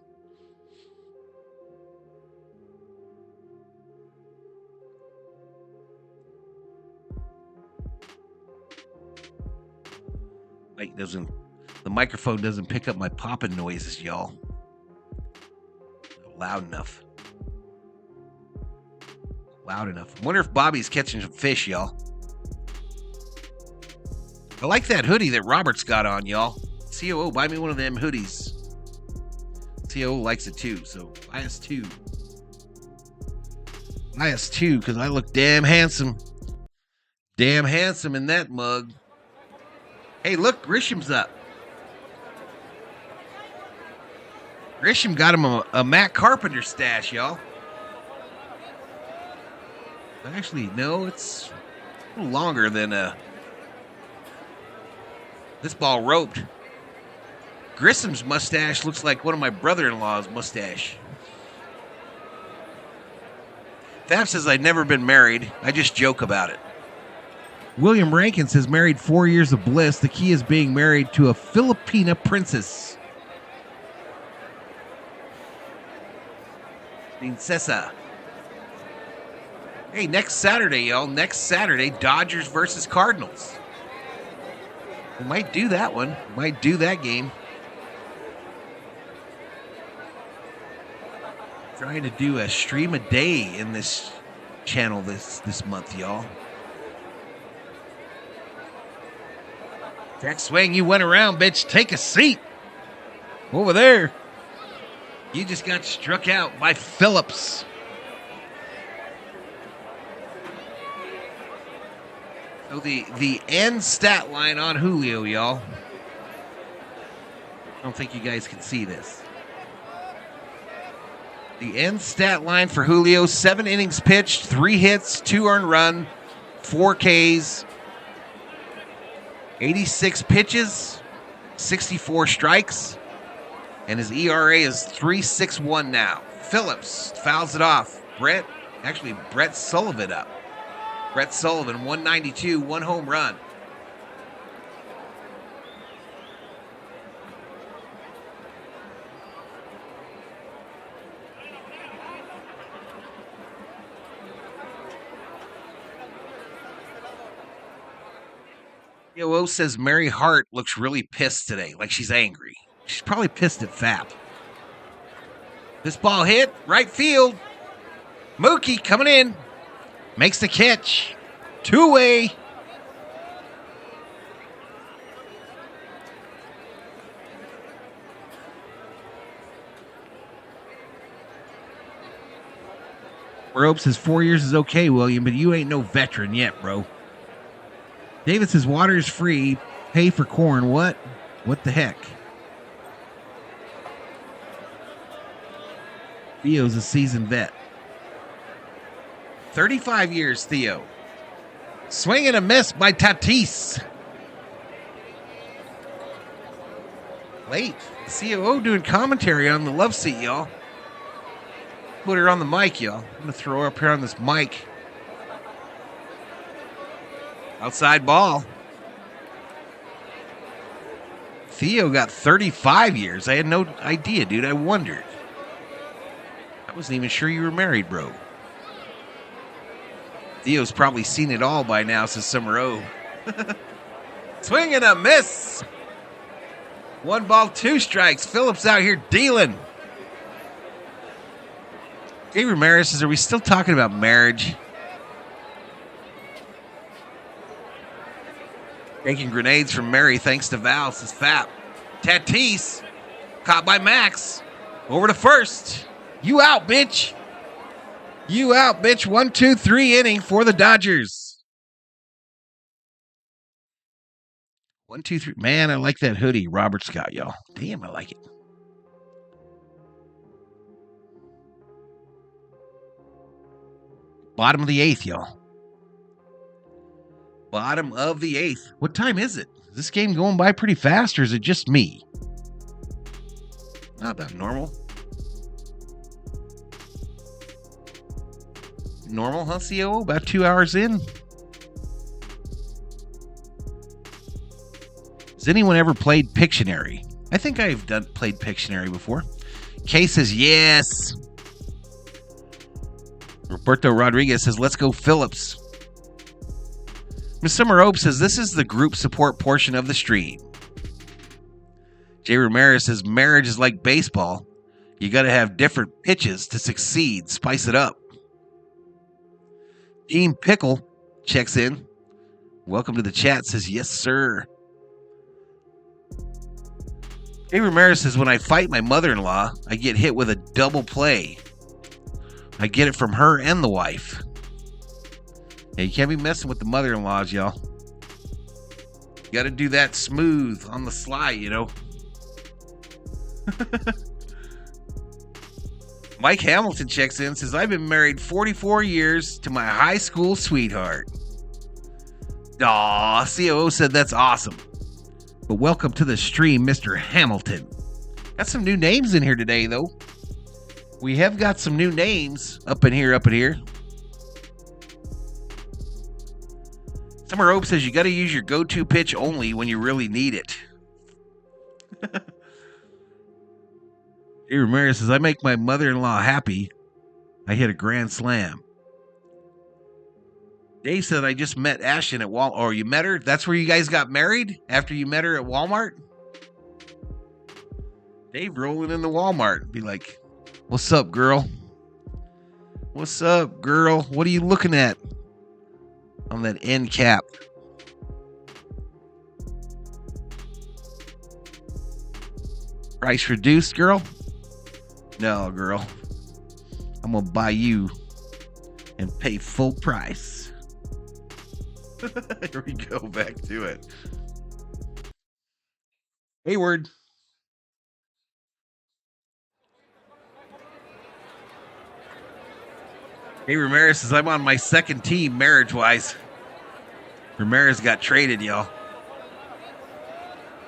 The microphone doesn't pick up my popping noises, y'all. Loud enough. Loud enough. I wonder if Bobby's catching some fish, y'all. I like that hoodie that Robert's got on, y'all. COO, buy me one of them hoodies. COO likes it too, so buy us 2. Buy us 2, because I look damn handsome. Damn handsome in that mug. Hey, look, Grisham's up. Grisham got him a Matt Carpenter stash, y'all. Actually, no, it's a little longer than this ball roped. Grissom's mustache looks like one of my brother-in-law's mustache. Thaf says, I've never been married. I just joke about it. William Rankin says, married 4 years of bliss. The key is being married to a Filipina princess. Princesa. Hey, next Saturday, y'all. Next Saturday, Dodgers versus Cardinals. We might do that one. Might do that game. Trying to do a stream a day in this channel this month, y'all. Jack Swing, you went around, bitch. Take a seat. Over there. You just got struck out by Phillips. So the end stat line on Julio, y'all. I don't think you guys can see this. The end stat line for Julio, 7 innings pitched, 3 hits, 2 earned run, 4 Ks, 86 pitches, 64 strikes, and his ERA is 3.61 now. Phillips fouls it off. Brett Sullivan up. Brett Sullivan, 192, 1 home run. Yo says Mary Hart looks really pissed today, like she's angry. She's probably pissed at Fap. This ball hit, right field. Mookie coming in. Makes the catch. Two-way. Ropes says 4 years is okay, William, but you ain't no veteran yet, bro. David says water is free. Pay for corn. What? What the heck? Theo's a seasoned vet. 35 years, Theo. Swing and a miss by Tatis. Late. The COO doing commentary on the love seat, y'all. Put her on the mic, y'all. I'm going to throw her up here on this mic. Outside ball. Theo got 35 years. I had no idea, dude. I wondered. I wasn't even sure you were married, bro. Theo's probably seen it all by now since Summer O. Swing and a miss. 1 ball, 2 strikes. Phillips out here dealing. Jay Ramirez says, are we still talking about marriage? Taking grenades from Mary thanks to Val, says Fap. Tatis, caught by Max. Over to first. You out, bitch. You out, bitch. 1, 2, 3 inning for the Dodgers. 1, 2, 3. Man, I like that hoodie Robert's got, y'all. Damn, I like it. Bottom of the 8th, y'all. Bottom of the 8th. What time is it? Is this game going by pretty fast, or is it just me? Not that normal. Normal, huh, COO? About 2 hours in. Has anyone ever played Pictionary? I think I've played Pictionary before. Kay says yes. Roberto Rodriguez says, let's go Phillips. Miss Summer Hope says, this is the group support portion of the stream. Jay Ramirez says, marriage is like baseball. You got to have different pitches to succeed. Spice it up. Team Pickle checks in. Welcome to the chat. Says, yes, sir. Jay Ramirez says, when I fight my mother-in-law, I get hit with a double play. I get it from her and the wife. Yeah, you can't be messing with the mother-in-laws, y'all. You got to do that smooth on the sly, you know. Mike Hamilton checks in, says, I've been married 44 years to my high school sweetheart. Aw, COO said that's awesome. But welcome to the stream, Mr. Hamilton. Got some new names in here today, though. We have got some new names up in here. Summer Hope says you got to use your go-to pitch only when you really need it. Jay Ramirez says, I make my mother-in-law happy. I hit a grand slam. Dave said, I just met Ashton at Walmart. Or you met her? That's where you guys got married? After you met her at Walmart? Dave rolling in the Walmart. Be like, what's up, girl? What's up, girl? What are you looking at on that end cap? Price reduced, girl? No, girl. I'm going to buy you and pay full price. Here we go, back to it. Hayward. Hey, Ramirez says, I'm on my second team marriage-wise. Ramirez got traded, y'all.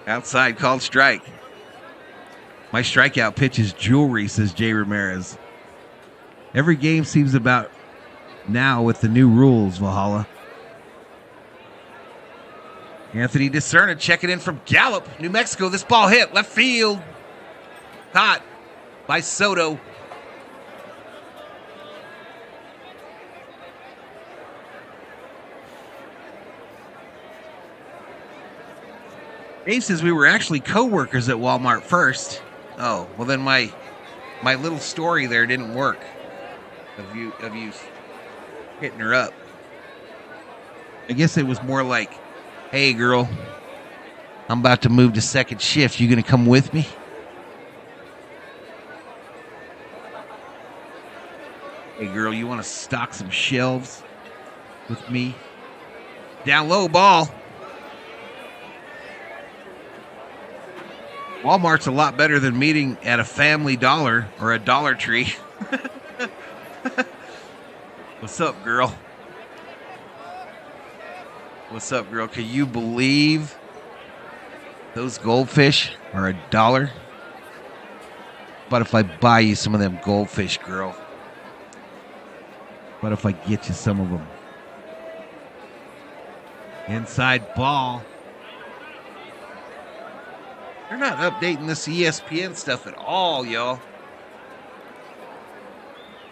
Outside called strike. My strikeout pitch is jewelry, says Jay Ramirez. Every game seems about now with the new rules, Valhalla. Anthony Discerna checking in from Gallup, New Mexico. This ball hit left field. Caught by Soto. Dave says we were actually co-workers at Walmart first. Oh, well then my little story there didn't work. of you hitting her up. I guess it was more like, hey, girl, I'm about to move to second shift. You going to come with me? Hey, girl, you want to stock some shelves with me? Down low ball. Walmart's a lot better than meeting at a Family Dollar or a Dollar Tree. What's up, girl? What's up, girl? Can you believe those goldfish are $1? But if I buy you some of them goldfish, girl? What if I get you some of them? Inside ball. They're not updating this ESPN stuff at all, y'all.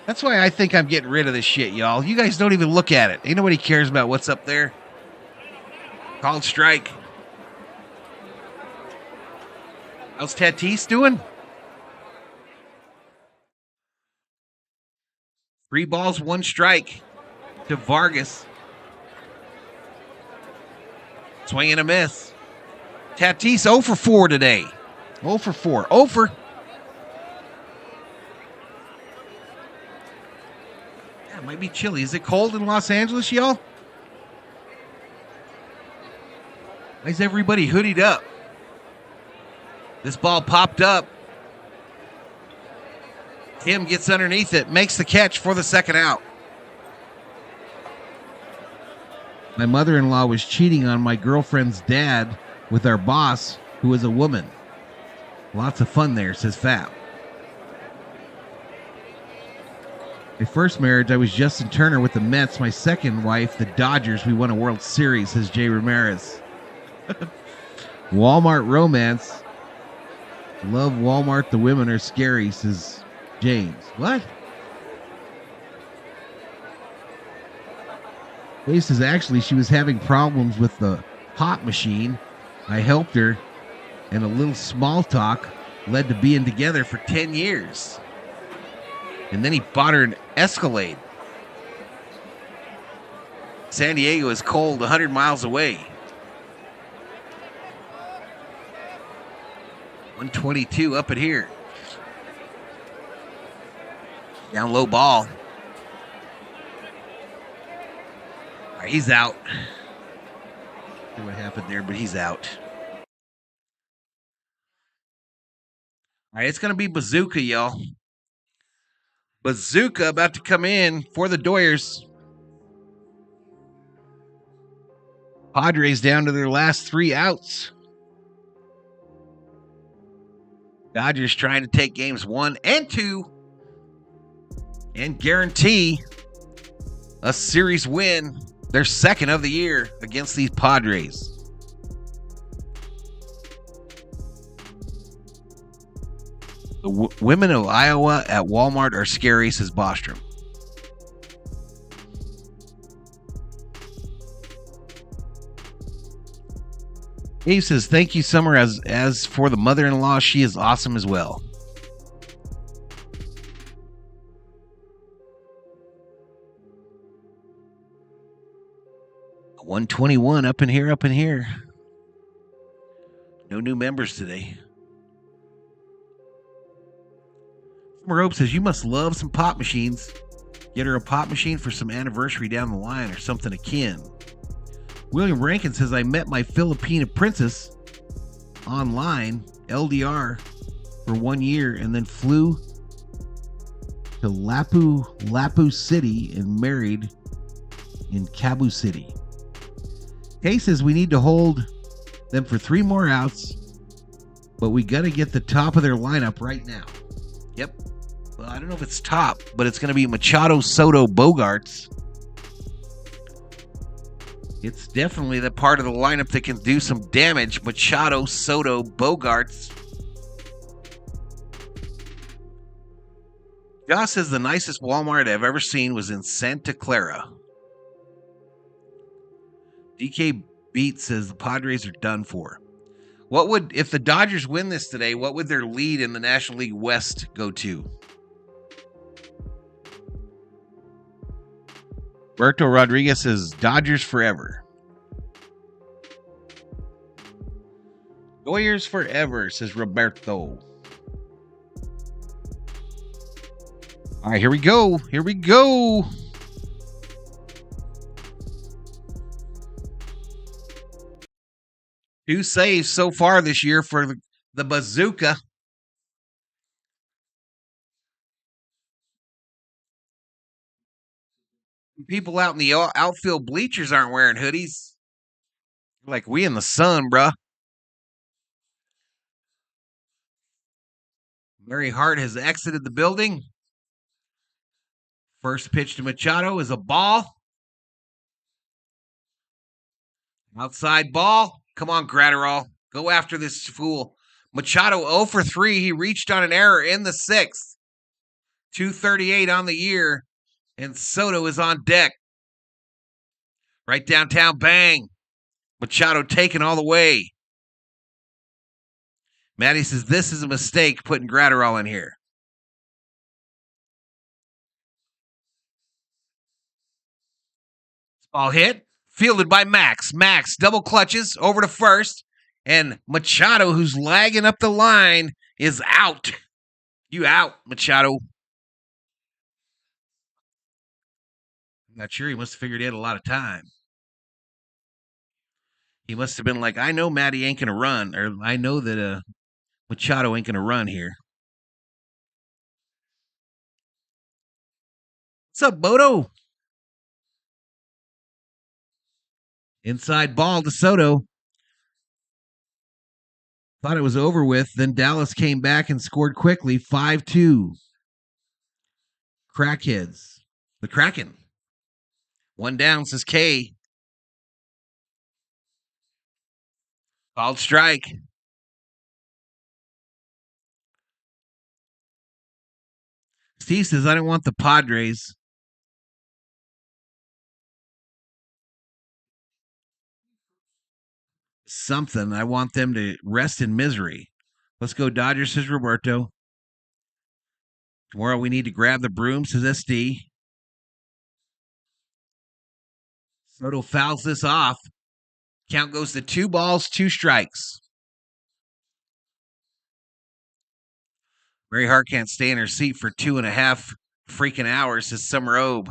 That's why I think I'm getting rid of this shit, y'all. You guys don't even look at it. Ain't nobody cares about what's up there. Called strike. How's Tatis doing? 3 balls, 1 strike to Vargas. Swing and a miss. Tatis 0 for 4 today. 0 for 4. 0 for. Yeah, it might be chilly. Is it cold in Los Angeles, y'all? Why is everybody hoodied up? This ball popped up. Tim gets underneath it, makes the catch for the second out. My mother-in-law was cheating on my girlfriend's dad with our boss, who is a woman. Lots of fun there, says Fab. My first marriage, I was Justin Turner with the Mets. My second wife, the Dodgers. We won a World Series, says Jay Ramirez. Walmart romance. Love Walmart. The women are scary, says James. What? He says actually she was having problems with the pop machine. I helped her, and a little small talk led to being together for 10 years. And then he bought her an Escalade. San Diego is cold, 100 miles away. 122 up at here. Down low ball. All right, he's out. See what happened there, but he's out. All right, it's going to be Bazooka, y'all. Bazooka about to come in for the Doyers. Padres down to their last 3 outs. Dodgers trying to take games 1 and 2 and guarantee a series win, their second of the year against these Padres. The women of Iowa at Walmart are scary, says Bostrom. Dave says, thank you, Summer. As for the mother-in-law, she is awesome as well. $121 up in here. No new members today. Summer Hope says, you must love some pop machines. Get her a pop machine for some anniversary down the line or something akin. William Rankin says, I met my Filipina princess online, LDR, for 1 year and then flew to Lapu City and married in Cebu City. Kay says, we need to hold them for 3 more outs, but we got to get the top of their lineup right now. Yep. Well, I don't know if it's top, but it's going to be Machado, Soto, Bogarts. It's definitely the part of the lineup that can do some damage. Machado, Soto, Bogarts. Josh says the nicest Walmart I've ever seen was in Santa Clara. DK Beat says the Padres are done for. What would, if the Dodgers win this today, what would their lead in the National League West go to? Roberto Rodriguez says Dodgers forever. Warriors forever, says Roberto. All right, here we go. Here we go. Two saves so far this year for the bazooka. People out in the outfield bleachers aren't wearing hoodies. Like we in the sun, bruh. Mary Hart has exited the building. First pitch to Machado is a ball. Outside ball. Come on, Gratterall. Go after this fool. Machado 0 for 3. He reached on an error in the sixth. 238 on the year. And Soto is on deck. Right downtown, bang. Machado taken all the way. Matty says this is a mistake putting Gratterall in here. Ball hit. Fielded by Max. Max double clutches over to first. And Machado, who's lagging up the line, is out. You out, Machado. I'm not sure. He must have figured he had a lot of time. He must have been like, I know Matty ain't going to run. Or I know that Machado ain't going to run here. What's up, Bodo? Inside ball to Soto. Thought it was over with. Then Dallas came back and scored quickly. 5-2. Crackheads. The Kraken. One down, says K. Called strike. Steve says, I don't want the Padres. Something. I want them to rest in misery. Let's go Dodgers, says Roberto. Tomorrow we need to grab the broom, says SD. Soto fouls this off. Count goes to 2 balls, 2 strikes. Mary Hart can't stay in her seat for 2.5 freaking hours, says Summer Obe.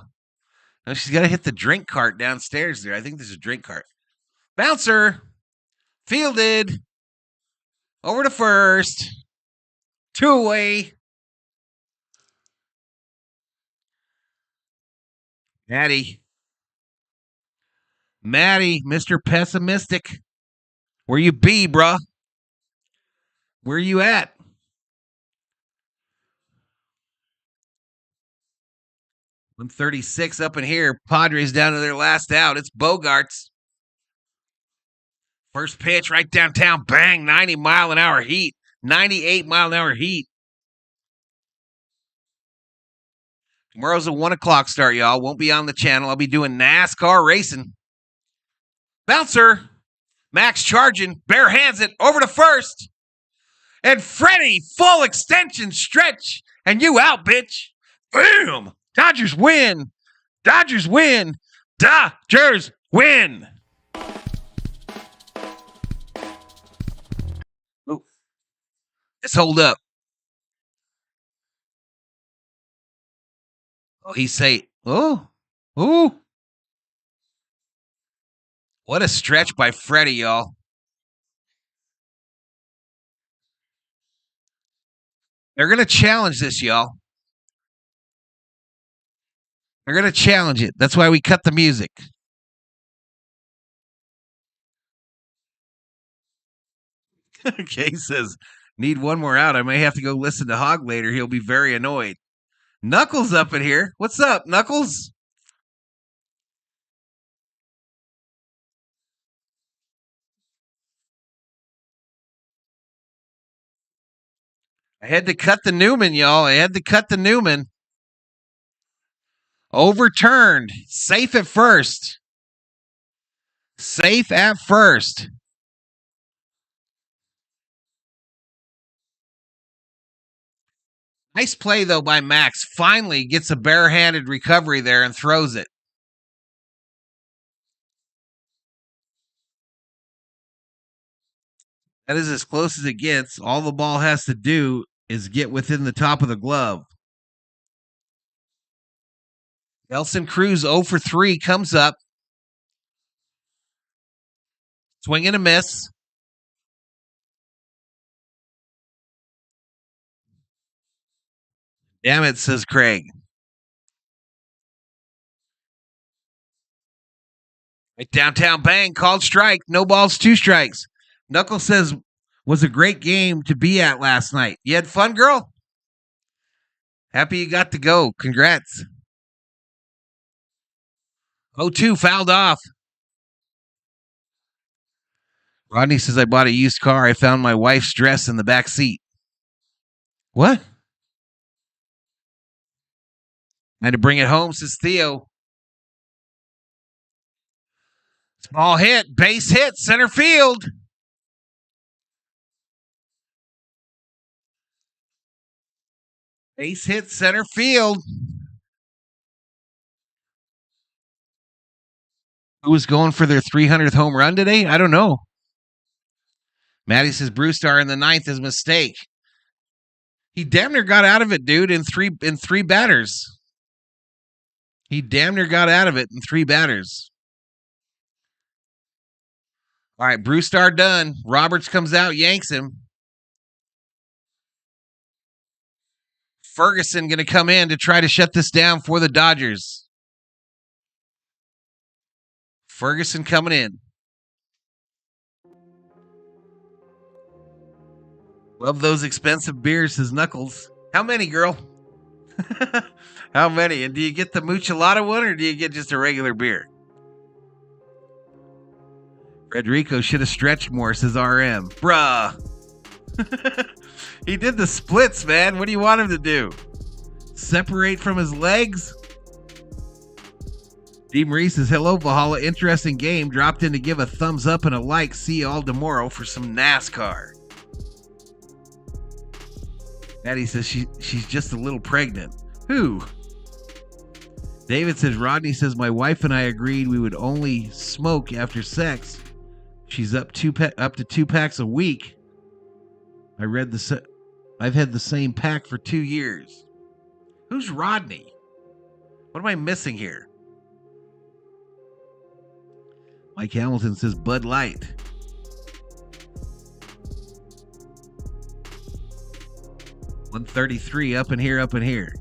No, she's got to hit the drink cart downstairs there. I think there's a drink cart. Bouncer. Fielded. Over to first. 2 away. Matty, Mr. Pessimistic. Where you be, bruh? Where you at? $136 up in here. Padres down to their last out. It's Bogarts. First pitch right downtown. Bang. 90-mile-an-hour heat. 98-mile-an-hour heat. Tomorrow's a 1 o'clock start, y'all. Won't be on the channel. I'll be doing NASCAR racing. Bouncer. Max charging. Bare hands it. Over to first. And Freddie, full extension stretch. And you out, bitch. Boom. Dodgers win. Dodgers win. Dodgers win. Ooh. Let's hold up. Oh, he say, oh. What a stretch by Freddie, y'all. They're going to challenge this, y'all. They're going to challenge it. That's why we cut the music. Okay, he says, need one more out. I may have to go listen to Hog later. He'll be very annoyed. Knuckles up in here. What's up, Knuckles? I had to cut the Newman, y'all. I had to cut the Newman. Overturned. Safe at first. Safe at first. Nice play, though, by Max. Finally gets a barehanded recovery there and throws it. That is as close as it gets. All the ball has to do is get within the top of the glove. Nelson Cruz 0 for 3 comes up. Swing and a miss. Damn it, says Craig. Right downtown bang, called strike. No balls, 2 strikes. Knuckles says, was a great game to be at last night. You had fun, girl? Happy you got to go. Congrats. 0-2 fouled off. Rodney says, I bought a used car. I found my wife's dress in the back seat. What? I had to bring it home, says Theo. Small hit, base hit, center field. Base hit, center field. Who was going for their 300th home run today? I don't know. Maddie says Brewstar in the 9th is a mistake. He damn near got out of it, dude, in three batters. He damn near got out of it in 3 batters. All right, Brewstar done. Roberts comes out, yanks him. Ferguson going to come in to try to shut this down for the Dodgers. Ferguson coming in. Love those expensive beers, says Knuckles. How many, girl? How many? And do you get the Muchalada one or do you get just a regular beer? Federico should have stretched more, says RM. Bruh. He did the splits, man. What do you want him to do? Separate from his legs? D. Marie says, hello, Valhalla. Interesting game. Dropped in to give a thumbs up and a like. See you all tomorrow for some NASCAR. Maddie says she's just a little pregnant. Who? David says, Rodney says, my wife and I agreed we would only smoke after sex. She's up to 2 packs a week. I've had the same pack for 2 years. Who's Rodney? What am I missing here? Mike Hamilton says Bud Light. $133 up in here, up in here.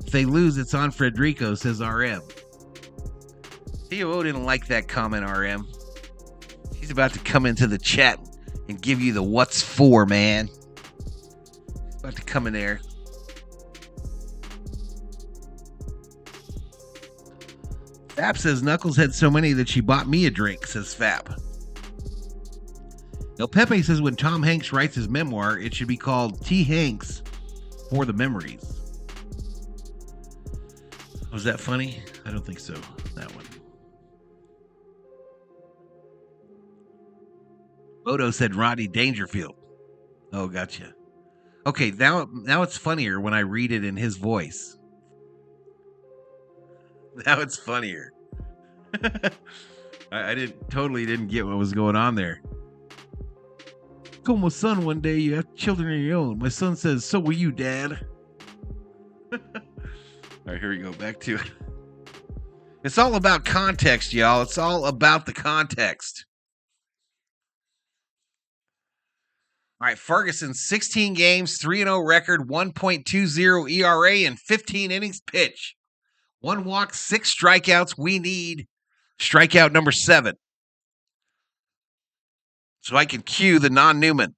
If they lose, it's on Federico, says RM. TOO didn't like that comment, RM. He's about to come into the chat and give you the what's for, man. He's about to come in there. Fap says Knuckles had so many that she bought me a drink, says Fap. El Pepe says when Tom Hanks writes his memoir, it should be called T. Hanks for the Memories. Was that funny? I don't think so. That one. Odo said Rodney Dangerfield. Oh, gotcha. Okay, now it's funnier when I read it in his voice. Now it's funnier. I didn't get what was going on there. Told my son one day, you have children of your own. My son says, so will you, Dad. All right, here we go. Back to it. It's all about context, y'all. It's all about the context. All right, Ferguson, 16 games, 3-0 record, 1.20 ERA, and 15 innings pitch. 1 walk, 6 strikeouts. We need strikeout number 7. So I can cue the non-Newman.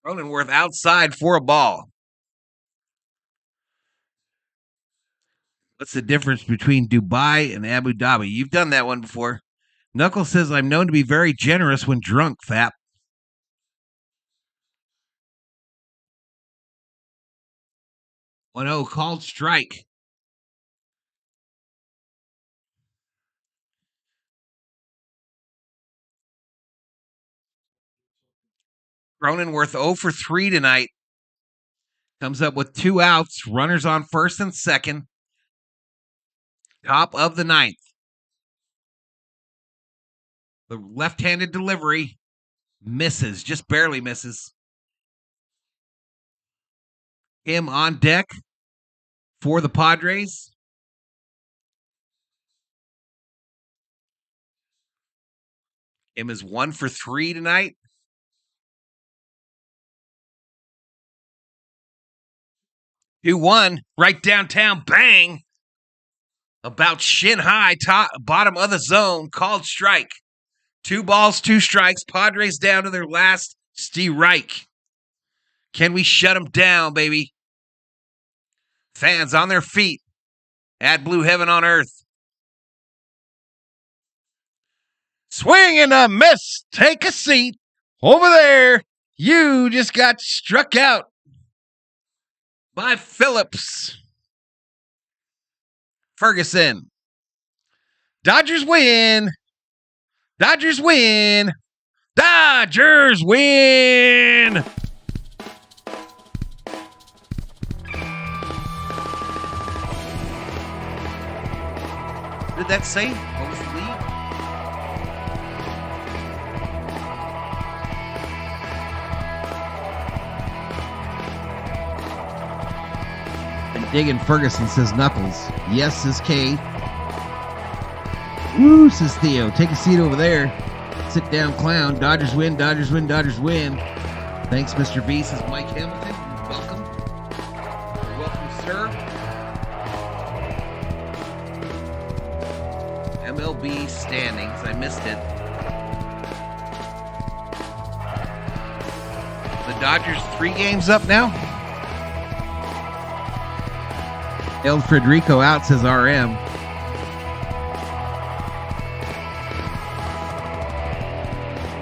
Cronenworth outside for a ball. What's the difference between Dubai and Abu Dhabi? You've done that one before. Knuckles says, I'm known to be very generous when drunk, Fap. 1-0 called strike. Cronenworth 0 for 3 tonight. Comes up with 2 outs, runners on first and second. Top of the 9th. The left-handed delivery misses, just barely misses. Him on deck for the Padres. Him is 1 for 3 tonight. Two 1 right downtown, bang! About shin high, top, bottom of the zone, called strike. 2 balls, 2 strikes. Padres down to their last strike. Can we shut them down, baby? Fans on their feet. Add blue heaven on earth. Swing and a miss. Take a seat. Over there, you just got struck out by Phillips. Ferguson. Dodgers win. Dodgers win. Dodgers win. What did that say? What was the lead? And Diggin Ferguson says Knuckles. Yes, says K. Woo, says Theo. Take a seat over there. Sit down, clown. Dodgers win, Dodgers win, Dodgers win. Thanks, Mr. B, says Mike Hamilton. Welcome. Welcome, sir. MLB standings. I missed it. The Dodgers 3 games up now. El Federico out, says RM.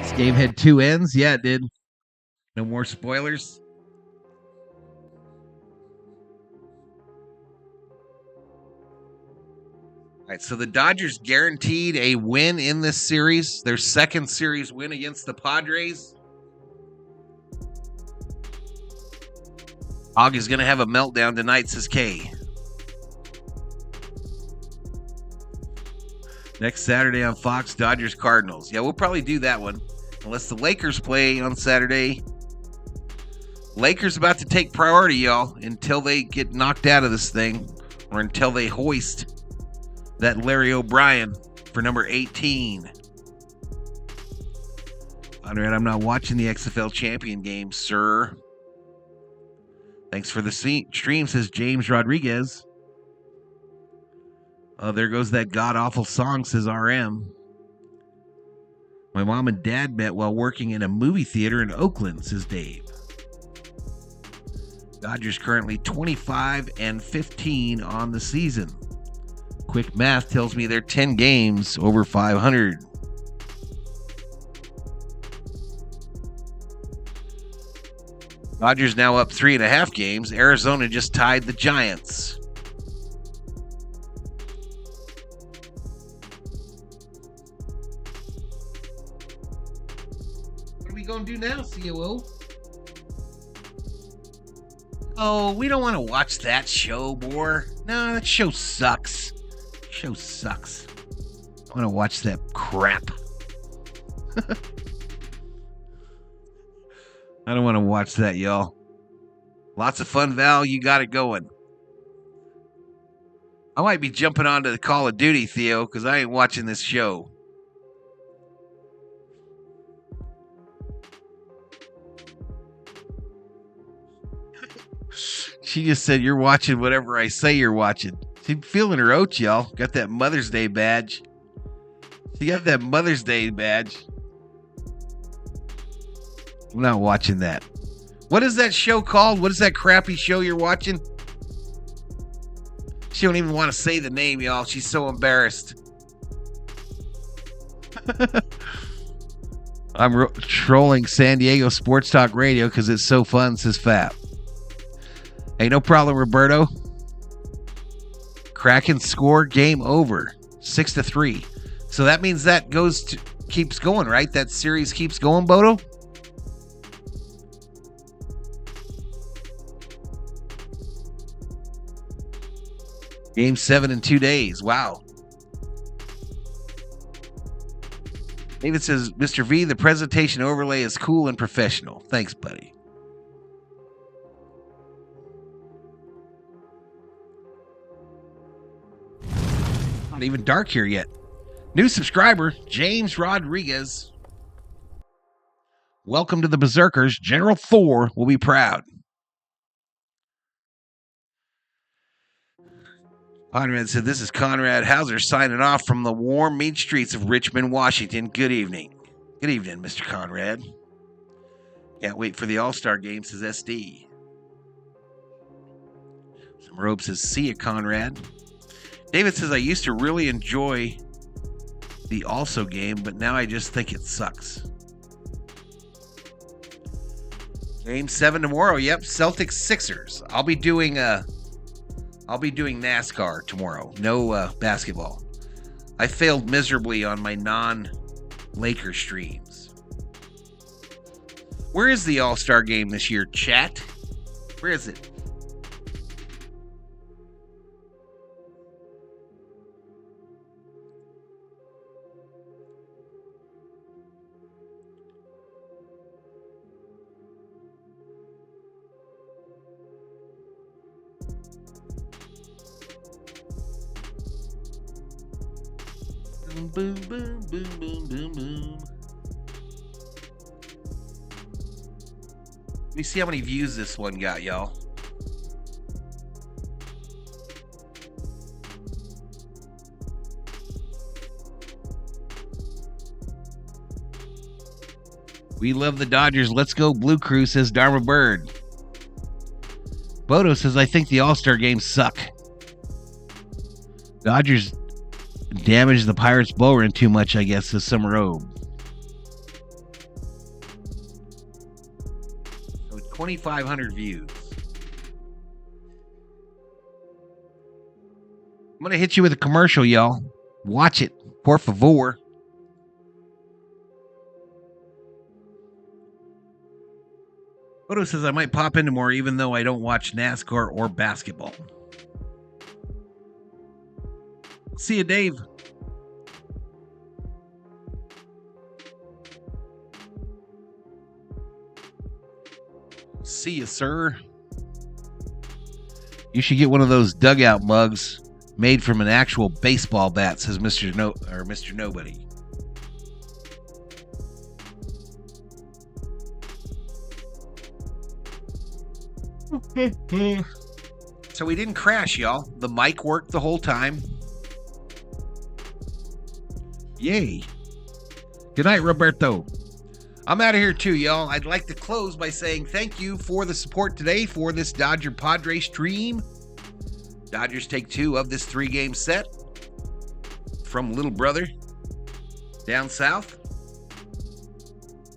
This game had 2 ends. Yeah, it did. No more spoilers. All right, so the Dodgers guaranteed a win in this series. Their second series win against the Padres. Hog is going to have a meltdown tonight, says K. Next Saturday on Fox, Dodgers Cardinals. Yeah, we'll probably do that one. Unless the Lakers play on Saturday. Lakers about to take priority, y'all, until they get knocked out of this thing. Or until they hoist that Larry O'Brien for number 18. Conrad, I'm not watching the XFL champion game, sir. Thanks for the stream, says James Rodriguez. Oh, there goes that god-awful song, says RM. My mom and dad met while working in a movie theater in Oakland, says Dave. Dodgers currently 25-15 on the season. Quick math tells me they're 10 games over 500. Dodgers now up 3.5 games. Arizona just tied the Giants. What are we going to do now, COO? Oh, we don't want to watch that show, boy. No, that show sucks. Show sucks. I want to watch that crap. I don't want to watch that, y'all. Lots of fun, Val. You got it going. I might be jumping onto the Call of Duty, Theo, because I ain't watching this show. She just said, you're watching whatever I say you're watching. She's feeling her oats, y'all. Got that Mother's Day badge. She got that Mother's Day badge. I'm not watching that. What is that show called? What is that crappy show you're watching? She don't even want to say the name, y'all. She's so embarrassed. I'm trolling San Diego Sports Talk Radio because it's so fun, says Fap. Hey, no problem, Roberto. Kraken score, game over. 6-3. So that means that keeps going, right? That series keeps going, Bodo? Game 7 in 2 days. Wow. David says, Mr. V, the presentation overlay is cool and professional. Thanks, buddy. Not even dark here yet. New subscriber, James Rodriguez. Welcome to the Berserkers. General Thor will be proud. Conrad said, this is Conrad Hauser signing off from the warm mean streets of Richmond, Washington. Good evening. Good evening, Mr. Conrad. Can't wait for the All-Star game, says SD. Some robe says, see ya, Conrad. David says, I used to really enjoy the Also game, but now I just think it sucks. Game 7 tomorrow. Yep, Celtics Sixers. I'll be doing NASCAR tomorrow. No basketball. I failed miserably on my non-Laker streams. Where is the All-Star game this year, chat? Where is it? Boom, boom, boom, boom, boom, boom. Let me see how many views this one got, y'all. We love the Dodgers. Let's go Blue Crew, says Dharma Bird. Bodo says, I think the All-Star games suck. Dodgers damaged the Pirates' bullpen too much, I guess, this summer robe. So 2,500 views. I'm going to hit you with a commercial, y'all. Watch it, por favor. Odo says I might pop into more even though I don't watch NASCAR or basketball. See you, Dave. See you, sir. You should get one of those dugout mugs made from an actual baseball bat, says Mr. Nobody. So we didn't crash, y'all. The mic worked the whole time. Yay. Good night, Roberto. I'm out of here too, y'all. I'd like to close by saying thank you for the support today for this Dodger Padre stream. Dodgers take 2 of this 3-game set from little brother down south.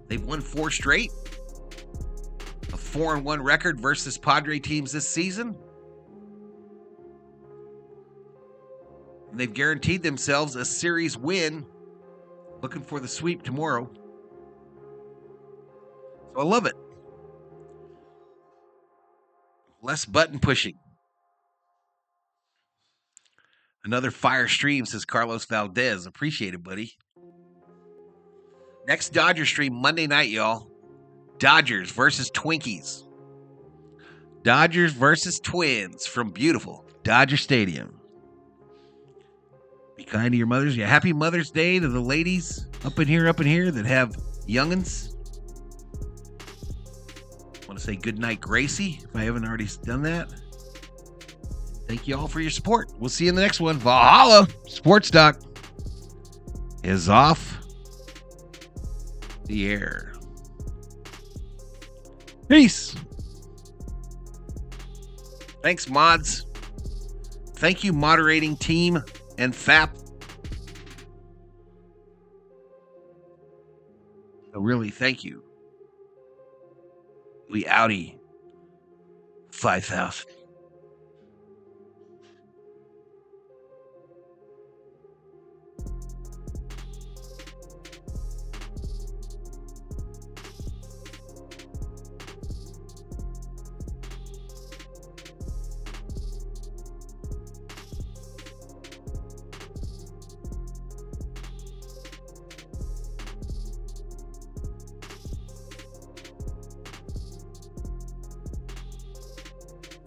They've won 4 straight. A 4-1 record versus Padre teams this season. And they've guaranteed themselves a series win. Looking for the sweep tomorrow. So I love it. Less button pushing. Another fire stream, says Carlos Valdez. Appreciate it, buddy. Next Dodger stream Monday night, y'all. Dodgers versus Twinkies. Dodgers versus Twins from beautiful Dodger Stadium. Be kind to your mothers. Yeah, happy Mother's Day to the ladies up in here that have youngins. Want to say good night, Gracie, if I haven't already done that. Thank you all for your support. We'll see you in the next one. Valhalla Sports Talk is off the air. Peace. Thanks, mods. Thank you, moderating team and FAP. Really, thank you. We outie 5,000.